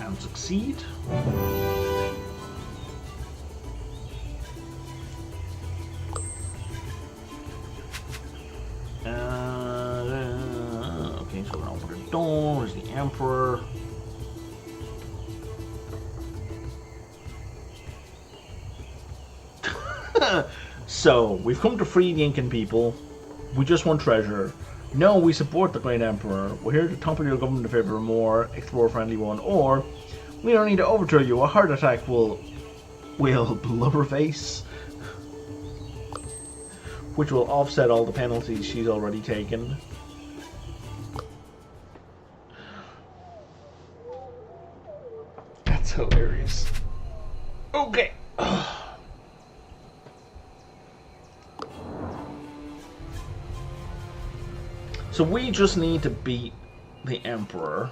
And succeed. Okay, so we're gonna open the door. There's the Emperor. So, we've come to free the Incan people. We just want treasure. No, we support the Great Emperor. We're here to topple your government in favor of a more explorer-friendly one. Or, we don't need to overthrow you. A heart attack will blubberface. Which will offset all the penalties she's already taken. That's hilarious. Okay. So we just need to beat the Emperor.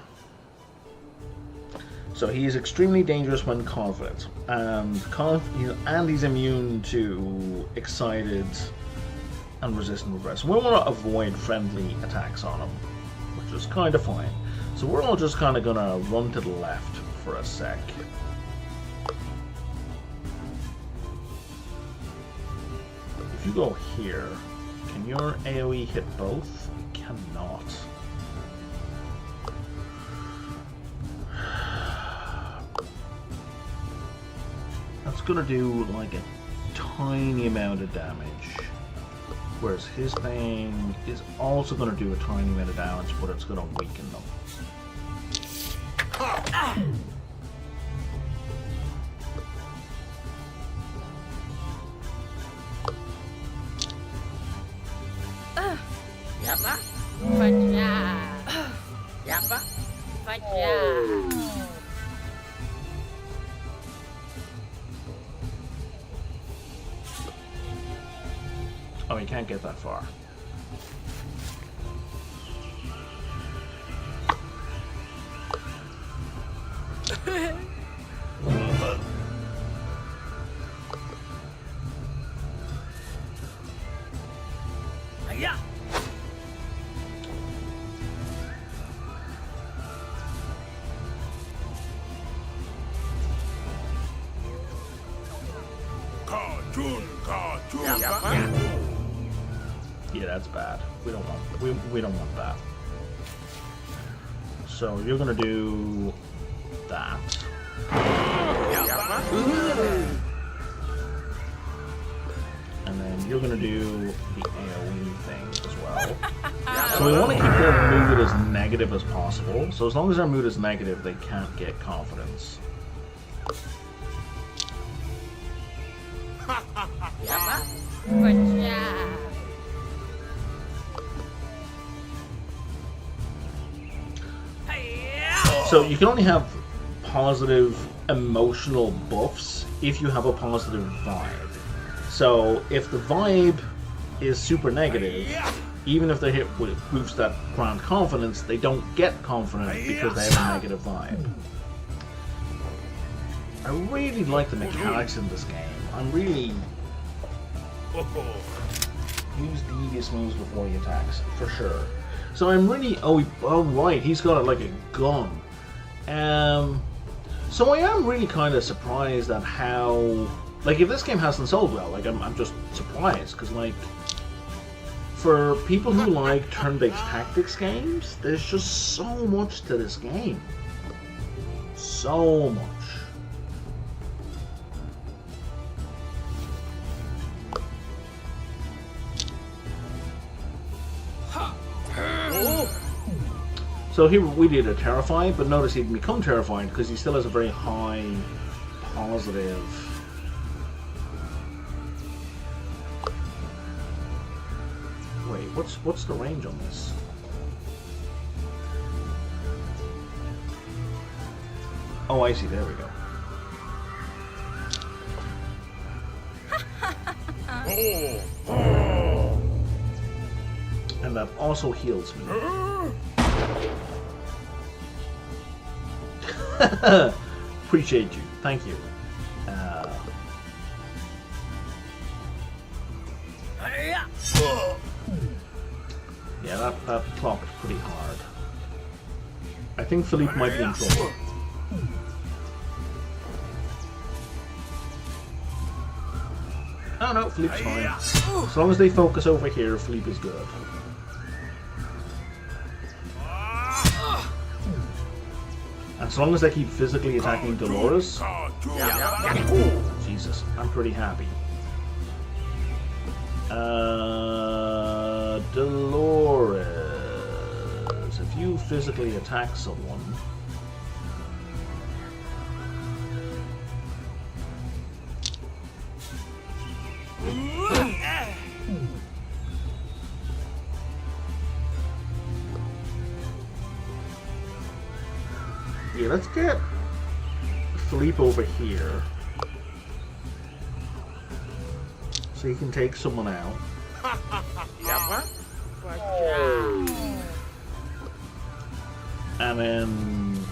So he is extremely dangerous when confident, and he's immune to excited and resistant regress. We want to avoid friendly attacks on him, which is kind of fine. So we're all just kind of gonna run to the left for a sec. If you go here, can your AoE hit both? Cannot. That's gonna do like a tiny amount of damage, whereas his thing is also gonna do a tiny amount of damage, but it's gonna weaken them. Yapa, Faja. Yapa, Faja. Oh, you can't get that far. Yeah. Yeah, that's bad. We don't want we don't want that. So you're gonna do that. And then you're gonna do the AoE thing as well. So we want to keep their mood as negative as possible. So as long as their mood is negative, they can't get confidence. So you can only have positive emotional buffs if you have a positive vibe. So if the vibe is super negative, even if they hit with boosts that grant confidence, they don't get confident because they have a negative vibe. I really like the mechanics in this game. I'm really... Use devious moves before he attacks, for sure. So I'm really... Oh right, he's got it like a gun. So I am really kind of surprised at how... Like, if this game hasn't sold well, like, I'm just surprised, because, like... For people who like turn-based tactics games, there's just so much to this game. So much. So here we did a terrified, but notice he didn't become terrified because he still has a very high positive. Wait, what's the range on this? Oh, I see. There we go. And that also heals me. Appreciate you. Thank you. Yeah, that clocked pretty hard. I think Philippe might be in trouble. Oh no, Philippe's fine. As long as they focus over here, Philippe is good. As long as they keep physically attacking Dolores, Jesus, I'm pretty happy. Dolores, if you physically attack someone, yeah, let's get Philippe over here so he can take someone out. And then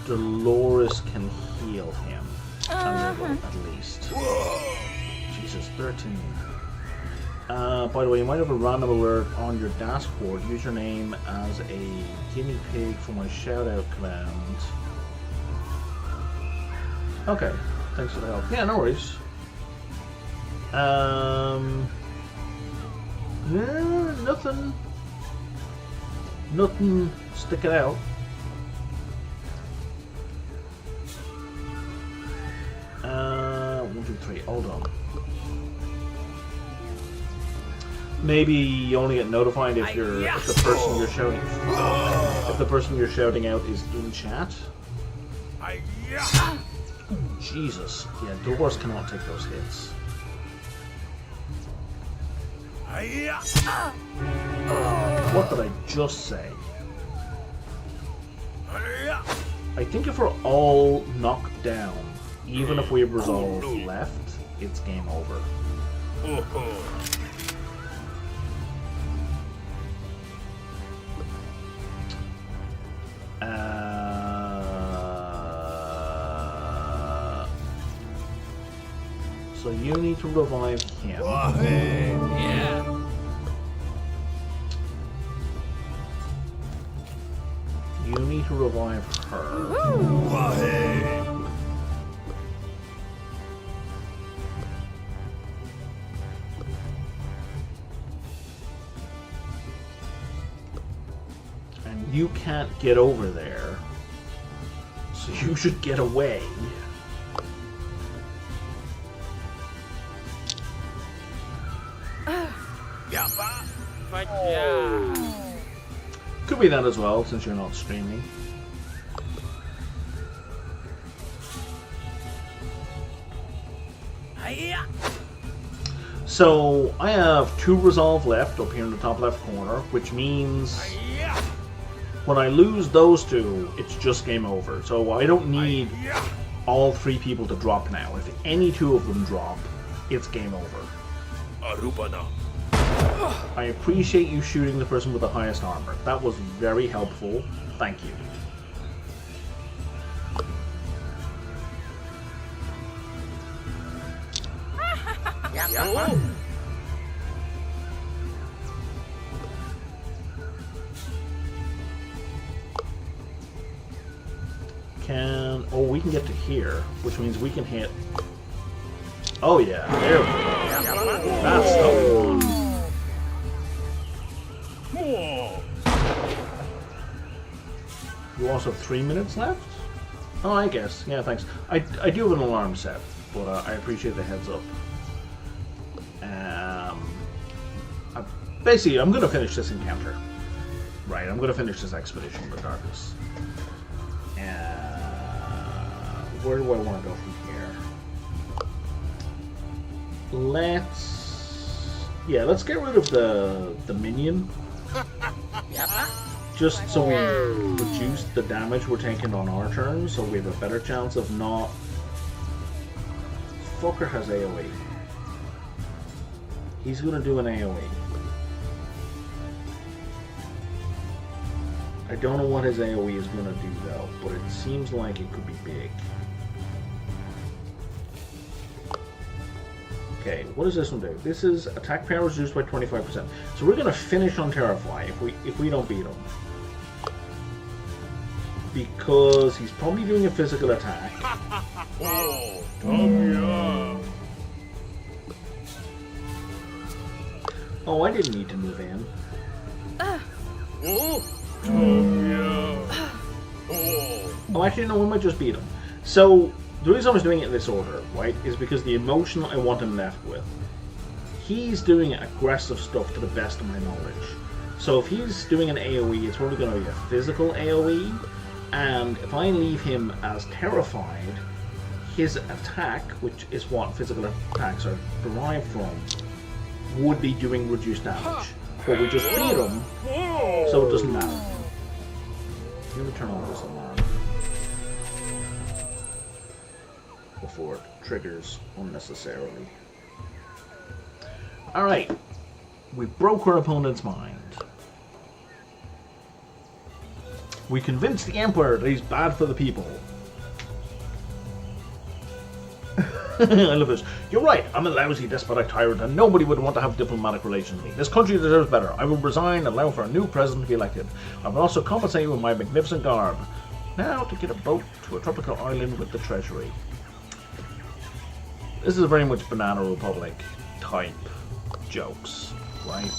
Dolores can heal him a little, at least. Jesus, 13. By the way, you might have a random alert on your dashboard. Use your name as a guinea pig for my shout-out command. Okay, thanks for the help. Yeah, no worries. Yeah, nothing sticking out. One, two, three. Hold on. Maybe you only get notified if the person you're shouting out is in chat. Jesus, yeah, Dolores cannot take those hits. What did I just say? I think if we're all knocked down, even if we have resolve left, it's game over. So you need to revive him. Yeah. You need to revive her. And you can't get over there. So you should get away. Could be that as well, since you're not streaming. So I have 2 resolve left up here in the top left corner, which means When I lose those two, it's just game over. So I don't need all 3 people to drop now. If any 2 of them drop, it's game over. Arupana. I appreciate you shooting the person with the highest armor. That was very helpful. Thank you. Oh, we can get to here, which means we can hit. Oh yeah, there we go. That's the one. You also have 3 minutes left? Oh, I guess. Yeah, thanks. I do have an alarm set, but I appreciate the heads up. Basically, I'm going to finish this encounter. Right, I'm going to finish this expedition regardless. Where do I want to go from here? Let's get rid of the minion. Just so we reduce the damage we're taking on our turn, so we have a better chance of not... Fucker has AoE. He's gonna do an AoE. I don't know what his AoE is gonna do though, but it seems like it could be big. Okay, what does this one do? This is attack power reduced by 25%. So we're gonna finish on Terrify if we don't beat him. Because he's probably doing a physical attack. Oh, Tommy. Oh, I didn't need to move in. Oh, Tommy. Oh, actually, no, we might just beat him. So, the reason I was doing it in this order, right, is because the emotion I want him left with. He's doing aggressive stuff to the best of my knowledge. So if he's doing an AoE, it's probably going to be a physical AoE. And if I leave him as terrified, his attack, which is what physical attacks are derived from, would be doing reduced damage. But we just beat him, so it doesn't matter. Let me turn on this alarm before it triggers unnecessarily. Alright, we broke our opponent's mind. We convinced the Emperor that he's bad for the people. I love this. You're right, I'm a lousy, despotic tyrant, and nobody would want to have diplomatic relations with me. This country deserves better. I will resign and allow for a new president to be elected. I will also compensate you with my magnificent garb. Now to get a boat to a tropical island with the treasury. This is very much Banana Republic type jokes, right?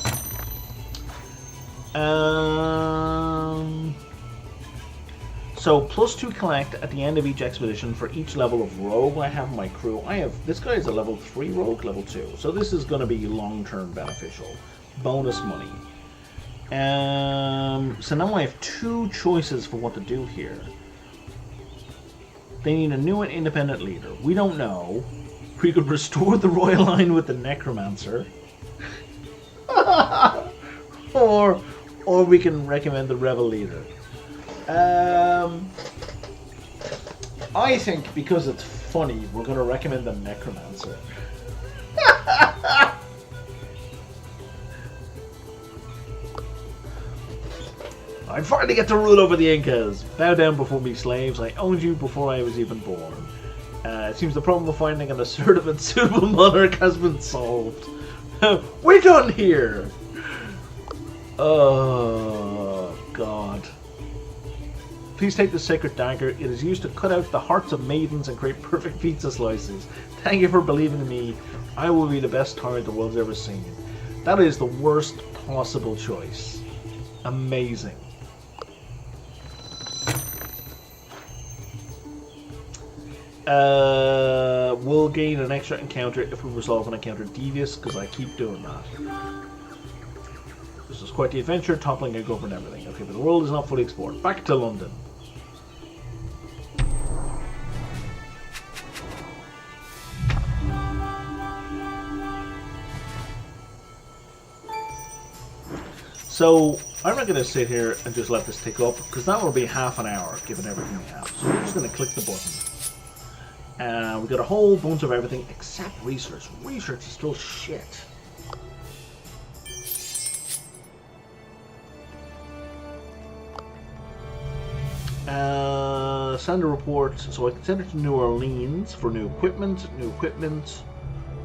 So +2 collect at the end of each expedition for each level of rogue I have in my crew. This guy is a level 3 rogue, level 2. So this is going to be long-term beneficial. Bonus money. So now I have 2 choices for what to do here. They need a new and independent leader. We don't know. We could restore the royal line with the necromancer. or we can recommend the rebel leader. I think because it's funny, we're going to recommend the necromancer. I finally get to rule over the Incas. Bow down before me, slaves. I owned you before I was even born. It seems the problem of finding an assertive and suitable monarch has been solved. We're done here! Oh, God. Please take the sacred dagger. It is used to cut out the hearts of maidens and create perfect pizza slices. Thank you for believing in me. I will be the best tyrant the world's ever seen. That is the worst possible choice. Amazing. We'll gain an extra encounter if we resolve an encounter devious, because I keep doing that. This is quite the adventure, toppling a government and everything. Okay, but the world is not fully explored. Back to London. So, I'm not going to sit here and just let this tick up, because that will be half an hour, given everything we have. So we're just going to click the button. And we got a whole bunch of everything except research. Research is still shit. Send a report. So I can send it to New Orleans for new equipment,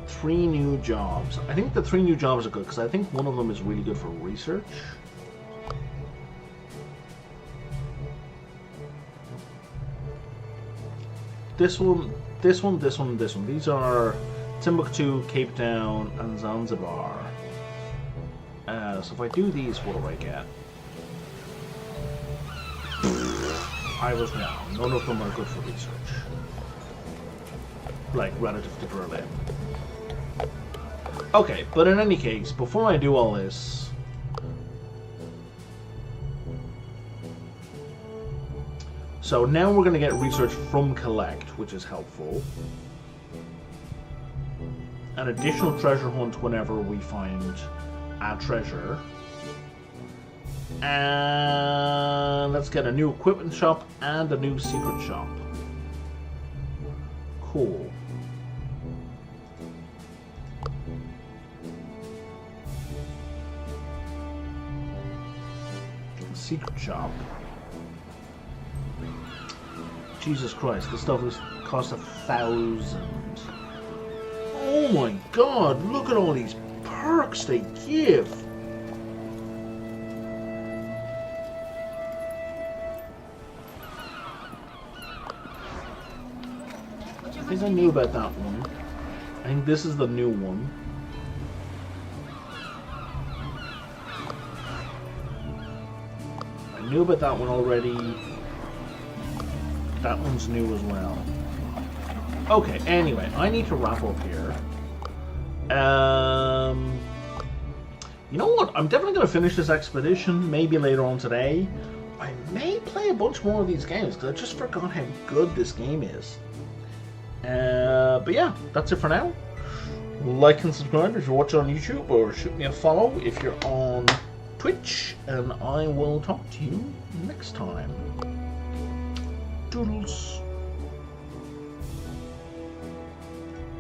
3 new jobs. I think the 3 new jobs are good, because I think one of them is really good for research. This one, this one, this one, this one. These are Timbuktu, Cape Town, and Zanzibar. So if I do these, what do I get? I was wrong. None of them are good for research. Like, relative to Berlin. Okay, but in any case, before I do all this... So now we're going to get research from Collect, which is helpful. An additional treasure hunt whenever we find a treasure. And let's get a new equipment shop and a new secret shop. Cool. Secret shop. Jesus Christ, this stuff cost 1,000. Oh my god, look at all these perks they give. I think I knew about that one. I think this is the new one. I knew about that one already. That one's new as well. Okay, anyway, I need to wrap up here. You know what? I'm definitely going to finish this expedition, maybe later on today. I may play a bunch more of these games, because I just forgot how good this game is. But yeah, that's it for now. Like and subscribe if you're watching on YouTube, or shoot me a follow if you're on Twitch, and I will talk to you next time. Doodles.